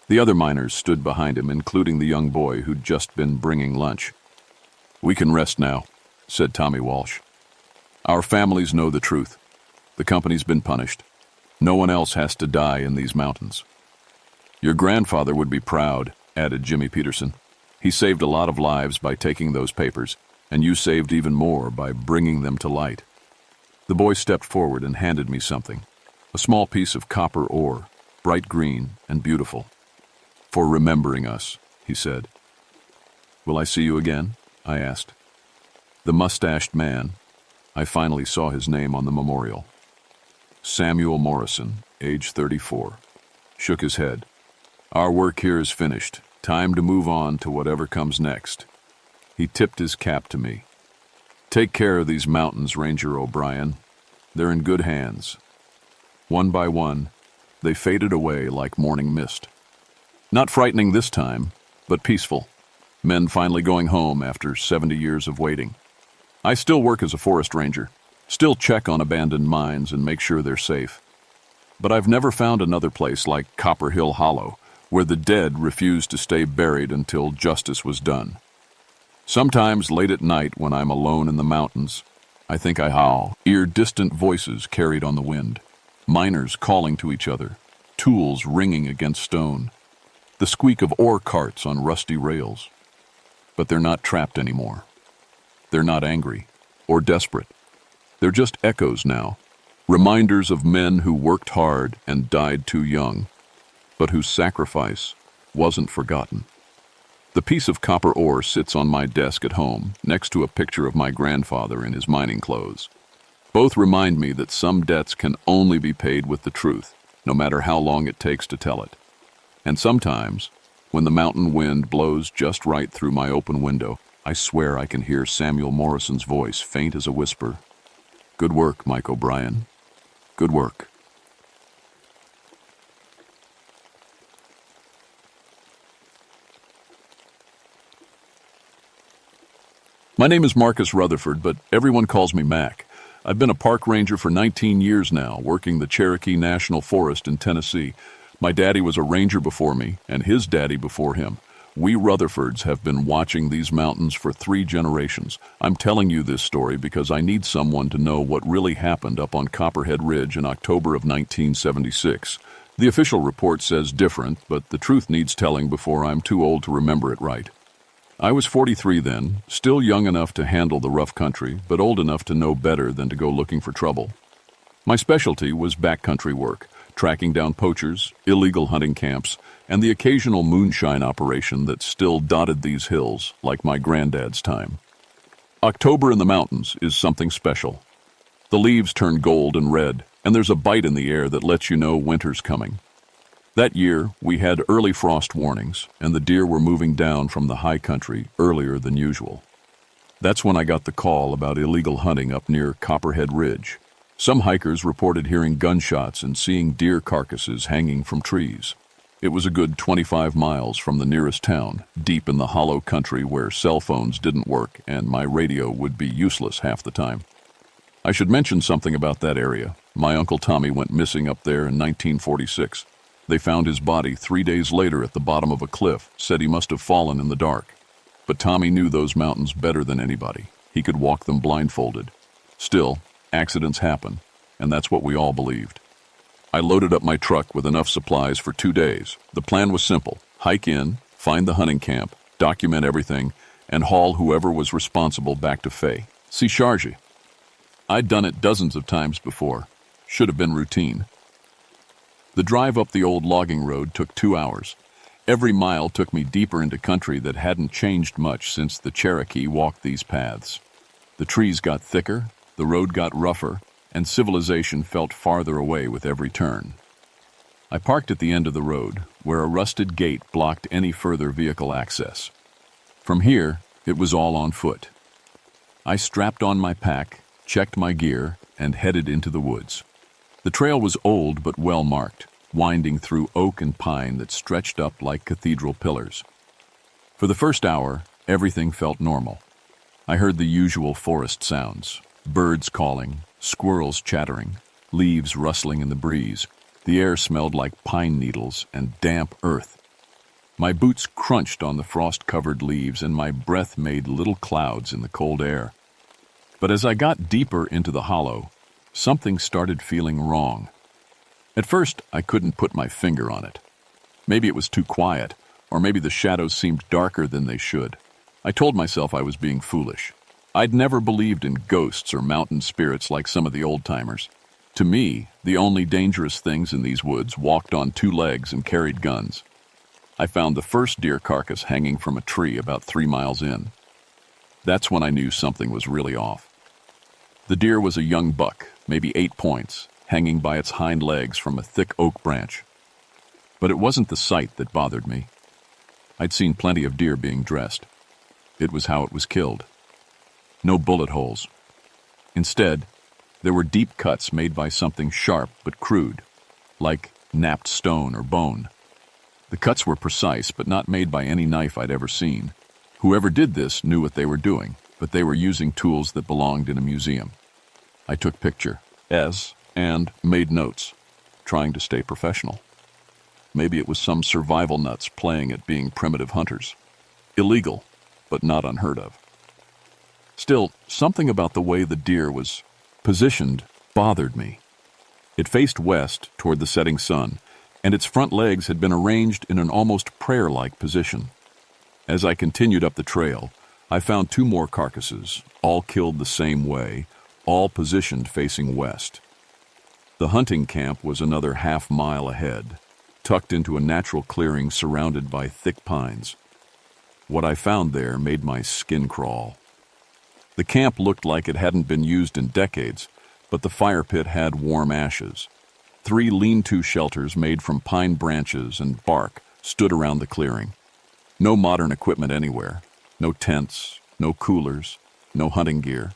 The other miners stood behind him, including the young boy who'd just been bringing lunch. "We can rest now," said Tommy Walsh. "Our families know the truth. The company's been punished. No one else has to die in these mountains." "Your grandfather would be proud," added Jimmy Peterson. "He saved a lot of lives by taking those papers, and you saved even more by bringing them to light." The boy stepped forward and handed me something, a small piece of copper ore, bright green and beautiful. "For remembering us," he said. "Will I see you again?" I asked. The mustached man, I finally saw his name on the memorial. Samuel Morrison, age 34, shook his head. "Our work here is finished. Time to move on to whatever comes next." He tipped his cap to me. "Take care of these mountains, Ranger O'Brien. They're in good hands." One by one, they faded away like morning mist. Not frightening this time, but peaceful. Men finally going home after 70 years of waiting. I still work as a forest ranger, still check on abandoned mines and make sure they're safe. But I've never found another place like Copper Hill Hollow, where the dead refused to stay buried until justice was done. Sometimes late at night when I'm alone in the mountains, I think I howl, hear distant voices carried on the wind, miners calling to each other, tools ringing against stone, the squeak of ore carts on rusty rails. But they're not trapped anymore. They're not angry or desperate. They're just echoes now, reminders of men who worked hard and died too young, but whose sacrifice wasn't forgotten. The piece of copper ore sits on my desk at home, next to a picture of my grandfather in his mining clothes. Both remind me that some debts can only be paid with the truth, no matter how long it takes to tell it. And sometimes, when the mountain wind blows just right through my open window, I swear I can hear Samuel Morrison's voice, faint as a whisper. "Good work, Mike O'Brien. Good work." My name is Marcus Rutherford, but everyone calls me Mac. I've been a park ranger for 19 years now, working the Cherokee National Forest in Tennessee. My daddy was a ranger before me, and his daddy before him. We Rutherfords have been watching these mountains for 3 generations. I'm telling you this story because I need someone to know what really happened up on Copperhead Ridge in October of 1976. The official report says different, but the truth needs telling before I'm too old to remember it right. I was 43 then, still young enough to handle the rough country, but old enough to know better than to go looking for trouble. My specialty was backcountry work, tracking down poachers, illegal hunting camps, and the occasional moonshine operation that still dotted these hills, like my granddad's time. October in the mountains is something special. The leaves turn gold and red, and there's a bite in the air that lets you know winter's coming. That year, we had early frost warnings, and the deer were moving down from the high country earlier than usual. That's when I got the call about illegal hunting up near Copperhead Ridge. Some hikers reported hearing gunshots and seeing deer carcasses hanging from trees. It was a good 25 miles from the nearest town, deep in the hollow country where cell phones didn't work and my radio would be useless half the time. I should mention something about that area. My Uncle Tommy went missing up there in 1946. They found his body 3 days later at the bottom of a cliff, said he must have fallen in the dark. But Tommy knew those mountains better than anybody. He could walk them blindfolded. Still, accidents happen, and that's what we all believed. I loaded up my truck with enough supplies for 2 days. The plan was simple: hike in, find the hunting camp, document everything, and haul whoever was responsible back to Fay. See Sharjah. I'd done it dozens of times before. Should have been routine. The drive up the old logging road took 2 hours. Every mile took me deeper into country that hadn't changed much since the Cherokee walked these paths. The trees got thicker, the road got rougher, and civilization felt farther away with every turn. I parked at the end of the road, where a rusted gate blocked any further vehicle access. From here, it was all on foot. I strapped on my pack, checked my gear, and headed into the woods. The trail was old but well marked, winding through oak and pine that stretched up like cathedral pillars. For the first hour, everything felt normal. I heard the usual forest sounds: birds calling, squirrels chattering, leaves rustling in the breeze. The air smelled like pine needles and damp earth. My boots crunched on the frost-covered leaves, and my breath made little clouds in the cold air. But as I got deeper into the hollow, something started feeling wrong. At first, I couldn't put my finger on it. Maybe it was too quiet, or maybe the shadows seemed darker than they should. I told myself I was being foolish. I'd never believed in ghosts or mountain spirits like some of the old-timers. To me, the only dangerous things in these woods walked on two legs and carried guns. I found the first deer carcass hanging from a tree about 3 miles in. That's when I knew something was really off. The deer was a young buck, maybe 8 points, hanging by its hind legs from a thick oak branch. But it wasn't the sight that bothered me. I'd seen plenty of deer being dressed. It was how it was killed. No bullet holes. Instead, there were deep cuts made by something sharp but crude, like knapped stone or bone. The cuts were precise, but not made by any knife I'd ever seen. Whoever did this knew what they were doing, but they were using tools that belonged in a museum. I took pictures and made notes, trying to stay professional. Maybe it was some survival nuts playing at being primitive hunters. Illegal, but not unheard of. Still, something about the way the deer was positioned bothered me. It faced west toward the setting sun, and its front legs had been arranged in an almost prayer-like position. As I continued up the trail, I found 2 more carcasses, all killed the same way, all positioned facing west. The hunting camp was another half-mile ahead, tucked into a natural clearing surrounded by thick pines. What I found there made my skin crawl. The camp looked like it hadn't been used in decades, but the fire pit had warm ashes. 3 lean-to shelters made from pine branches and bark stood around the clearing. No modern equipment anywhere. No tents, no coolers, no hunting gear.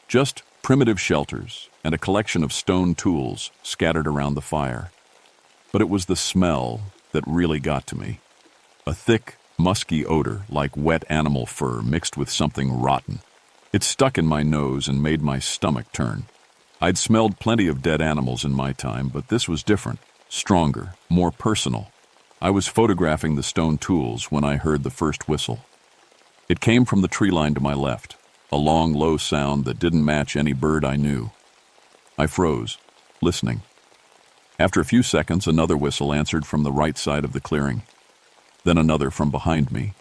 Just primitive shelters and a collection of stone tools scattered around the fire. But it was the smell that really got to me. A thick, musky odor like wet animal fur mixed with something rotten. It stuck in my nose and made my stomach turn. I'd smelled plenty of dead animals in my time, but this was different, stronger, more personal. I was photographing the stone tools when I heard the first whistle. It came from the tree line to my left, a long, low sound that didn't match any bird I knew. I froze, listening. After a few seconds, another whistle answered from the right side of the clearing. Then another from behind me.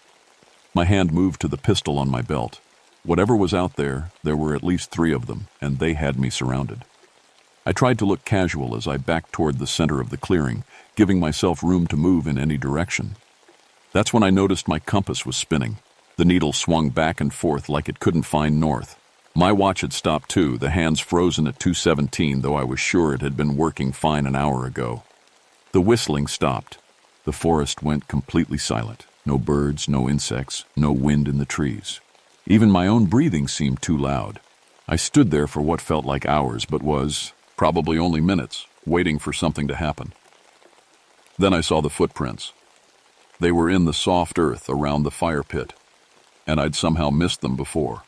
My hand moved to the pistol on my belt. Whatever was out there, there were at least 3 of them, and they had me surrounded. I tried to look casual as I backed toward the center of the clearing, giving myself room to move in any direction. That's when I noticed my compass was spinning. The needle swung back and forth like it couldn't find north. My watch had stopped too, the hands frozen at 2:17, though I was sure it had been working fine an hour ago. The whistling stopped. The forest went completely silent. No birds, no insects, no wind in the trees. Even my own breathing seemed too loud. I stood there for what felt like hours, but was, probably only minutes, waiting for something to happen. Then I saw the footprints. They were in the soft earth around the fire pit, and I'd somehow missed them before.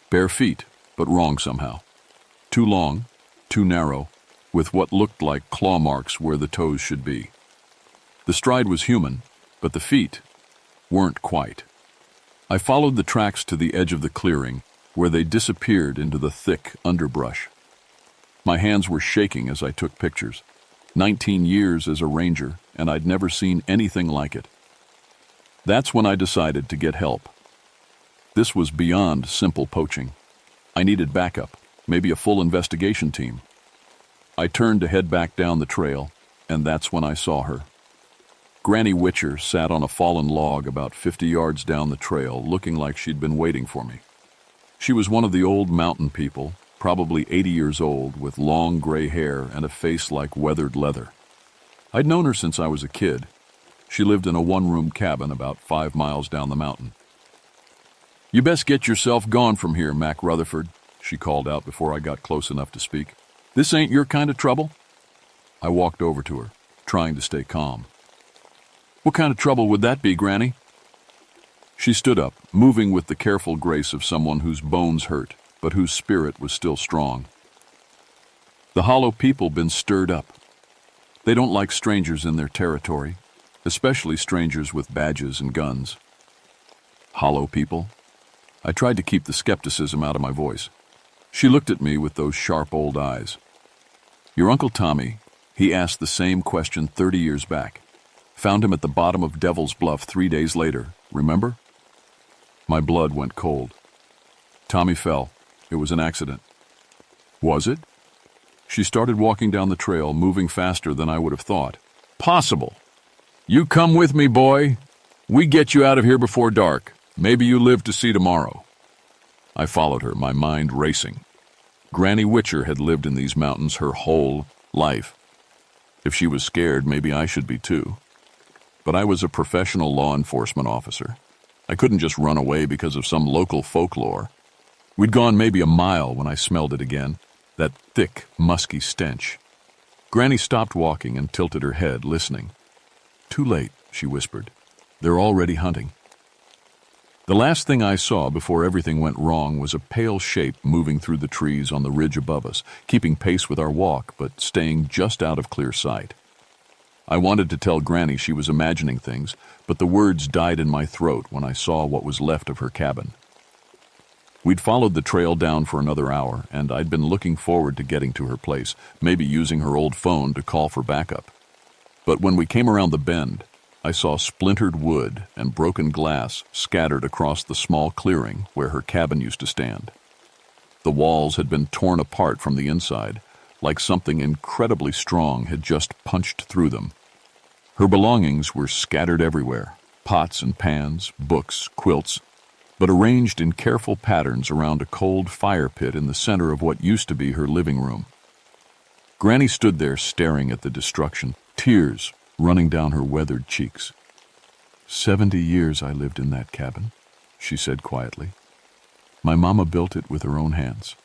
Bare feet, but wrong somehow. Too long, too narrow, with what looked like claw marks where the toes should be. The stride was human, but the feet weren't quite. I followed the tracks to the edge of the clearing, where they disappeared into the thick underbrush. My hands were shaking as I took pictures. 19 years as a ranger, and I'd never seen anything like it. That's when I decided to get help. This was beyond simple poaching. I needed backup, maybe a full investigation team. I turned to head back down the trail, and that's when I saw her. Granny Witcher sat on a fallen log about 50 yards down the trail, looking like she'd been waiting for me. She was one of the old mountain people, probably 80 years old, with long gray hair and a face like weathered leather. I'd known her since I was a kid. She lived in a one-room cabin about 5 miles down the mountain. "You best get yourself gone from here, Mac Rutherford," she called out before I got close enough to speak. "This ain't your kind of trouble." I walked over to her, trying to stay calm. "What kind of trouble would that be, Granny?" She stood up, moving with the careful grace of someone whose bones hurt, but whose spirit was still strong. "The Hollow people been stirred up. They don't like strangers in their territory, especially strangers with badges and guns." "Hollow people?" I tried to keep the skepticism out of my voice. She looked at me with those sharp old eyes. "Your Uncle Tommy, he asked the same question 30 years back. Found him at the bottom of Devil's Bluff 3 days later, remember?" My blood went cold. "Tommy fell. It was an accident." "Was it?" She started walking down the trail, moving faster than I would have thought. "Possible. You come with me, boy. We get you out of here before dark. Maybe you live to see tomorrow." I followed her, my mind racing. Granny Witcher had lived in these mountains her whole life. If she was scared, maybe I should be too. But I was a professional law enforcement officer. I couldn't just run away because of some local folklore. We'd gone maybe a mile when I smelled it again, that thick, musky stench. Granny stopped walking and tilted her head, listening. "Too late," she whispered. "They're already hunting." The last thing I saw before everything went wrong was a pale shape moving through the trees on the ridge above us, keeping pace with our walk, but staying just out of clear sight. I wanted to tell Granny she was imagining things, but the words died in my throat when I saw what was left of her cabin. We'd followed the trail down for another hour, and I'd been looking forward to getting to her place, maybe using her old phone to call for backup. But when we came around the bend, I saw splintered wood and broken glass scattered across the small clearing where her cabin used to stand. The walls had been torn apart from the inside, like something incredibly strong had just punched through them. Her belongings were scattered everywhere, pots and pans, books, quilts, but arranged in careful patterns around a cold fire pit in the center of what used to be her living room. Granny stood there staring at the destruction, tears running down her weathered cheeks. 70 years I lived in that cabin," she said quietly. "My mama built it with her own hands."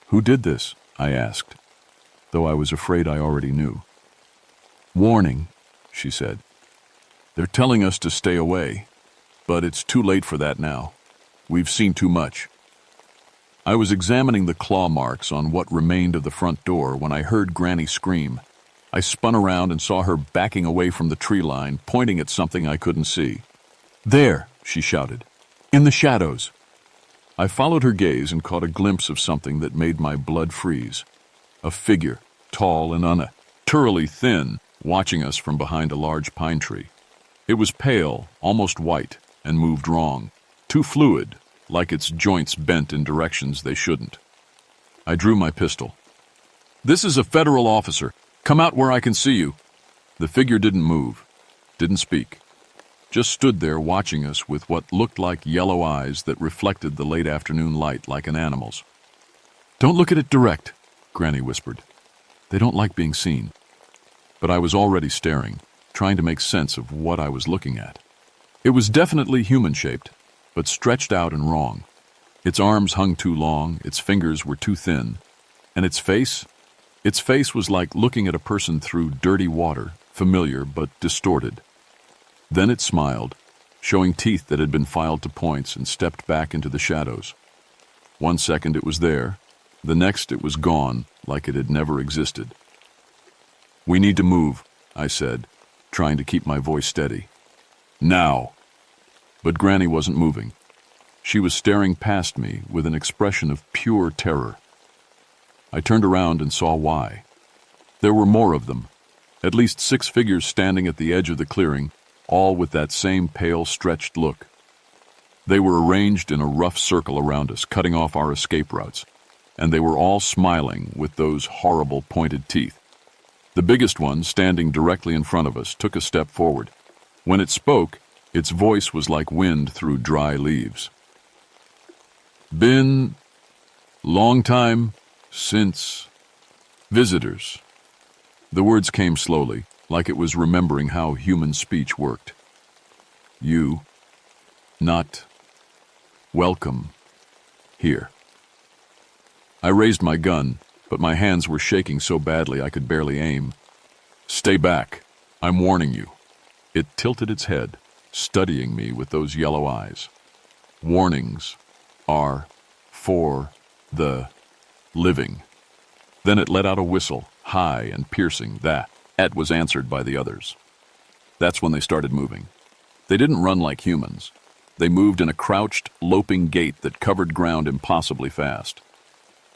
"Who did this?" I asked, though I was afraid I already knew. "Warning," she said. "They're telling us to stay away, but it's too late for that now. We've seen too much." I was examining the claw marks on what remained of the front door when I heard Granny scream. I spun around and saw her backing away from the tree line, pointing at something I couldn't see. "There," she shouted. "In the shadows." I followed her gaze and caught a glimpse of something that made my blood freeze. A figure, tall and unnaturally thin, watching us from behind a large pine tree. It was pale, almost white, and moved wrong, too fluid, like its joints bent in directions they shouldn't. I drew my pistol. "This is a federal officer. Come out where I can see you." The figure didn't move, didn't speak, just stood there watching us with what looked like yellow eyes that reflected the late afternoon light like an animal's. "Don't look at it direct," Granny whispered. "They don't like being seen." But I was already staring, trying to make sense of what I was looking at. It was definitely human-shaped, but stretched out and wrong. Its arms hung too long, its fingers were too thin, and its face was like looking at a person through dirty water, familiar but distorted. Then it smiled, showing teeth that had been filed to points, and stepped back into the shadows. 1 second it was there, the next it was gone, like it had never existed. "We need to move," I said, trying to keep my voice steady. "Now!" But Granny wasn't moving. She was staring past me with an expression of pure terror. I turned around and saw why. There were more of them, at least 6 figures standing at the edge of the clearing, all with that same pale, stretched look. They were arranged in a rough circle around us, cutting off our escape routes, and they were all smiling with those horrible pointed teeth. The biggest one, standing directly in front of us, took a step forward. When it spoke, its voice was like wind through dry leaves. Been long time since visitors. The words came slowly, like it was remembering how human speech worked. You, not welcome here. I raised my gun, but my hands were shaking so badly I could barely aim. Stay back, I'm warning you. It tilted its head, studying me with those yellow eyes. Warnings are for the living. Then it let out a whistle, high and piercing. That was answered by the others. That's when they started moving. They didn't run like humans. They moved in a crouched, loping gait that covered ground impossibly fast.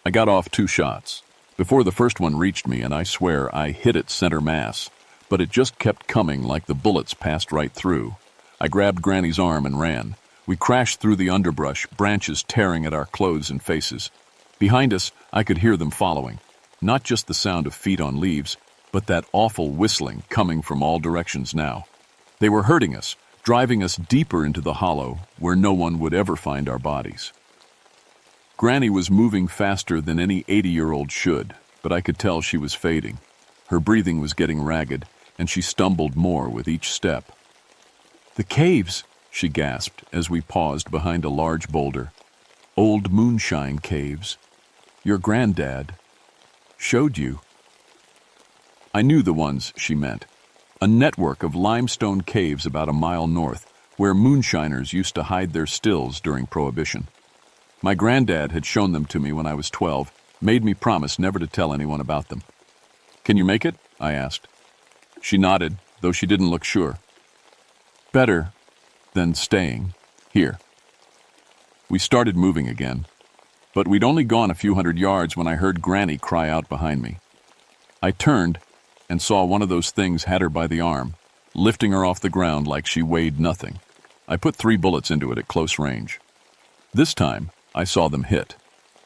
I got off 2 shots before the first one reached me, and I swear I hit it center mass, but it just kept coming like the bullets passed right through. I grabbed Granny's arm and ran. We crashed through the underbrush, branches tearing at our clothes and faces. Behind us, I could hear them following. Not just the sound of feet on leaves, but that awful whistling coming from all directions now. They were hurting us, driving us deeper into the hollow where no one would ever find our bodies. Granny was moving faster than any 80-year-old should, but I could tell she was fading. Her breathing was getting ragged, and she stumbled more with each step. The caves, she gasped as we paused behind a large boulder. Old moonshine caves. Your granddad showed you. I knew the ones she meant. A network of limestone caves about a mile north, where moonshiners used to hide their stills during Prohibition. My granddad had shown them to me when I was 12, made me promise never to tell anyone about them. Can you make it? I asked. She nodded, though she didn't look sure. Better than staying here. We started moving again, but we'd only gone a few hundred yards when I heard Granny cry out behind me. I turned and saw one of those things had her by the arm, lifting her off the ground like she weighed nothing. I put 3 bullets into it at close range. This time, I saw them hit,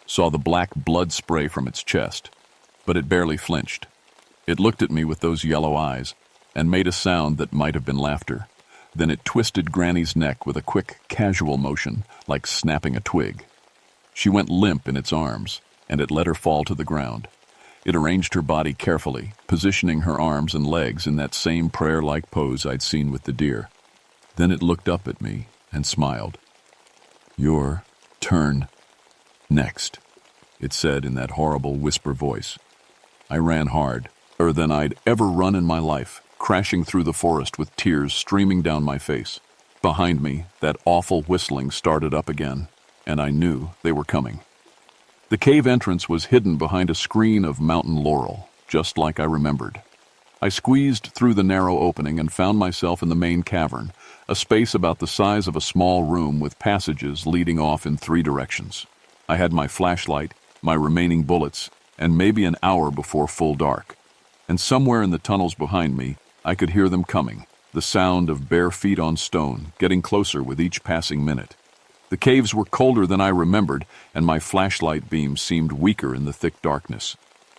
saw the black blood spray from its chest, but it barely flinched. It looked at me with those yellow eyes and made a sound that might have been laughter. Then it twisted Granny's neck with a quick, casual motion, like snapping a twig. She went limp in its arms, and it let her fall to the ground. It arranged her body carefully, positioning her arms and legs in that same prayer-like pose I'd seen with the deer. Then it looked up at me and smiled. Your turn next, it said in that horrible whisper voice. I ran hard, harder than I'd ever run in my life, crashing through the forest with tears streaming down my face. Behind me, that awful whistling started up again, and I knew they were coming. The cave entrance was hidden behind a screen of mountain laurel, just like I remembered. I squeezed through the narrow opening and found myself in the main cavern, a space about the size of a small room with passages leading off in 3 directions. I had my flashlight, my remaining bullets, and maybe an hour before full dark. And somewhere in the tunnels behind me, I could hear them coming, the sound of bare feet on stone, getting closer with each passing minute. The caves were colder than I remembered, and my flashlight beam seemed weaker in the thick darkness.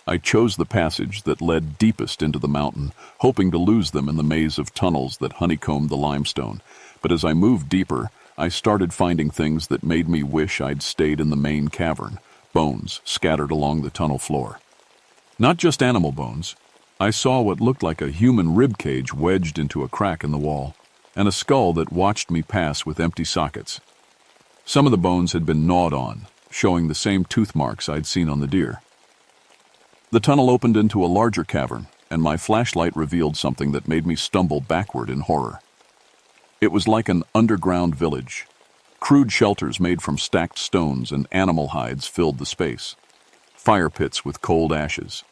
I chose the passage that led deepest into the mountain, hoping to lose them in the maze of tunnels that honeycombed the limestone. But as I moved deeper, I started finding things that made me wish I'd stayed in the main cavern, bones scattered along the tunnel floor. Not just animal bones. I saw what looked like a human rib cage wedged into a crack in the wall, and a skull that watched me pass with empty sockets. Some of the bones had been gnawed on, showing the same tooth marks I'd seen on the deer. The tunnel opened into a larger cavern, and my flashlight revealed something that made me stumble backward in horror. It was like an underground village. Crude shelters made from stacked stones and animal hides filled the space. Fire pits with cold ashes.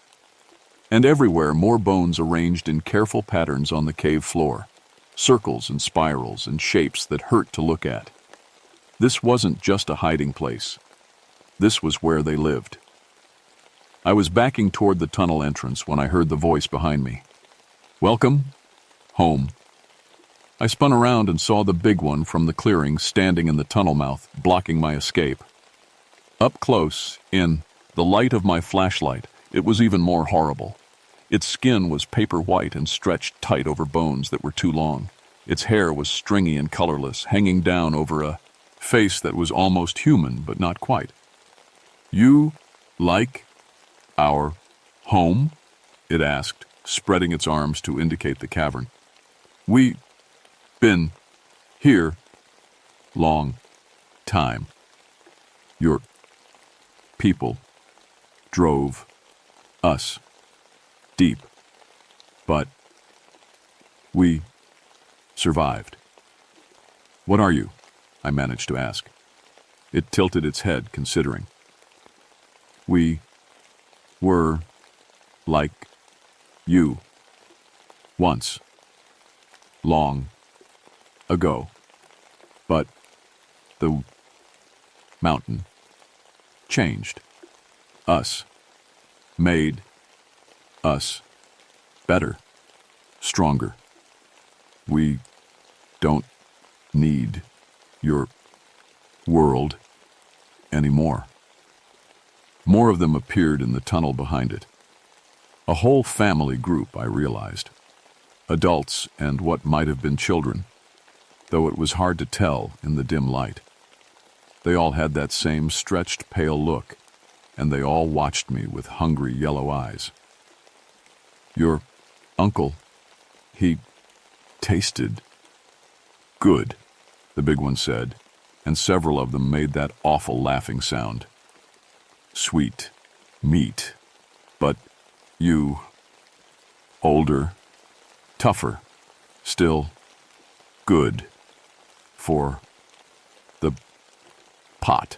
And everywhere more bones arranged in careful patterns on the cave floor. Circles and spirals and shapes that hurt to look at. This wasn't just a hiding place. This was where they lived. I was backing toward the tunnel entrance when I heard the voice behind me. Welcome home. I spun around and saw the big one from the clearing standing in the tunnel mouth, blocking my escape. Up close, in the light of my flashlight, it was even more horrible. Its skin was paper white and stretched tight over bones that were too long. Its hair was stringy and colorless, hanging down over a face that was almost human, but not quite. "You like our home?" it asked, spreading its arms to indicate the cavern. "We been here long time. Your people drove us deep, but we survived." "What are you?" I managed to ask. It tilted its head, considering. "We were like you once, long ago, but the mountain changed us, made us better, stronger. We don't need your world anymore." More of them appeared in the tunnel behind it. A whole family group, I realized. Adults and what might have been children, though it was hard to tell in the dim light. They all had that same stretched, pale look, and they all watched me with hungry yellow eyes. "Your uncle, he tasted good," the big one said, and several of them made that awful laughing sound. "Sweet meat, but you, older, tougher, still good for the pot."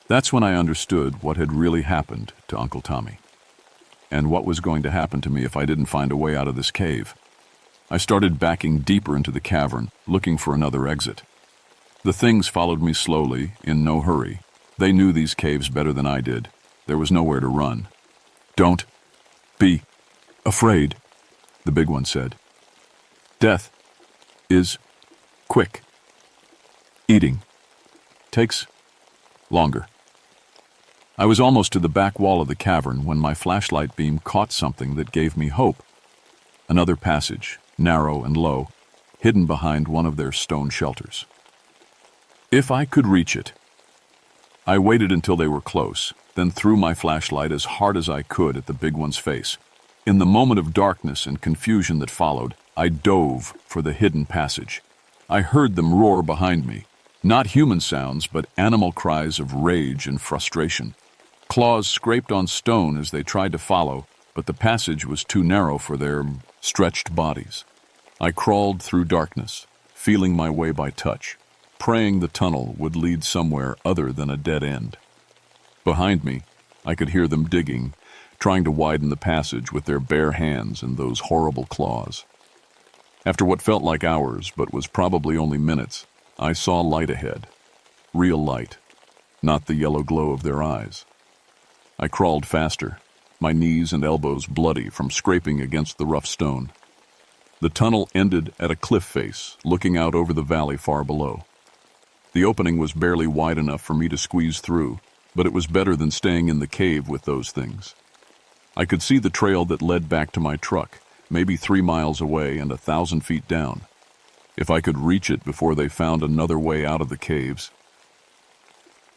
That's when I understood what had really happened to Uncle Tommy, and what was going to happen to me if I didn't find a way out of this cave. I started backing deeper into the cavern, looking for another exit. The things followed me slowly, in no hurry. They knew these caves better than I did. There was nowhere to run. "Don't be afraid," the big one said. "Death is quick. Eating takes longer." I was almost to the back wall of the cavern when my flashlight beam caught something that gave me hope. Another passage, narrow and low, hidden behind one of their stone shelters. If I could reach it. I waited until they were close, then threw my flashlight as hard as I could at the big one's face. In the moment of darkness and confusion that followed, I dove for the hidden passage. I heard them roar behind me. Not human sounds, but animal cries of rage and frustration. Claws scraped on stone as they tried to follow, but the passage was too narrow for their stretched bodies. I crawled through darkness, feeling my way by touch, praying the tunnel would lead somewhere other than a dead end. Behind me, I could hear them digging, trying to widen the passage with their bare hands and those horrible claws. After what felt like hours, but was probably only minutes, I saw light ahead. Real light, not the yellow glow of their eyes. I crawled faster, my knees and elbows bloody from scraping against the rough stone. The tunnel ended at a cliff face, looking out over the valley far below. The opening was barely wide enough for me to squeeze through, but it was better than staying in the cave with those things. I could see the trail that led back to my truck, maybe 3 miles away and 1,000 feet down. If I could reach it before they found another way out of the caves.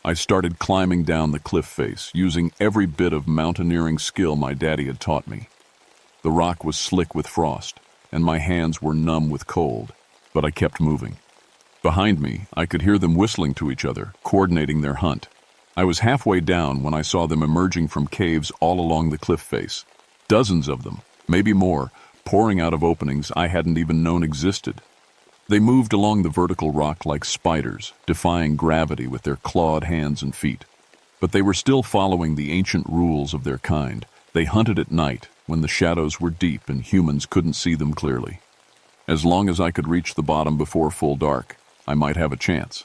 I started climbing down the cliff face, using every bit of mountaineering skill my daddy had taught me. The rock was slick with frost, and my hands were numb with cold, but I kept moving. Behind me, I could hear them whistling to each other, coordinating their hunt. I was halfway down when I saw them emerging from caves all along the cliff face. Dozens of them, maybe more, pouring out of openings I hadn't even known existed. They moved along the vertical rock like spiders, defying gravity with their clawed hands and feet. But they were still following the ancient rules of their kind. They hunted at night, when the shadows were deep and humans couldn't see them clearly. As long as I could reach the bottom before full dark, I might have a chance.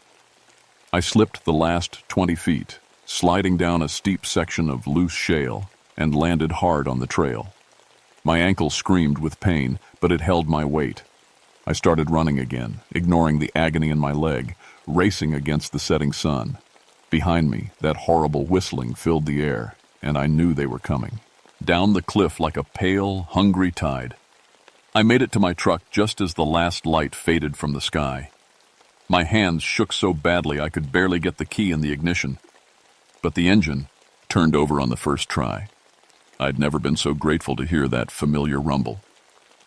I slipped the last 20 feet, sliding down a steep section of loose shale, and landed hard on the trail. My ankle screamed with pain, but it held my weight. I started running again, ignoring the agony in my leg, racing against the setting sun. Behind me, that horrible whistling filled the air, and I knew they were coming. down the cliff like a pale, hungry tide. I made it to my truck just as the last light faded from the sky. My hands shook so badly I could barely get the key in the ignition, but the engine turned over on the first try. I'd never been so grateful to hear that familiar rumble.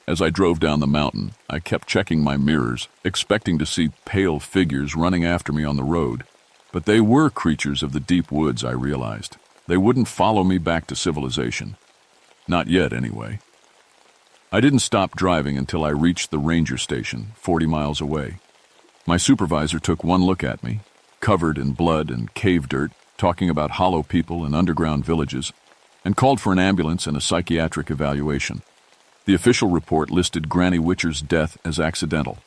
As I drove down the mountain, I kept checking my mirrors, expecting to see pale figures running after me on the road. But they were creatures of the deep woods, I realized. They wouldn't follow me back to civilization. Not yet, anyway. I didn't stop driving until I reached the ranger station, 40 miles away. My supervisor took one look at me, covered in blood and cave dirt, talking about hollow people and underground villages, and called for an ambulance and a psychiatric evaluation. The official report listed Granny Witcher's death as accidental.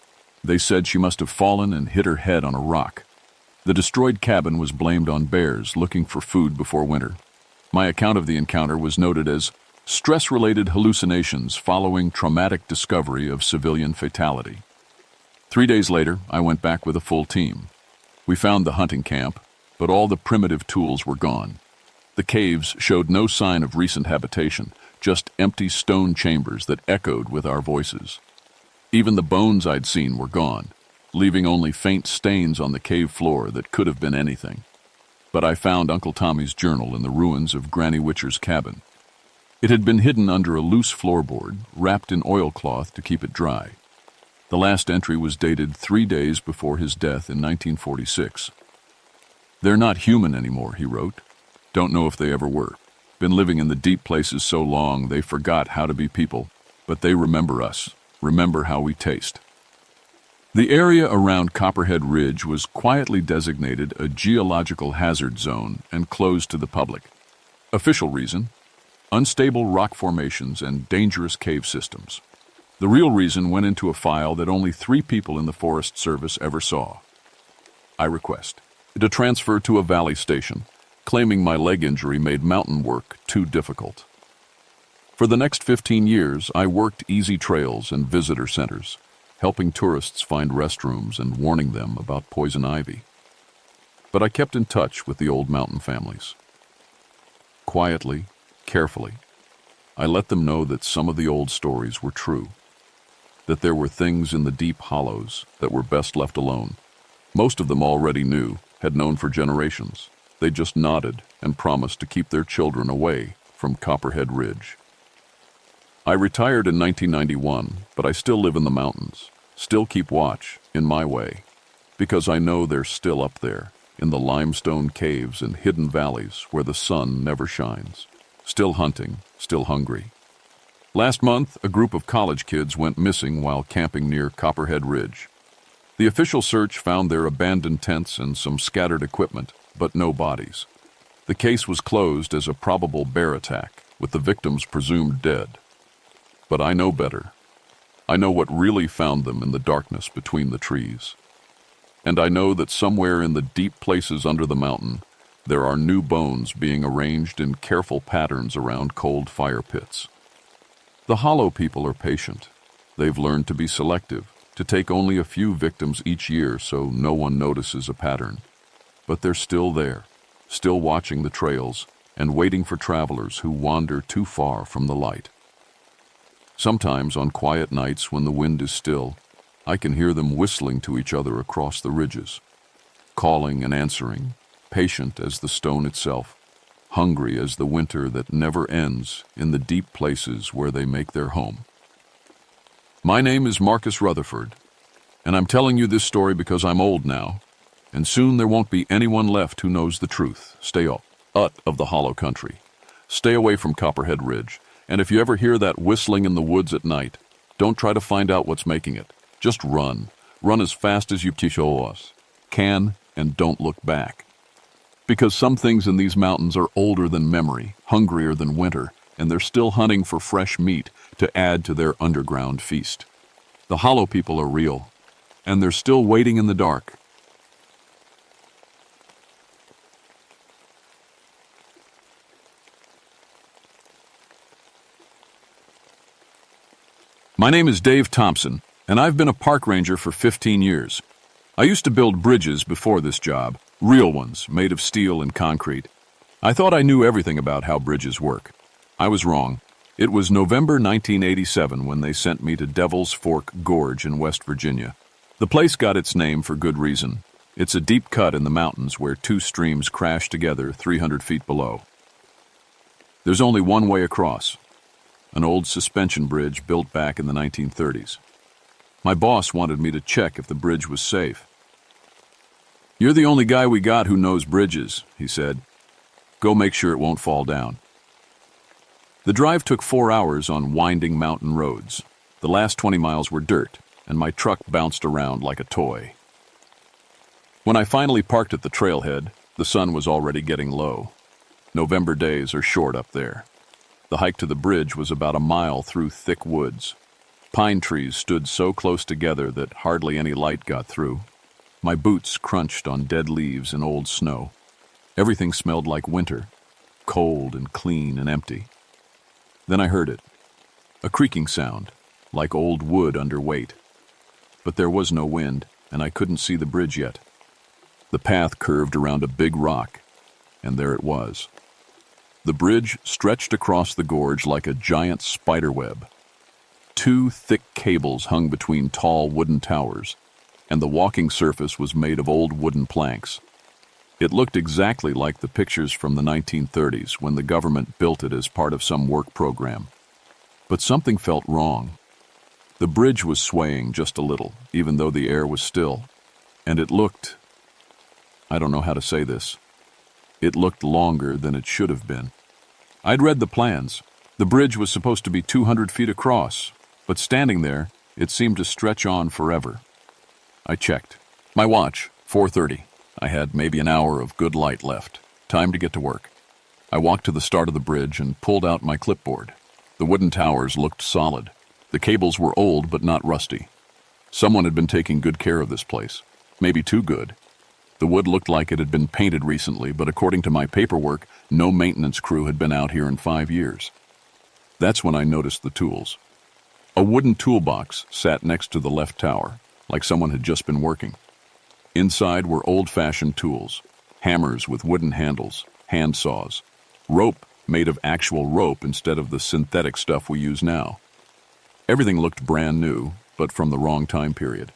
They said she must have fallen and hit her head on a rock. The destroyed cabin was blamed on bears looking for food before winter. My account of the encounter was noted as stress-related hallucinations following traumatic discovery of civilian fatality. 3 days later, I went back with a full team. We found the hunting camp, but all the primitive tools were gone. The caves showed no sign of recent habitation, just empty stone chambers that echoed with our voices. Even the bones I'd seen were gone, leaving only faint stains on the cave floor that could have been anything. But I found Uncle Tommy's journal in the ruins of Granny Witcher's cabin. It had been hidden under a loose floorboard, wrapped in oilcloth to keep it dry. The last entry was dated 3 days before his death in 1946. "They're not human anymore," he wrote. "Don't know if they ever were. Been living in the deep places so long they forgot how to be people, but they remember us, remember how we taste." The area around Copperhead Ridge was quietly designated a geological hazard zone and closed to the public. Official reason: unstable rock formations and dangerous cave systems. The real reason went into a file that only 3 people in the Forest Service ever saw. I request to transfer to a valley station, claiming my leg injury made mountain work too difficult. For the next 15 years, I worked easy trails and visitor centers, helping tourists find restrooms and warning them about poison ivy. But I kept in touch with the old mountain families. Quietly, carefully, I let them know that some of the old stories were true, that there were things in the deep hollows that were best left alone. Most of them already knew, had known for generations. They just nodded and promised to keep their children away from Copperhead Ridge. I retired in 1991, but I still live in the mountains, still keep watch, in my way, because I know they're still up there, in the limestone caves and hidden valleys where the sun never shines. Still hunting, still hungry. Last month, a group of college kids went missing while camping near Copperhead Ridge. The official search found their abandoned tents and some scattered equipment, but no bodies. The case was closed as a probable bear attack, with the victims presumed dead. But I know better. I know what really found them in the darkness between the trees. And I know that somewhere in the deep places under the mountain, there are new bones being arranged in careful patterns around cold fire pits. The hollow people are patient. They've learned to be selective, to take only a few victims each year so no one notices a pattern. But they're still there, still watching the trails and waiting for travelers who wander too far from the light. Sometimes on quiet nights when the wind is still, I can hear them whistling to each other across the ridges, calling and answering, patient as the stone itself, hungry as the winter that never ends in the deep places where they make their home. My name is Marcus Rutherford, and I'm telling you this story because I'm old now, and soon there won't be anyone left who knows the truth. Stay out of the hollow country. Stay away from Copperhead Ridge, and if you ever hear that whistling in the woods at night, don't try to find out what's making it. Just run. Run as fast as you can, and don't look back. Because some things in these mountains are older than memory, hungrier than winter, and they're still hunting for fresh meat to add to their underground feast. The hollow people are real, and they're still waiting in the dark. My name is Dave Thompson, and I've been a park ranger for 15 years. I used to build bridges before this job, real ones made of steel and concrete. I thought I knew everything about how bridges work. I was wrong. It was November 1987 when they sent me to Devil's Fork Gorge in West Virginia. The place got its name for good reason. It's a deep cut in the mountains where two streams crash together 300 feet below. There's only one way across, an old suspension bridge built back in the 1930s. My boss wanted me to check if the bridge was safe. "You're the only guy we got who knows bridges," he said. "Go make sure it won't fall down." The drive took 4 hours on winding mountain roads. The last 20 miles were dirt, and my truck bounced around like a toy. When I finally parked at the trailhead, the sun was already getting low. November days are short up there. The hike to the bridge was about a mile through thick woods. Pine trees stood so close together that hardly any light got through. My boots crunched on dead leaves and old snow. Everything smelled like winter, cold and clean and empty. Then I heard it, a creaking sound, like old wood under weight. But there was no wind, and I couldn't see the bridge yet. The path curved around a big rock, and there it was. The bridge stretched across the gorge like a giant spider web. 2 thick cables hung between tall wooden towers, and the walking surface was made of old wooden planks. It looked exactly like the pictures from the 1930s when the government built it as part of some work program. But something felt wrong. The bridge was swaying just a little, even though the air was still, and it looked— I don't know how to say this. It looked longer than it should have been. I'd read the plans. The bridge was supposed to be 200 feet across, but standing there, it seemed to stretch on forever. I checked. My watch, 4:30. I had maybe an hour of good light left. Time to get to work. I walked to the start of the bridge and pulled out my clipboard. The wooden towers looked solid. The cables were old but not rusty. Someone had been taking good care of this place. Maybe too good. The wood looked like it had been painted recently, but according to my paperwork, no maintenance crew had been out here in 5 years. That's when I noticed the tools. A wooden toolbox sat next to the left tower, like someone had just been working. Inside were old-fashioned tools, hammers with wooden handles, hand saws, rope made of actual rope instead of the synthetic stuff we use now. Everything looked brand new, but from the wrong time period.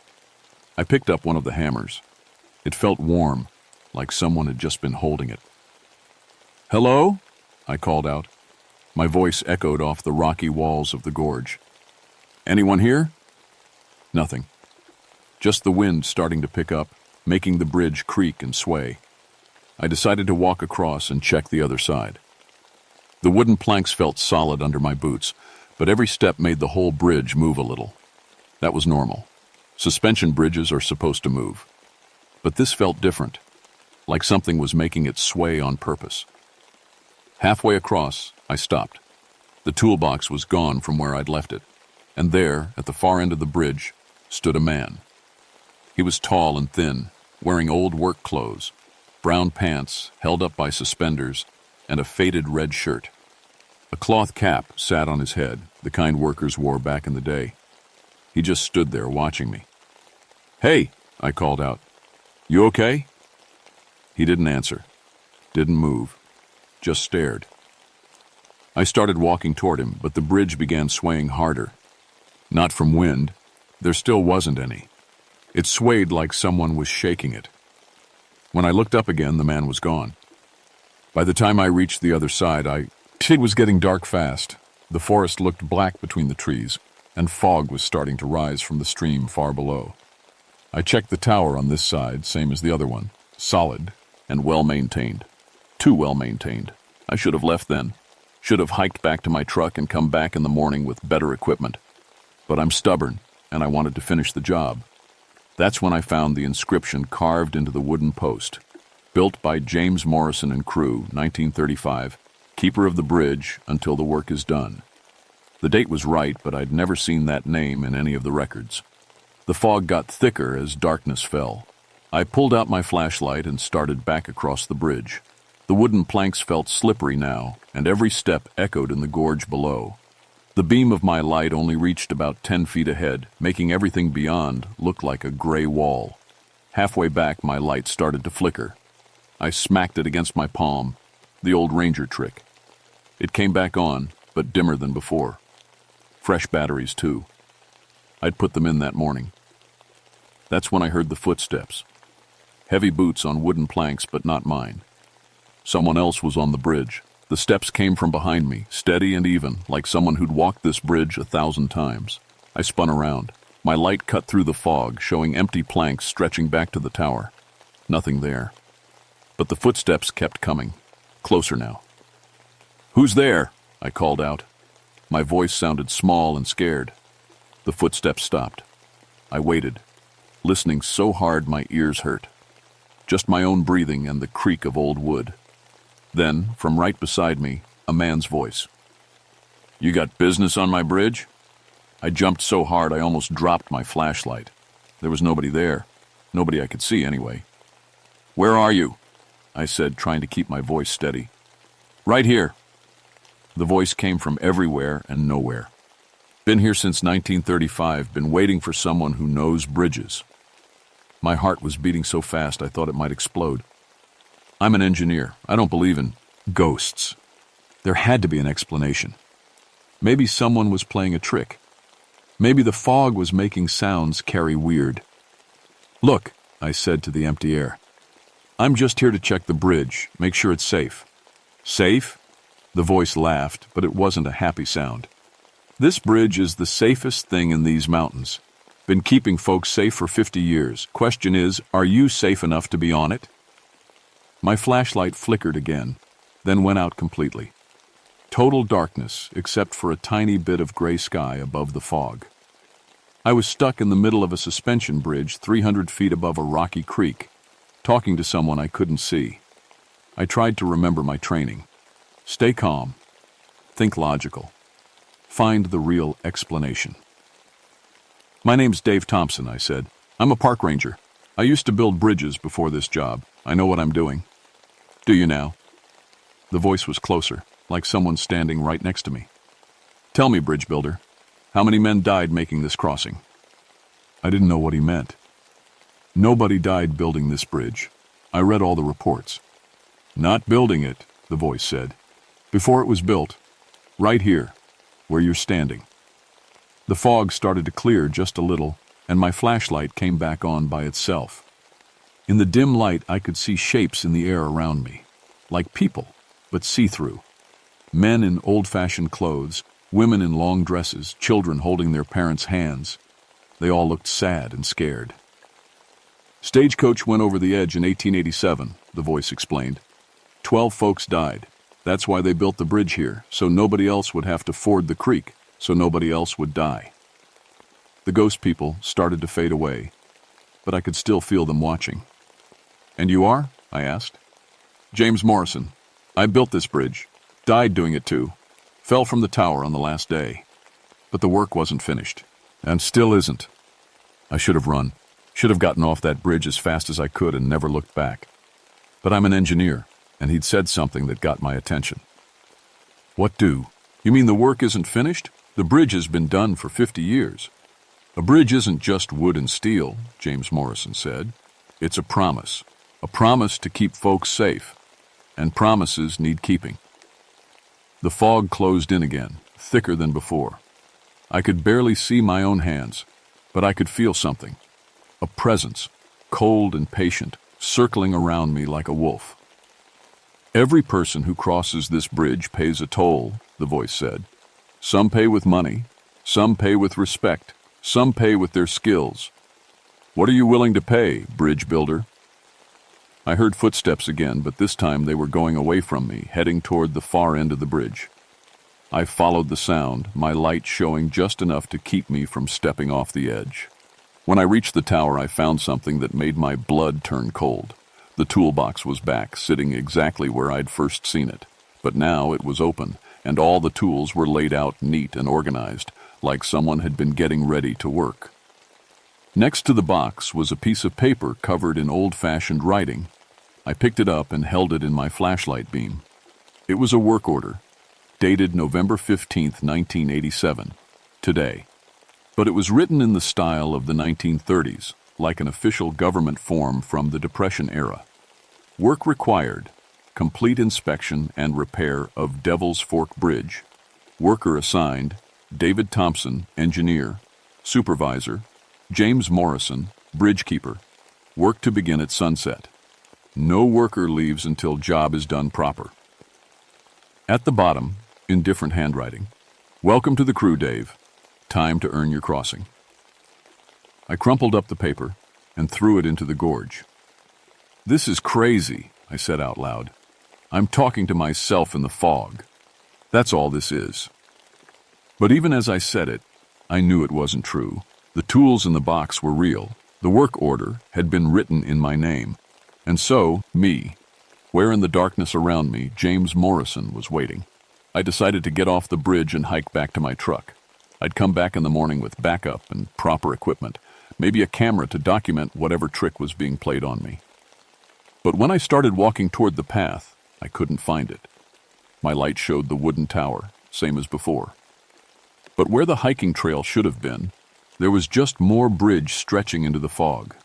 I picked up one of the hammers. It felt warm, like someone had just been holding it. "Hello?" I called out. My voice echoed off the rocky walls of the gorge. "Anyone here?" Nothing. Just the wind starting to pick up, making the bridge creak and sway. I decided to walk across and check the other side. The wooden planks felt solid under my boots, but every step made the whole bridge move a little. That was normal. Suspension bridges are supposed to move. But this felt different, like something was making it sway on purpose. Halfway across, I stopped. The toolbox was gone from where I'd left it, and there, at the far end of the bridge, stood a man. He was tall and thin, wearing old work clothes, brown pants held up by suspenders, and a faded red shirt. A cloth cap sat on his head, the kind workers wore back in the day. He just stood there watching me. "Hey," I called out. "You okay?" He didn't answer, didn't move, just stared. I started walking toward him, but the bridge began swaying harder. Not from wind. There still wasn't any. It swayed like someone was shaking it. When I looked up again, the man was gone. By the time I reached the other side, it was getting dark fast. The forest looked black between the trees, and fog was starting to rise from the stream far below. I checked the tower on this side, same as the other one, solid and well-maintained. Too well-maintained. I should have left then. Should have hiked back to my truck and come back in the morning with better equipment. But I'm stubborn, and I wanted to finish the job. That's when I found the inscription carved into the wooden post. Built by James Morrison and crew, 1935, keeper of the bridge until the work is done. The date was right, but I'd never seen that name in any of the records. The fog got thicker as darkness fell. I pulled out my flashlight and started back across the bridge. The wooden planks felt slippery now, and every step echoed in the gorge below. The beam of my light only reached about 10 feet ahead, making everything beyond look like a gray wall. Halfway back, my light started to flicker. I smacked it against my palm, the old ranger trick. It came back on, but dimmer than before. Fresh batteries, too. I'd put them in that morning. That's when I heard the footsteps. Heavy boots on wooden planks, but not mine. Someone else was on the bridge. The steps came from behind me, steady and even, like someone who'd walked this bridge 1,000 times. I spun around. My light cut through the fog, showing empty planks stretching back to the tower. Nothing there. But the footsteps kept coming. Closer now. "Who's there?" I called out. My voice sounded small and scared. The footsteps stopped. I waited, listening so hard my ears hurt. Just my own breathing and the creak of old wood. Then, from right beside me, a man's voice. "You got business on my bridge?" I jumped so hard I almost dropped my flashlight. There was nobody there. Nobody I could see, anyway. "Where are you?" I said, trying to keep my voice steady. "Right here." The voice came from everywhere and nowhere. Been here since 1935, been waiting for someone who knows bridges. My heart was beating so fast I thought it might explode. I'm an engineer. I don't believe in ghosts. There had to be an explanation. Maybe someone was playing a trick. Maybe the fog was making sounds carry weird. "Look," I said to the empty air. "I'm just here to check the bridge, make sure it's safe." "Safe?" The voice laughed, but it wasn't a happy sound. "This bridge is the safest thing in these mountains. Been keeping folks safe for 50 years. Question is, are you safe enough to be on it?" My flashlight flickered again, then went out completely. Total darkness, except for a tiny bit of gray sky above the fog. I was stuck in the middle of a suspension bridge 300 feet above a rocky creek, talking to someone I couldn't see. I tried to remember my training. Stay calm. Think logical. Find the real explanation. "My name's Dave Thompson," I said. "I'm a park ranger. I used to build bridges before this job. I know what I'm doing." "Do you now?" The voice was closer, like someone standing right next to me. "Tell me, bridge builder, how many men died making this crossing?" I didn't know what he meant. "Nobody died building this bridge. I read all the reports." "Not building it," the voice said. "Before it was built, right here, where you're standing." The fog started to clear just a little, and my flashlight came back on by itself. In the dim light, I could see shapes in the air around me, like people, but see-through. Men in old-fashioned clothes, women in long dresses, children holding their parents' hands. They all looked sad and scared. "Stagecoach went over the edge in 1887, the voice explained. 12 folks died. That's why they built the bridge here, so nobody else would have to ford the creek, so nobody else would die." The ghost people started to fade away, but I could still feel them watching. "And you are?" I asked. "James Morrison. I built this bridge. Died doing it too. Fell from the tower on the last day. But the work wasn't finished. And still isn't. I should have run. Should have gotten off that bridge as fast as I could and never looked back. But I'm an engineer, and he'd said something that got my attention." "What do? You mean the work isn't finished? The bridge has been done for 50 years. "A bridge isn't just wood and steel," James Morrison said. "It's a promise to keep folks safe. And promises need keeping." The fog closed in again, thicker than before. I could barely see my own hands, but I could feel something. A presence, cold and patient, circling around me like a wolf. "Every person who crosses this bridge pays a toll," the voice said. "Some pay with money, some pay with respect, some pay with their skills. What are you willing to pay, bridge builder?" I heard footsteps again, but this time they were going away from me, heading toward the far end of the bridge. I followed the sound, my light showing just enough to keep me from stepping off the edge. When I reached the tower, I found something that made my blood turn cold. The toolbox was back, sitting exactly where I'd first seen it. But now it was open, and all the tools were laid out neat and organized, like someone had been getting ready to work. Next to the box was a piece of paper covered in old-fashioned writing. I picked it up and held it in my flashlight beam. It was a work order, dated November 15th, 1987, today. But it was written in the style of the 1930s, like an official government form from the Depression era. Work required. complete inspection and repair of Devil's Fork Bridge. Worker assigned, David Thompson, engineer. Supervisor, James Morrison, bridgekeeper. Work to begin at sunset. No worker leaves until job is done proper. At the bottom, in different handwriting, welcome to the crew, Dave. Time to earn your crossing. I crumpled up the paper and threw it into the gorge. This is crazy, I said out loud. I'm talking to myself in the fog. That's all this is. But even as I said it, I knew it wasn't true. The tools in the box were real. The work order had been written in my name. And so, me, where in the darkness around me, James Morrison was waiting. I decided to get off the bridge and hike back to my truck. I'd come back in the morning with backup and proper equipment, maybe a camera to document whatever trick was being played on me. But when I started walking toward the path, I couldn't find it. My light showed the wooden tower, same as before. But where the hiking trail should have been, there was just more bridge stretching into the fog.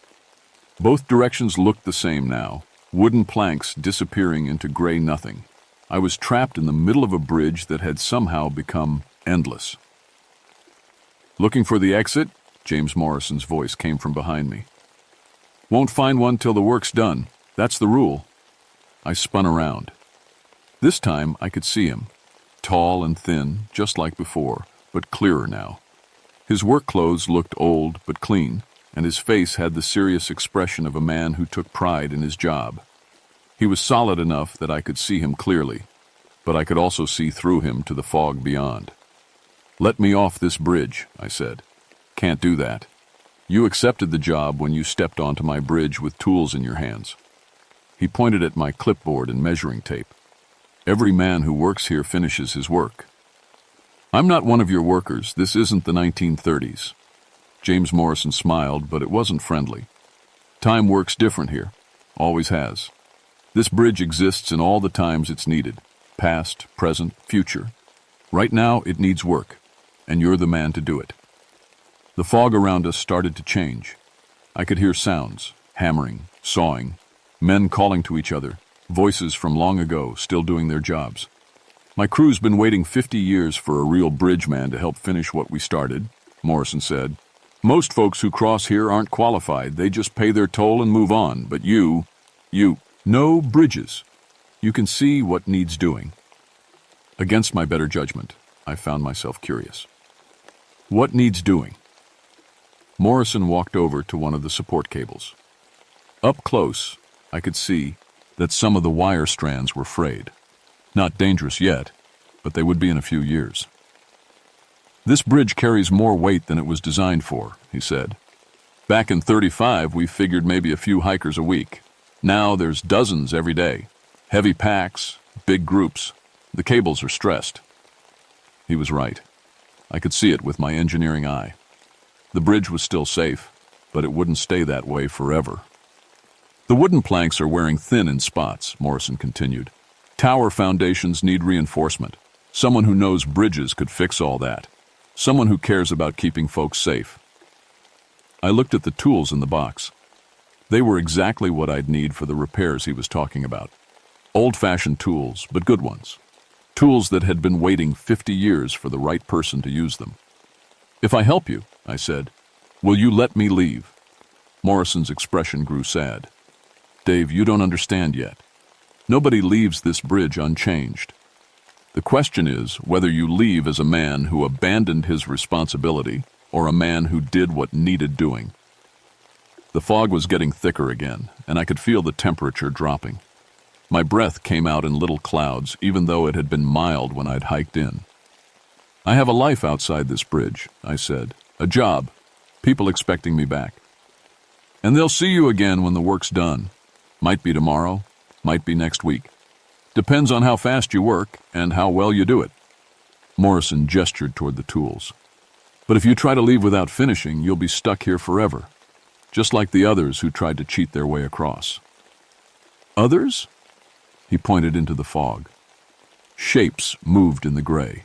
Both directions looked the same now, wooden planks disappearing into gray nothing. I was trapped in the middle of a bridge that had somehow become endless. Looking for the exit? James Morrison's voice came from behind me. Won't find one till the work's done. That's the rule. I spun around. This time I could see him, tall and thin, just like before, but clearer now. His work clothes looked old but clean, and his face had the serious expression of a man who took pride in his job. He was solid enough that I could see him clearly, but I could also see through him to the fog beyond. Let me off this bridge, I said. Can't do that. You accepted the job when you stepped onto my bridge with tools in your hands. He pointed at my clipboard and measuring tape. Every man who works here finishes his work. I'm not one of your workers. This isn't the 1930s. James Morrison smiled, but it wasn't friendly. Time works different here. Always has. This bridge exists in all the times it's needed. Past, present, future. Right now, it needs work, and you're the man to do it. The fog around us started to change. I could hear sounds, hammering, sawing, men calling to each other, voices from long ago still doing their jobs. My crew's been waiting 50 years for a real bridge man to help finish what we started, Morrison said. Most folks who cross here aren't qualified. They just pay their toll and move on. But you, no bridges. You can see what needs doing. Against my better judgment, I found myself curious. What needs doing? Morrison walked over to one of the support cables. Up close, I could see that some of the wire strands were frayed. Not dangerous yet, but they would be in a few years. This bridge carries more weight than it was designed for, he said. Back in '35, we figured maybe a few hikers a week. Now there's dozens every day. Heavy packs, big groups. The cables are stressed. He was right. I could see it with my engineering eye. The bridge was still safe, but it wouldn't stay that way forever. The wooden planks are wearing thin in spots, Morrison continued. Tower foundations need reinforcement. Someone who knows bridges could fix all that. Someone who cares about keeping folks safe. I looked at the tools in the box. They were exactly what I'd need for the repairs he was talking about. Old-fashioned tools, but good ones. Tools that had been waiting 50 years for the right person to use them. If I help you, I said, will you let me leave? Morrison's expression grew sad. Dave, you don't understand yet. Nobody leaves this bridge unchanged. The question is whether you leave as a man who abandoned his responsibility or a man who did what needed doing. The fog was getting thicker again, and I could feel the temperature dropping. My breath came out in little clouds, even though it had been mild when I'd hiked in. I have a life outside this bridge, I said. A job. People expecting me back. And they'll see you again when the work's done. Might be tomorrow, might be next week. Depends on how fast you work and how well you do it. Morrison gestured toward the tools. But if you try to leave without finishing, you'll be stuck here forever, just like the others who tried to cheat their way across. Others? He pointed into the fog. Shapes moved in the gray.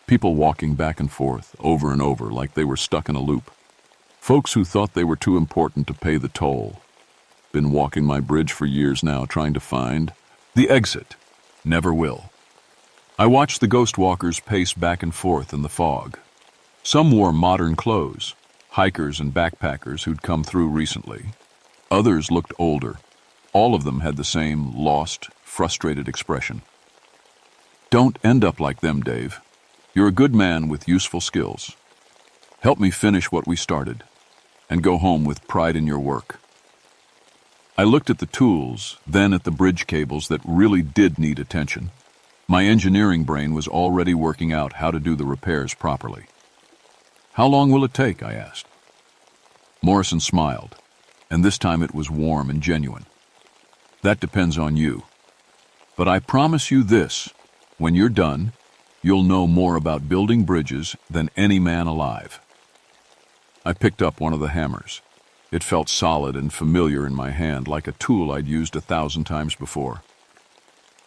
People walking back and forth, over and over, like they were stuck in a loop. Folks who thought they were too important to pay the toll. Been walking my bridge for years now, trying to find, The exit. Never will. I watched the ghost walkers pace back and forth in the fog. Some wore modern clothes, hikers and backpackers who'd come through recently. Others looked older. All of them had the same lost, frustrated expression. Don't end up like them, Dave. You're a good man with useful skills. Help me finish what we started, and go home with pride in your work. I looked at the tools, then at the bridge cables that really did need attention. My engineering brain was already working out how to do the repairs properly. How long will it take? I asked. Morrison smiled, and this time it was warm and genuine. That depends on you. But I promise you this, when you're done, you'll know more about building bridges than any man alive. I picked up one of the hammers. It felt solid and familiar in my hand, like a tool I'd used 1,000 times before.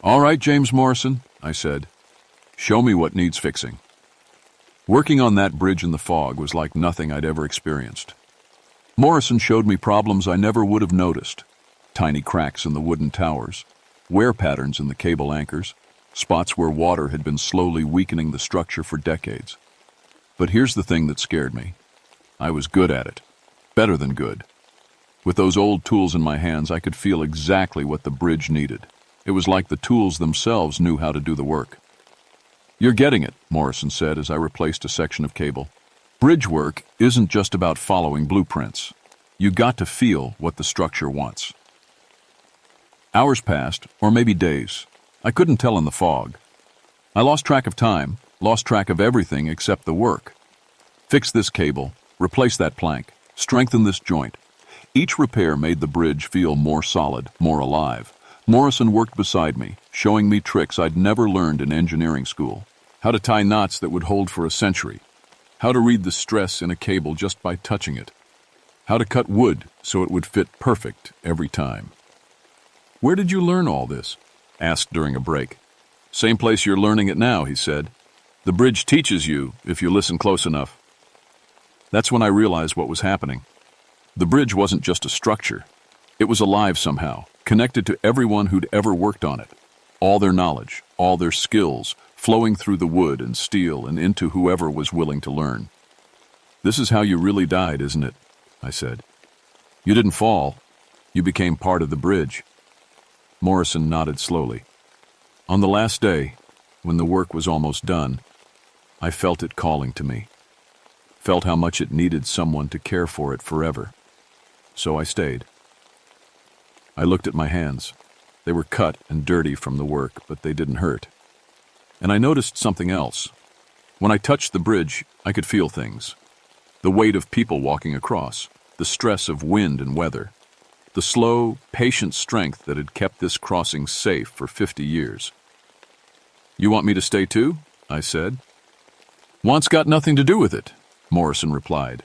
All right, James Morrison, I said. Show me what needs fixing. Working on that bridge in the fog was like nothing I'd ever experienced. Morrison showed me problems I never would have noticed. Tiny cracks in the wooden towers, wear patterns in the cable anchors, spots where water had been slowly weakening the structure for decades. But here's the thing that scared me. I was good at it. Better than good. With those old tools in my hands, I could feel exactly what the bridge needed. It was like the tools themselves knew how to do the work. You're getting it, Morrison said as I replaced a section of cable. Bridge work isn't just about following blueprints. You got to feel what the structure wants. Hours passed, or maybe days. I couldn't tell in the fog. I lost track of time, lost track of everything except the work. Fix this cable, replace that plank, strengthen this joint. Each repair made the bridge feel more solid, more alive. Morrison worked beside me, showing me tricks I'd never learned in engineering school. How to tie knots that would hold for a century. How to read the stress in a cable just by touching it. How to cut wood so it would fit perfect every time. Where did you learn all this? Asked during a break. Same place you're learning it now, he said. The bridge teaches you if you listen close enough. That's when I realized what was happening. The bridge wasn't just a structure. It was alive somehow, connected to everyone who'd ever worked on it. All their knowledge, all their skills, flowing through the wood and steel and into whoever was willing to learn. This is how you really died, isn't it? I said. You didn't fall. You became part of the bridge. Morrison nodded slowly. On the last day, when the work was almost done, I felt it calling to me. Felt how much it needed someone to care for it forever. So I stayed. I looked at my hands. They were cut and dirty from the work, but they didn't hurt. And I noticed something else. When I touched the bridge, I could feel things. The weight of people walking across, the stress of wind and weather, the slow, patient strength that had kept this crossing safe for 50 years. You want me to stay too? I said. Want's got nothing to do with it, Morrison replied.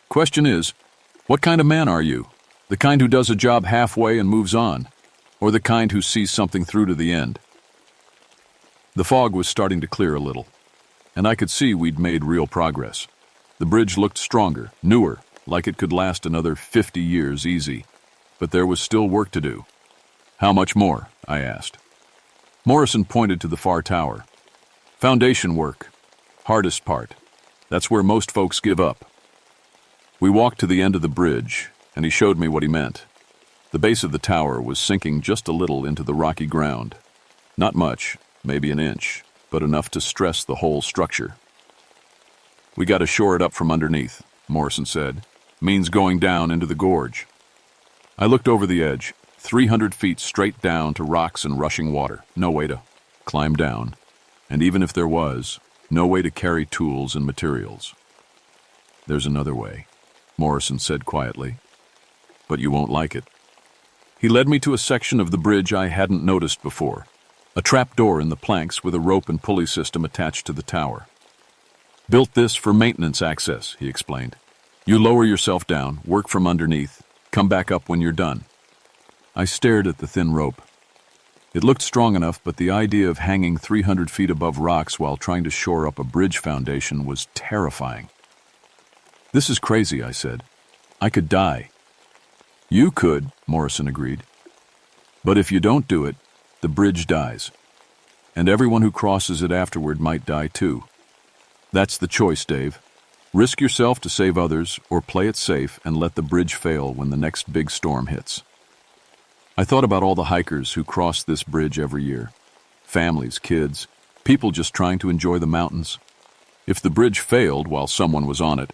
Question is, what kind of man are you? The kind who does a job halfway and moves on, or the kind who sees something through to the end? The fog was starting to clear a little, and I could see we'd made real progress. The bridge looked stronger, newer, like it could last another 50 years easy. But there was still work to do. How much more? I asked. Morrison pointed to the far tower. Foundation work. Hardest part. That's where most folks give up. We walked to the end of the bridge, and he showed me what he meant. The base of the tower was sinking just a little into the rocky ground. Not much, maybe an inch, but enough to stress the whole structure. We got to shore it up from underneath, Morrison said. Means going down into the gorge. I looked over the edge, 300 feet straight down to rocks and rushing water. No way to climb down. And even if there was, no way to carry tools and materials. There's another way, Morrison said quietly. But you won't like it. He led me to a section of the bridge I hadn't noticed before. A trapdoor in the planks with a rope and pulley system attached to the tower. Built this for maintenance access, he explained. You lower yourself down, work from underneath, come back up when you're done. I stared at the thin rope. It looked strong enough, but the idea of hanging 300 feet above rocks while trying to shore up a bridge foundation was terrifying. This is crazy, I said. I could die. You could, Morrison agreed. But if you don't do it, the bridge dies. And everyone who crosses it afterward might die too. That's the choice, Dave. Risk yourself to save others, or play it safe and let the bridge fail when the next big storm hits. I thought about all the hikers who cross this bridge every year. Families, kids, people just trying to enjoy the mountains. If the bridge failed while someone was on it,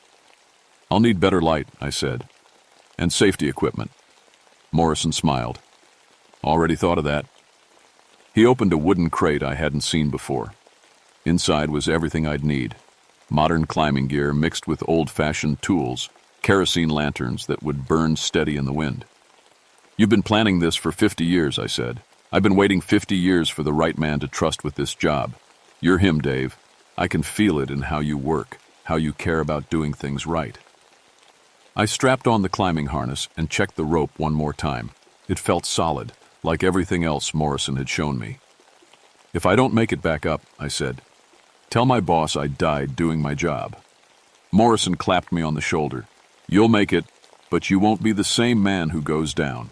I'll need better light, I said, and safety equipment. Morrison smiled. Already thought of that. He opened a wooden crate I hadn't seen before. Inside was everything I'd need. Modern climbing gear mixed with old-fashioned tools, kerosene lanterns that would burn steady in the wind. You've been planning this for 50 years, I said. I've been waiting 50 years for the right man to trust with this job. You're him, Dave. I can feel it in how you work, how you care about doing things right. I strapped on the climbing harness and checked the rope one more time. It felt solid, like everything else Morrison had shown me. If I don't make it back up, I said, tell my boss I died doing my job. Morrison clapped me on the shoulder. You'll make it, but you won't be the same man who goes down.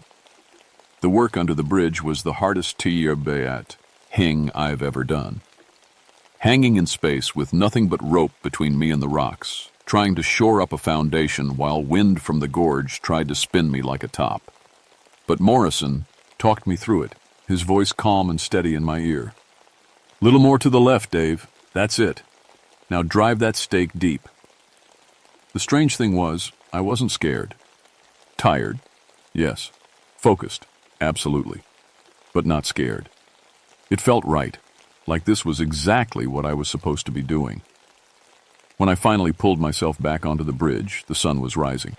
The work under the bridge was the hardest hing I've ever done. Hanging in space with nothing but rope between me and the rocks, trying to shore up a foundation while wind from the gorge tried to spin me like a top. But Morrison talked me through it, his voice calm and steady in my ear. Little more to the left, Dave. That's it. Now drive that stake deep. The strange thing was, I wasn't scared. Tired, yes. Focused, absolutely. But not scared. It felt right, like this was exactly what I was supposed to be doing. When I finally pulled myself back onto the bridge, the sun was rising.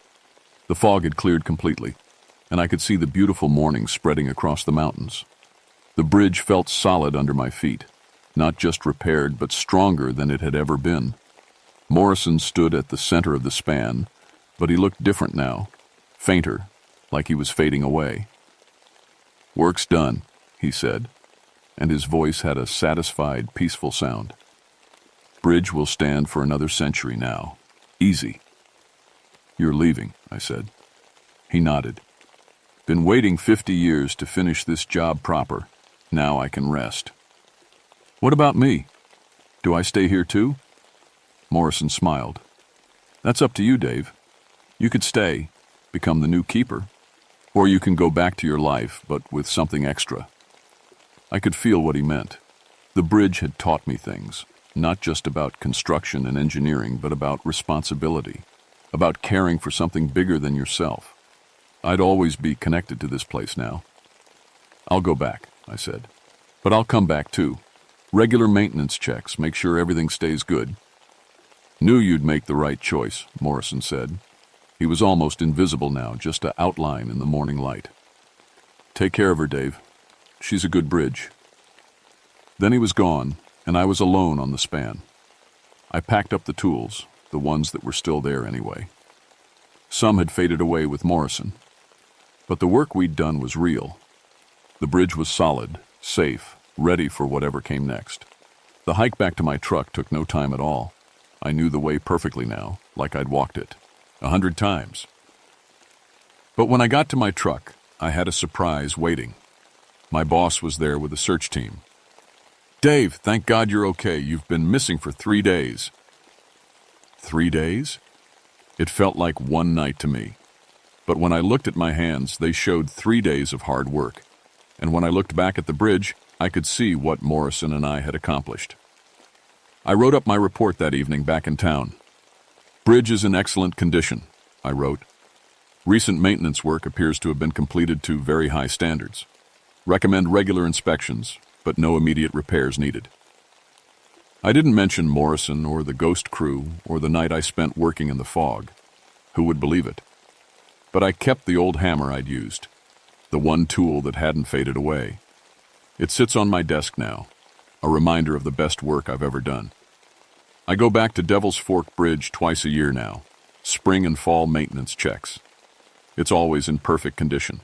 The fog had cleared completely, and I could see the beautiful morning spreading across the mountains. The bridge felt solid under my feet. Not just repaired, but stronger than it had ever been. Morrison stood at the center of the span, but he looked different now, fainter, like he was fading away. Work's done, he said, and his voice had a satisfied, peaceful sound. Bridge will stand for another century now. Easy. You're leaving, I said. He nodded. Been waiting 50 years to finish this job proper. Now I can rest. What about me? Do I stay here too? Morrison smiled. That's up to you, Dave. You could stay, become the new keeper, or you can go back to your life, but with something extra. I could feel what he meant. The bridge had taught me things, not just about construction and engineering, but about responsibility, about caring for something bigger than yourself. I'd always be connected to this place now. I'll go back, I said, but I'll come back too. Regular maintenance checks, make sure everything stays good. Knew you'd make the right choice, Morrison said. He was almost invisible now, just an outline in the morning light. Take care of her, Dave. She's a good bridge. Then he was gone, and I was alone on the span. I packed up the tools, the ones that were still there anyway. Some had faded away with Morrison, but the work we'd done was real. The bridge was solid, safe, ready for whatever came next. The hike back to my truck took no time at all. I knew the way perfectly now, like I'd walked it 100 times. But when I got to my truck, I had a surprise waiting. My boss was there with a search team. Dave, thank God you're okay. You've been missing for 3 days. 3 days? It felt like one night to me. But when I looked at my hands, they showed 3 days of hard work. And when I looked back at the bridge, I could see what Morrison and I had accomplished. I wrote up my report that evening back in town. Bridge is in excellent condition, I wrote. Recent maintenance work appears to have been completed to very high standards. Recommend regular inspections, but no immediate repairs needed. I didn't mention Morrison or the ghost crew or the night I spent working in the fog. Who would believe it? But I kept the old hammer I'd used, the one tool that hadn't faded away. It sits on my desk now, a reminder of the best work I've ever done. I go back to Devil's Fork Bridge twice a year now, spring and fall maintenance checks. It's always in perfect condition,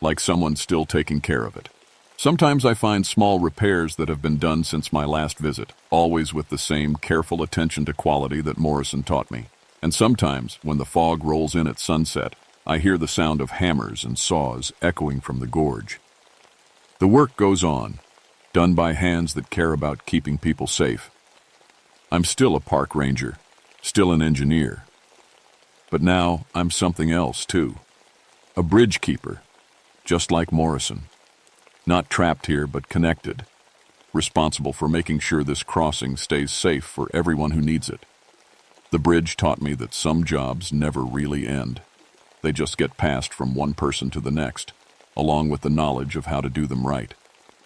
like someone still taking care of it. Sometimes I find small repairs that have been done since my last visit, always with the same careful attention to quality that Morrison taught me. And sometimes, when the fog rolls in at sunset, I hear the sound of hammers and saws echoing from the gorge. The work goes on, done by hands that care about keeping people safe. I'm still a park ranger, still an engineer. But now I'm something else, too. A bridge keeper, just like Morrison. Not trapped here, but connected. Responsible for making sure this crossing stays safe for everyone who needs it. The bridge taught me that some jobs never really end. They just get passed from one person to the next, along with the knowledge of how to do them right.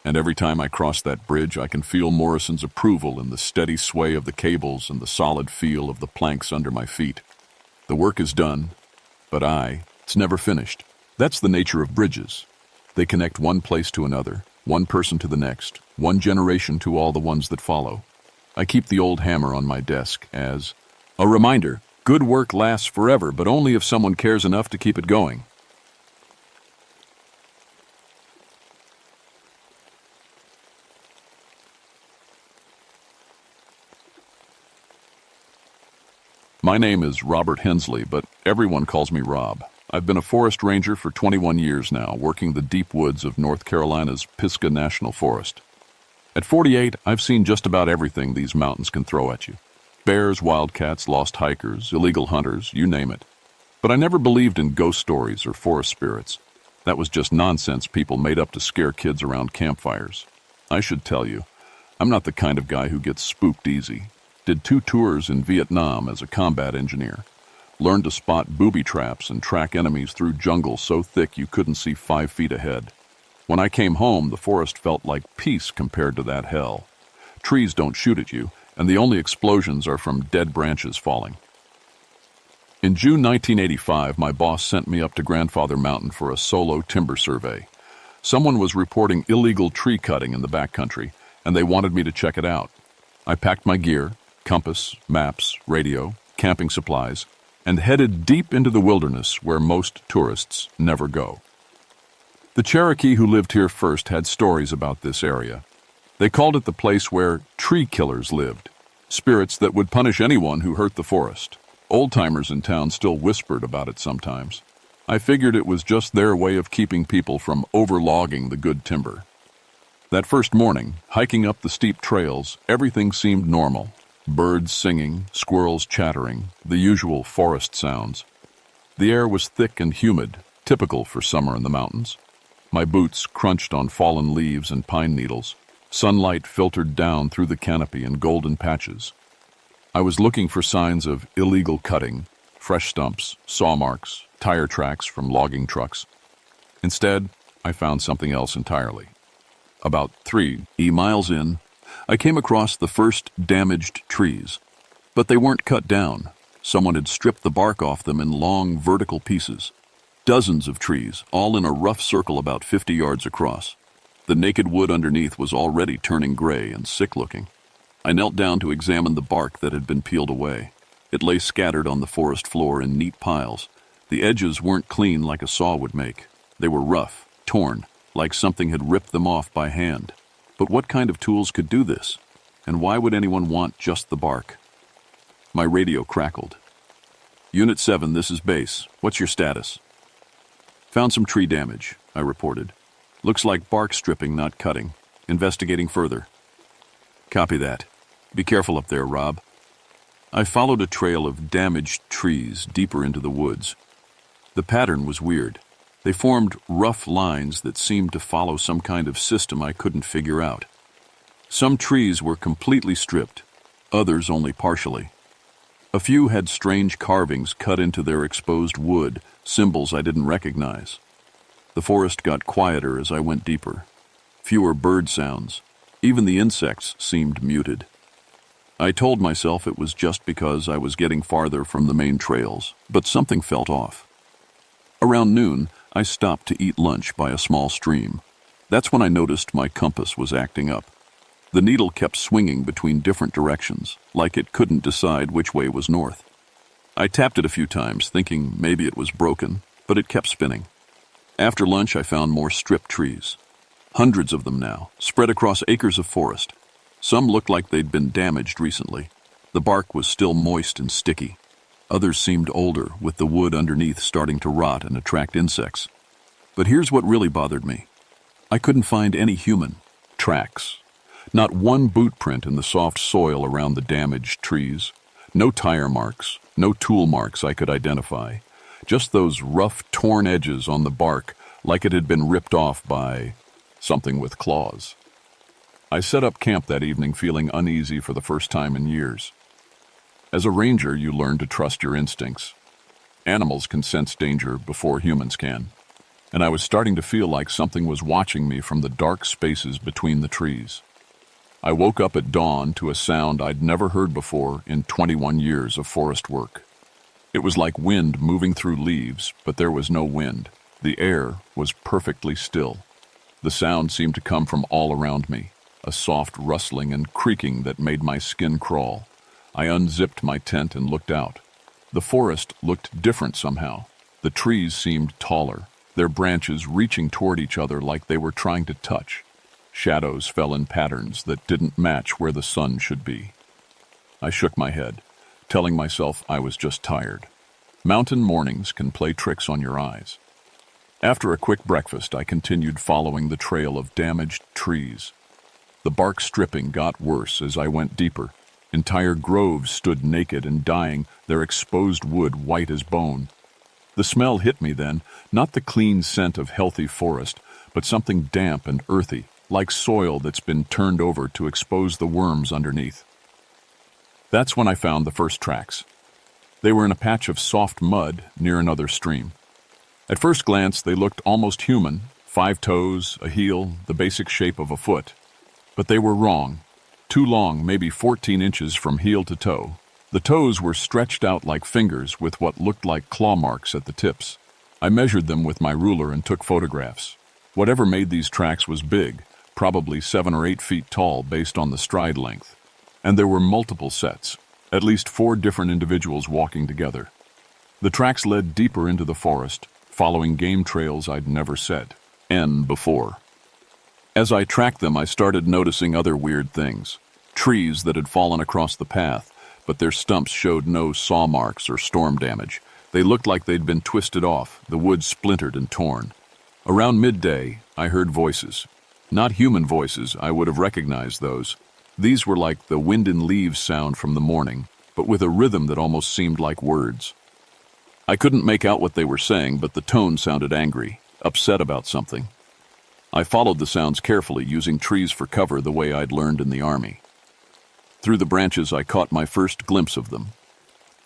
And every time I cross that bridge, I can feel Morrison's approval in the steady sway of the cables and the solid feel of the planks under my feet. The work is done, but it's never finished. That's the nature of bridges. They connect one place to another, one person to the next, one generation to all the ones that follow. I keep the old hammer on my desk as a reminder. Good work lasts forever, but only if someone cares enough to keep it going. My name is Robert Hensley, but everyone calls me Rob. I've been a forest ranger for 21 years now, working the deep woods of North Carolina's Pisgah National Forest. At 48, I've seen just about everything these mountains can throw at you. Bears, wildcats, lost hikers, illegal hunters, you name it. But I never believed in ghost stories or forest spirits. That was just nonsense people made up to scare kids around campfires. I should tell you, I'm not the kind of guy who gets spooked easy. Did 2 tours in Vietnam as a combat engineer. Learned to spot booby traps and track enemies through jungle so thick you couldn't see 5 feet ahead. When I came home, the forest felt like peace compared to that hell. Trees don't shoot at you, and the only explosions are from dead branches falling. In June 1985, my boss sent me up to Grandfather Mountain for a solo timber survey. Someone was reporting illegal tree cutting in the backcountry, and they wanted me to check it out. I packed my gear, compass, maps, radio, camping supplies, and headed deep into the wilderness where most tourists never go. The Cherokee who lived here first had stories about this area. They called it the place where tree killers lived, spirits that would punish anyone who hurt the forest. Old-timers in town still whispered about it sometimes. I figured it was just their way of keeping people from overlogging the good timber. That first morning, hiking up the steep trails, everything seemed normal. Birds singing, squirrels chattering, the usual forest sounds. The air was thick and humid, typical for summer in the mountains. My boots crunched on fallen leaves and pine needles. Sunlight filtered down through the canopy in golden patches. I was looking for signs of illegal cutting, fresh stumps, saw marks, tire tracks from logging trucks. Instead, I found something else entirely. About 3 miles in, I came across the first damaged trees. But they weren't cut down. Someone had stripped the bark off them in long, vertical pieces. Dozens of trees, all in a rough circle about 50 yards across. The naked wood underneath was already turning gray and sick-looking. I knelt down to examine the bark that had been peeled away. It lay scattered on the forest floor in neat piles. The edges weren't clean like a saw would make. They were rough, torn, like something had ripped them off by hand. But what kind of tools could do this? And why would anyone want just the bark? My radio crackled. Unit 7, this is base. What's your status? Found some tree damage, I reported. Looks like bark stripping, not cutting. Investigating further. Copy that. Be careful up there, Rob. I followed a trail of damaged trees deeper into the woods. The pattern was weird. They formed rough lines that seemed to follow some kind of system I couldn't figure out. Some trees were completely stripped, others only partially. A few had strange carvings cut into their exposed wood, symbols I didn't recognize. The forest got quieter as I went deeper. Fewer bird sounds. Even the insects seemed muted. I told myself it was just because I was getting farther from the main trails, but something felt off. Around noon, I stopped to eat lunch by a small stream. That's when I noticed my compass was acting up. The needle kept swinging between different directions, like it couldn't decide which way was north. I tapped it a few times, thinking maybe it was broken, but it kept spinning. After lunch, I found more stripped trees. Hundreds of them now, spread across acres of forest. Some looked like they'd been damaged recently. The bark was still moist and sticky. Others seemed older, with the wood underneath starting to rot and attract insects. But here's what really bothered me. I couldn't find any human tracks. Not one boot print in the soft soil around the damaged trees. No tire marks, no tool marks I could identify. Just those rough, torn edges on the bark like it had been ripped off by something with claws. I set up camp that evening feeling uneasy for the first time in years. As a ranger, you learn to trust your instincts. Animals can sense danger before humans can, and I was starting to feel like something was watching me from the dark spaces between the trees. I woke up at dawn to a sound I'd never heard before in 21 years of forest work. It was like wind moving through leaves, but there was no wind. The air was perfectly still. The sound seemed to come from all around me, a soft rustling and creaking that made my skin crawl. I unzipped my tent and looked out. The forest looked different somehow. The trees seemed taller, their branches reaching toward each other like they were trying to touch. Shadows fell in patterns that didn't match where the sun should be. I shook my head, telling myself I was just tired. Mountain mornings can play tricks on your eyes. After a quick breakfast, I continued following the trail of damaged trees. The bark stripping got worse as I went deeper. Entire groves stood naked and dying, their exposed wood white as bone. The smell hit me then, not the clean scent of healthy forest, but something damp and earthy, like soil that's been turned over to expose the worms underneath. That's when I found the first tracks. They were in a patch of soft mud near another stream. At first glance, they looked almost human, 5 toes, a heel, the basic shape of a foot. But they were wrong. Too long, maybe 14 inches from heel to toe. The toes were stretched out like fingers with what looked like claw marks at the tips. I measured them with my ruler and took photographs. Whatever made these tracks was big, probably 7 or 8 feet tall based on the stride length. And there were multiple sets, at least 4 different individuals walking together. The tracks led deeper into the forest, following game trails I'd never set before. As I tracked them, I started noticing other weird things. Trees that had fallen across the path, but their stumps showed no saw marks or storm damage. They looked like they'd been twisted off, the wood splintered and torn. Around midday, I heard voices. Not human voices, I would have recognized those. These were like the wind in leaves sound from the morning, but with a rhythm that almost seemed like words. I couldn't make out what they were saying, but the tone sounded angry, upset about something. I followed the sounds carefully, using trees for cover the way I'd learned in the army. Through the branches, I caught my first glimpse of them.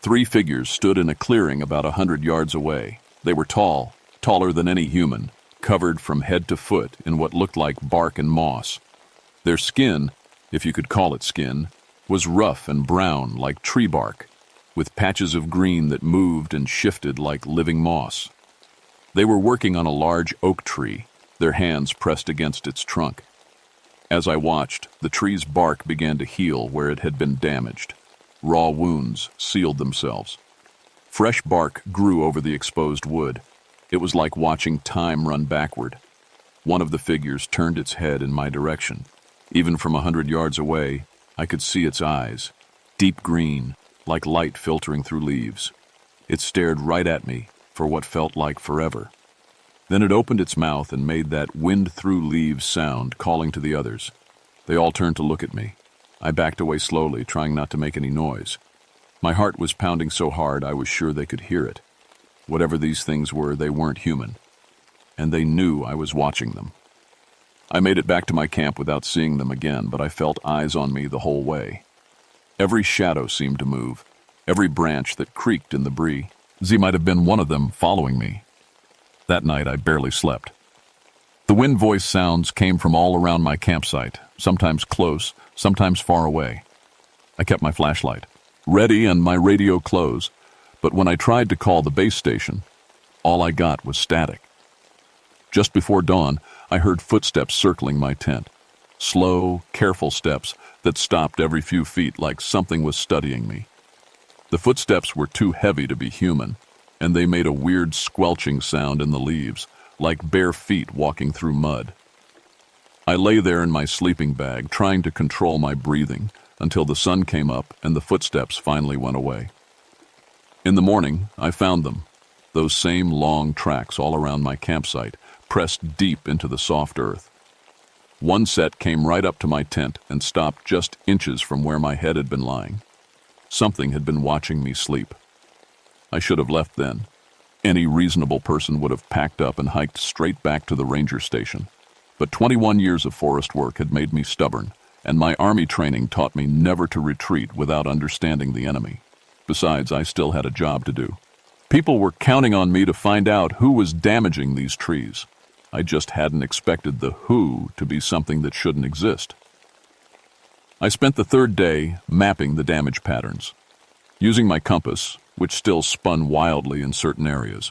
3 figures stood in a clearing about 100 yards away. They were tall, taller than any human, covered from head to foot in what looked like bark and moss. Their skin, if you could call it skin, was rough and brown like tree bark, with patches of green that moved and shifted like living moss. They were working on a large oak tree, their hands pressed against its trunk. As I watched, the tree's bark began to heal where it had been damaged. Raw wounds sealed themselves. Fresh bark grew over the exposed wood. It was like watching time run backward. One of the figures turned its head in my direction. Even from 100 yards away, I could see its eyes, deep green, like light filtering through leaves. It stared right at me for what felt like forever. Then it opened its mouth and made that wind-through-leaves sound, calling to the others. They all turned to look at me. I backed away slowly, trying not to make any noise. My heart was pounding so hard I was sure they could hear it. Whatever these things were, they weren't human. And they knew I was watching them. I made it back to my camp without seeing them again, but I felt eyes on me the whole way. Every shadow seemed to move, every branch that creaked in the breeze. Might have been one of them following me. That night, I barely slept. The wind voice sounds came from all around my campsite, sometimes close, sometimes far away. I kept my flashlight ready and my radio close, but when I tried to call the base station, all I got was static. Just before dawn, I heard footsteps circling my tent. Slow, careful steps that stopped every few feet like something was studying me. The footsteps were too heavy to be human, and they made a weird squelching sound in the leaves, like bare feet walking through mud. I lay there in my sleeping bag, trying to control my breathing, until the sun came up and the footsteps finally went away. In the morning, I found them, those same long tracks all around my campsite, pressed deep into the soft earth. One set came right up to my tent and stopped just inches from where my head had been lying. Something had been watching me sleep. I should have left then. Any reasonable person would have packed up and hiked straight back to the ranger station. But 21 years of forest work had made me stubborn, and my army training taught me never to retreat without understanding the enemy. Besides, I still had a job to do. People were counting on me to find out who was damaging these trees. I just hadn't expected the who to be something that shouldn't exist. I spent the third day mapping the damage patterns, using my compass, which still spun wildly in certain areas,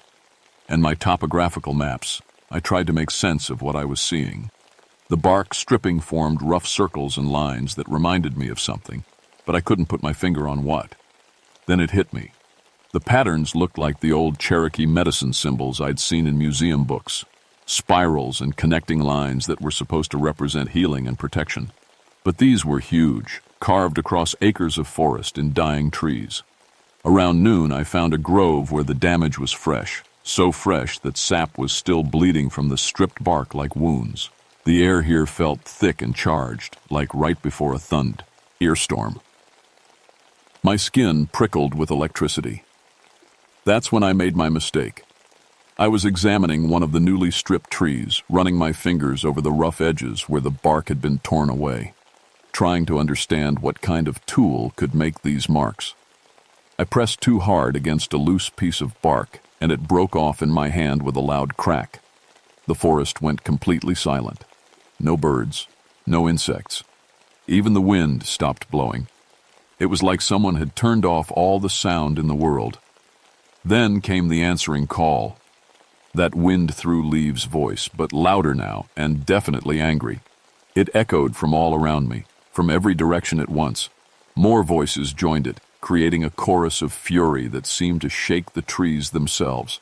and my topographical maps. I tried to make sense of what I was seeing. The bark stripping formed rough circles and lines that reminded me of something, but I couldn't put my finger on what. Then it hit me. The patterns looked like the old Cherokee medicine symbols I'd seen in museum books, spirals and connecting lines that were supposed to represent healing and protection. But these were huge, carved across acres of forest in dying trees. Around noon, I found a grove where the damage was fresh, so fresh that sap was still bleeding from the stripped bark like wounds. The air here felt thick and charged, like right before a thunderstorm. My skin prickled with electricity. That's when I made my mistake. I was examining one of the newly stripped trees, running my fingers over the rough edges where the bark had been torn away, trying to understand what kind of tool could make these marks. I pressed too hard against a loose piece of bark, and it broke off in my hand with a loud crack. The forest went completely silent. No birds, no insects. Even the wind stopped blowing. It was like someone had turned off all the sound in the world. Then came the answering call. That wind through leaves voice, but louder now, and definitely angry. It echoed from all around me, from every direction at once. More voices joined it, creating a chorus of fury that seemed to shake the trees themselves.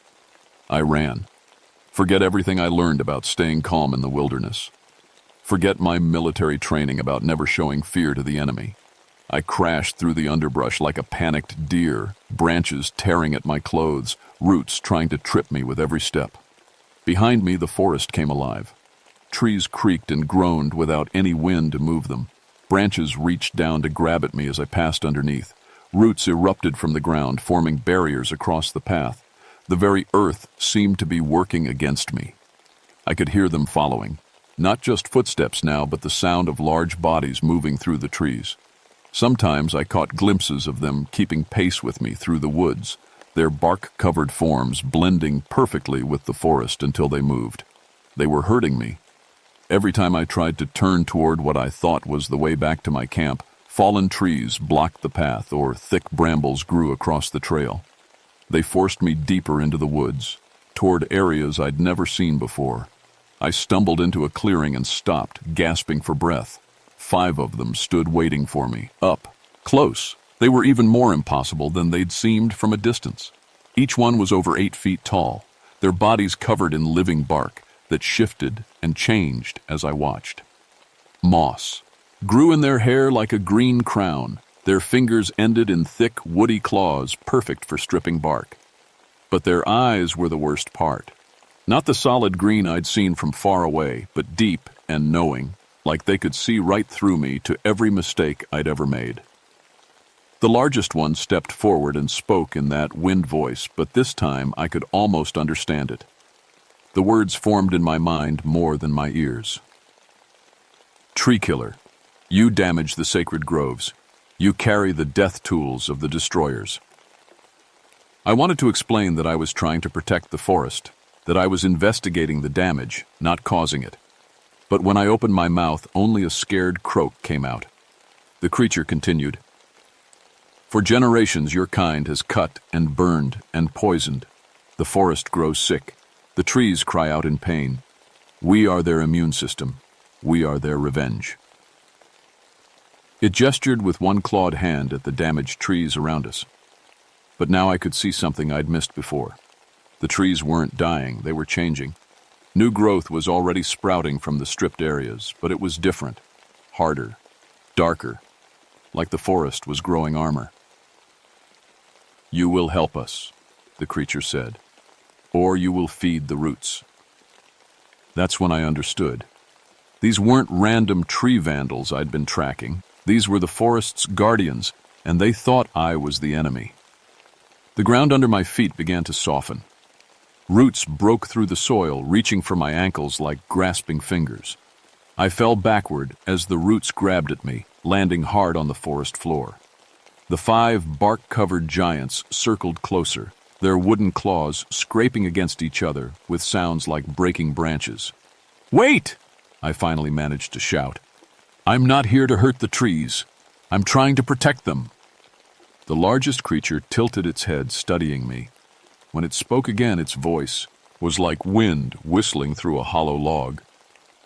I ran. Forget everything I learned about staying calm in the wilderness. Forget my military training about never showing fear to the enemy. I crashed through the underbrush like a panicked deer, branches tearing at my clothes, roots trying to trip me with every step. Behind me, the forest came alive. Trees creaked and groaned without any wind to move them. Branches reached down to grab at me as I passed underneath. Roots erupted from the ground, forming barriers across the path. The very earth seemed to be working against me. I could hear them following. Not just footsteps now, but the sound of large bodies moving through the trees. Sometimes I caught glimpses of them keeping pace with me through the woods, their bark-covered forms blending perfectly with the forest until they moved. They were hurting me. Every time I tried to turn toward what I thought was the way back to my camp, fallen trees blocked the path or thick brambles grew across the trail. They forced me deeper into the woods, toward areas I'd never seen before. I stumbled into a clearing and stopped, gasping for breath. 5 of them stood waiting for me, up, close. They were even more impossible than they'd seemed from a distance. Each one was over 8 feet tall, their bodies covered in living bark that shifted and changed as I watched. Moss grew in their hair like a green crown. Their fingers ended in thick, woody claws perfect for stripping bark. But their eyes were the worst part. Not the solid green I'd seen from far away, but deep and knowing, like they could see right through me to every mistake I'd ever made. The largest one stepped forward and spoke in that wind voice, but this time I could almost understand it. The words formed in my mind more than my ears. Tree killer, you damage the sacred groves. You carry the death tools of the destroyers. I wanted to explain that I was trying to protect the forest, that I was investigating the damage, not causing it. But when I opened my mouth, only a scared croak came out. The creature continued. For generations, your kind has cut and burned and poisoned. The forest grows sick. The trees cry out in pain. We are their immune system. We are their revenge. It gestured with one clawed hand at the damaged trees around us. But now I could see something I'd missed before. The trees weren't dying, they were changing. New growth was already sprouting from the stripped areas, but it was different, harder, darker, like the forest was growing armor. You will help us, the creature said, or you will feed the roots. That's when I understood. These weren't random tree vandals I'd been tracking. These were the forest's guardians, and they thought I was the enemy. The ground under my feet began to soften. Roots broke through the soil, reaching for my ankles like grasping fingers. I fell backward as the roots grabbed at me, landing hard on the forest floor. The 5 bark-covered giants circled closer, their wooden claws scraping against each other with sounds like breaking branches. "Wait!" I finally managed to shout. "I'm not here to hurt the trees. I'm trying to protect them." The largest creature tilted its head, studying me. When it spoke again, its voice was like wind whistling through a hollow log.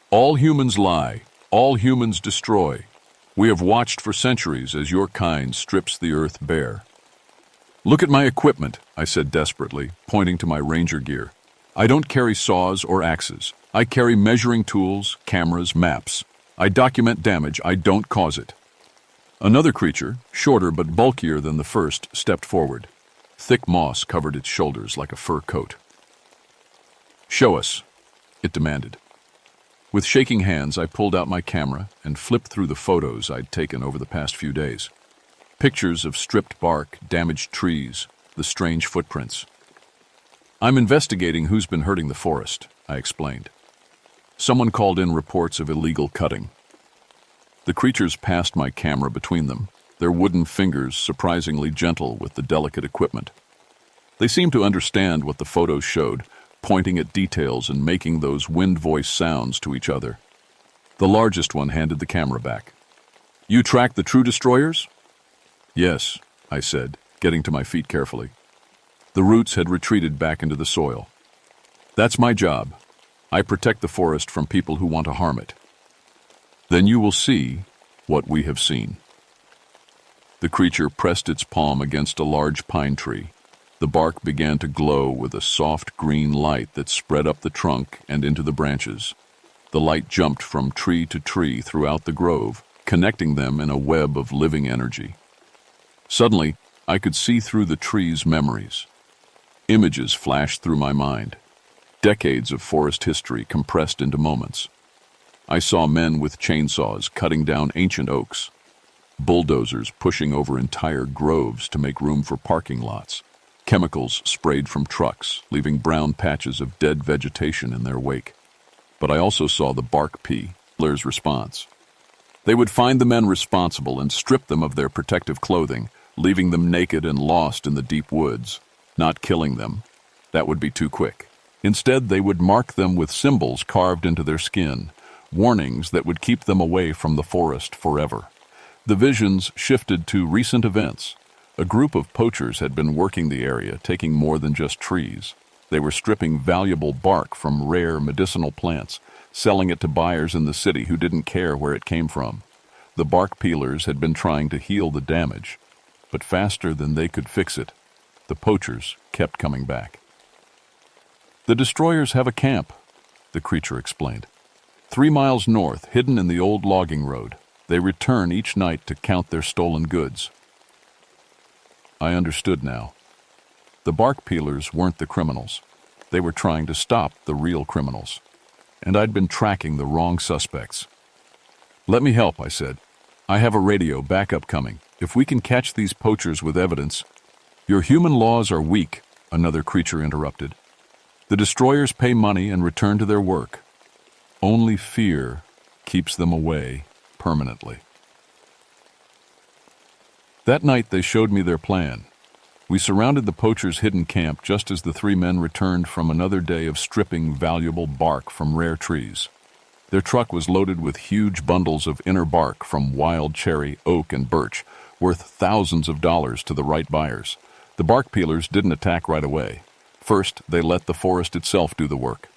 "All humans lie. All humans destroy. We have watched for centuries as your kind strips the earth bare." "Look at my equipment," I said desperately, pointing to my ranger gear. "I don't carry saws or axes. I carry measuring tools, cameras, maps. I document damage, I don't cause it." Another creature, shorter but bulkier than the first, stepped forward. Thick moss covered its shoulders like a fur coat. "Show us," it demanded. With shaking hands, I pulled out my camera and flipped through the photos I'd taken over the past few days. Pictures of stripped bark, damaged trees, the strange footprints. "I'm investigating who's been hurting the forest," I explained. "Someone called in reports of illegal cutting." The creatures passed my camera between them, their wooden fingers surprisingly gentle with the delicate equipment. They seemed to understand what the photos showed, pointing at details and making those wind-voice sounds to each other. The largest one handed the camera back. "You track the true destroyers?" "Yes," I said, getting to my feet carefully. The roots had retreated back into the soil. "That's my job. I protect the forest from people who want to harm it." "Then you will see what we have seen." The creature pressed its palm against a large pine tree. The bark began to glow with a soft green light that spread up the trunk and into the branches. The light jumped from tree to tree throughout the grove, connecting them in a web of living energy. Suddenly, I could see through the trees' memories. Images flashed through my mind. Decades of forest history compressed into moments. I saw men with chainsaws cutting down ancient oaks, bulldozers pushing over entire groves to make room for parking lots, chemicals sprayed from trucks, leaving brown patches of dead vegetation in their wake. But I also saw the bark peeler's response. They would find the men responsible and strip them of their protective clothing, leaving them naked and lost in the deep woods. Not killing them. That would be too quick. Instead, they would mark them with symbols carved into their skin, warnings that would keep them away from the forest forever. The visions shifted to recent events. A group of poachers had been working the area, taking more than just trees. They were stripping valuable bark from rare medicinal plants, selling it to buyers in the city who didn't care where it came from. The bark peelers had been trying to heal the damage, but faster than they could fix it, the poachers kept coming back. "The destroyers have a camp," the creature explained. 3 miles north, hidden in the old logging road. They return each night to count their stolen goods. I understood now. The bark peelers weren't the criminals. They were trying to stop the real criminals. And I'd been tracking the wrong suspects. "Let me help," I said. "I have a radio backup coming. If we can catch these poachers with evidence—" "Your human laws are weak," another creature interrupted. "The destroyers pay money and return to their work. Only fear keeps them away permanently." That night they showed me their plan. We surrounded the poachers' hidden camp just as the 3 men returned from another day of stripping valuable bark from rare trees. Their truck was loaded with huge bundles of inner bark from wild cherry, oak, and birch, worth thousands of dollars to the right buyers. The bark peelers didn't attack right away. First, they let the forest itself do the work.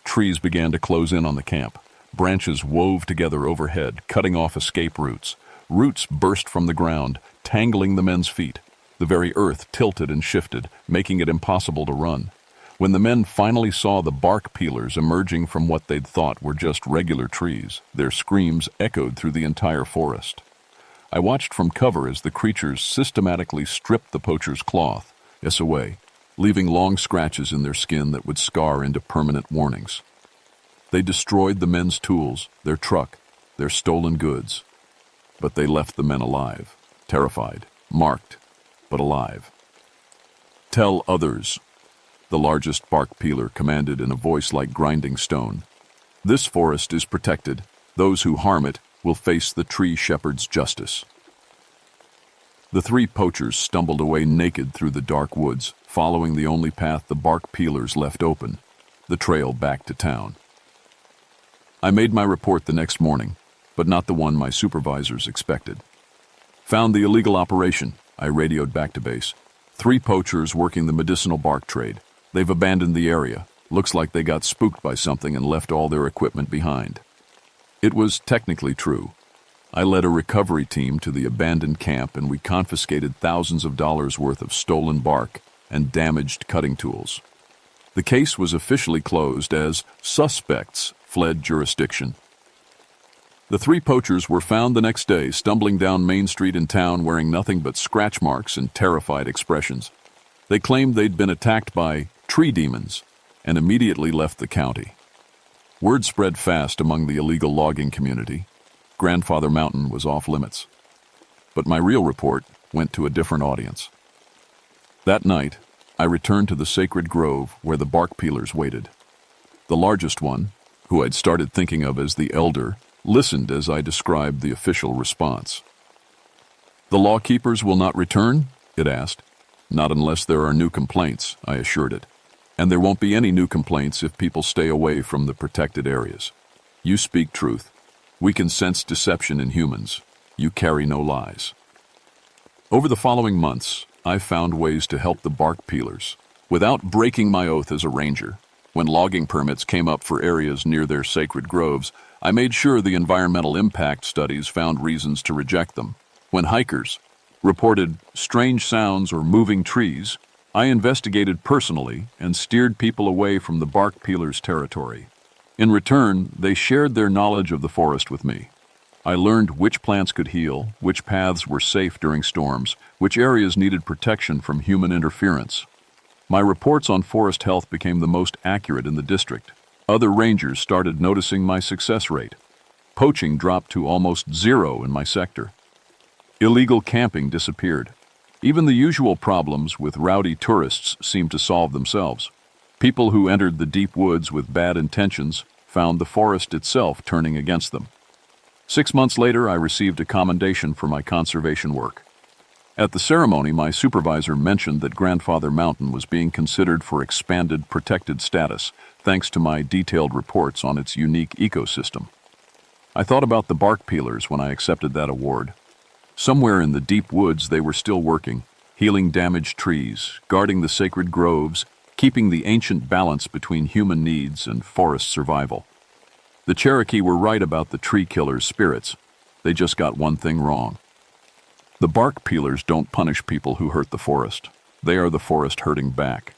Trees began to close in on the camp. Branches wove together overhead, cutting off escape routes. Roots burst from the ground, tangling the men's feet. The very earth tilted and shifted, making it impossible to run. When the men finally saw the bark peelers emerging from what they'd thought were just regular trees, their screams echoed through the entire forest. I watched from cover as the creatures systematically stripped the poachers' cloth away, leaving long scratches in their skin that would scar into permanent warnings. They destroyed the men's tools, their truck, their stolen goods. But they left the men alive, terrified, marked, but alive. "Tell others," the largest bark peeler commanded in a voice like grinding stone. "This forest is protected. Those who harm it will face the tree shepherd's justice." The three poachers stumbled away naked through the dark woods, following the only path the bark peelers left open, the trail back to town. I made my report the next morning, but not the one my supervisors expected. "Found the illegal operation," I radioed back to base. "3 poachers working the medicinal bark trade. They've abandoned the area. Looks like they got spooked by something and left all their equipment behind." It was technically true. I led a recovery team to the abandoned camp, and we confiscated thousands of dollars worth of stolen bark and damaged cutting tools. The case was officially closed as suspects fled jurisdiction. The 3 poachers were found the next day stumbling down Main Street in town wearing nothing but scratch marks and terrified expressions. They claimed they'd been attacked by tree demons and immediately left the county. Word spread fast among the illegal logging community. Grandfather Mountain was off limits. But my real report went to a different audience. That night, I returned to the sacred grove where the bark peelers waited. The largest one, who I'd started thinking of as the elder, listened as I described the official response. "The lawkeepers will not return?" it asked. "Not unless there are new complaints," I assured it. "And there won't be any new complaints if people stay away from the protected areas. You speak truth. We can sense deception in humans. You carry no lies." Over the following months, I found ways to help the bark peelers, without breaking my oath as a ranger. When logging permits came up for areas near their sacred groves, I made sure the environmental impact studies found reasons to reject them. When hikers reported strange sounds or moving trees, I investigated personally and steered people away from the bark peelers' territory. In return, they shared their knowledge of the forest with me. I learned which plants could heal, which paths were safe during storms, which areas needed protection from human interference. My reports on forest health became the most accurate in the district. Other rangers started noticing my success rate. Poaching dropped to almost 0 in my sector. Illegal camping disappeared. Even the usual problems with rowdy tourists seemed to solve themselves. People who entered the deep woods with bad intentions found the forest itself turning against them. 6 months later, I received a commendation for my conservation work. At the ceremony, my supervisor mentioned that Grandfather Mountain was being considered for expanded protected status, thanks to my detailed reports on its unique ecosystem. I thought about the bark peelers when I accepted that award. Somewhere in the deep woods they were still working, healing damaged trees, guarding the sacred groves, keeping the ancient balance between human needs and forest survival. The Cherokee were right about the tree killers' spirits. They just got one thing wrong. The bark peelers don't punish people who hurt the forest. They are the forest hurting back.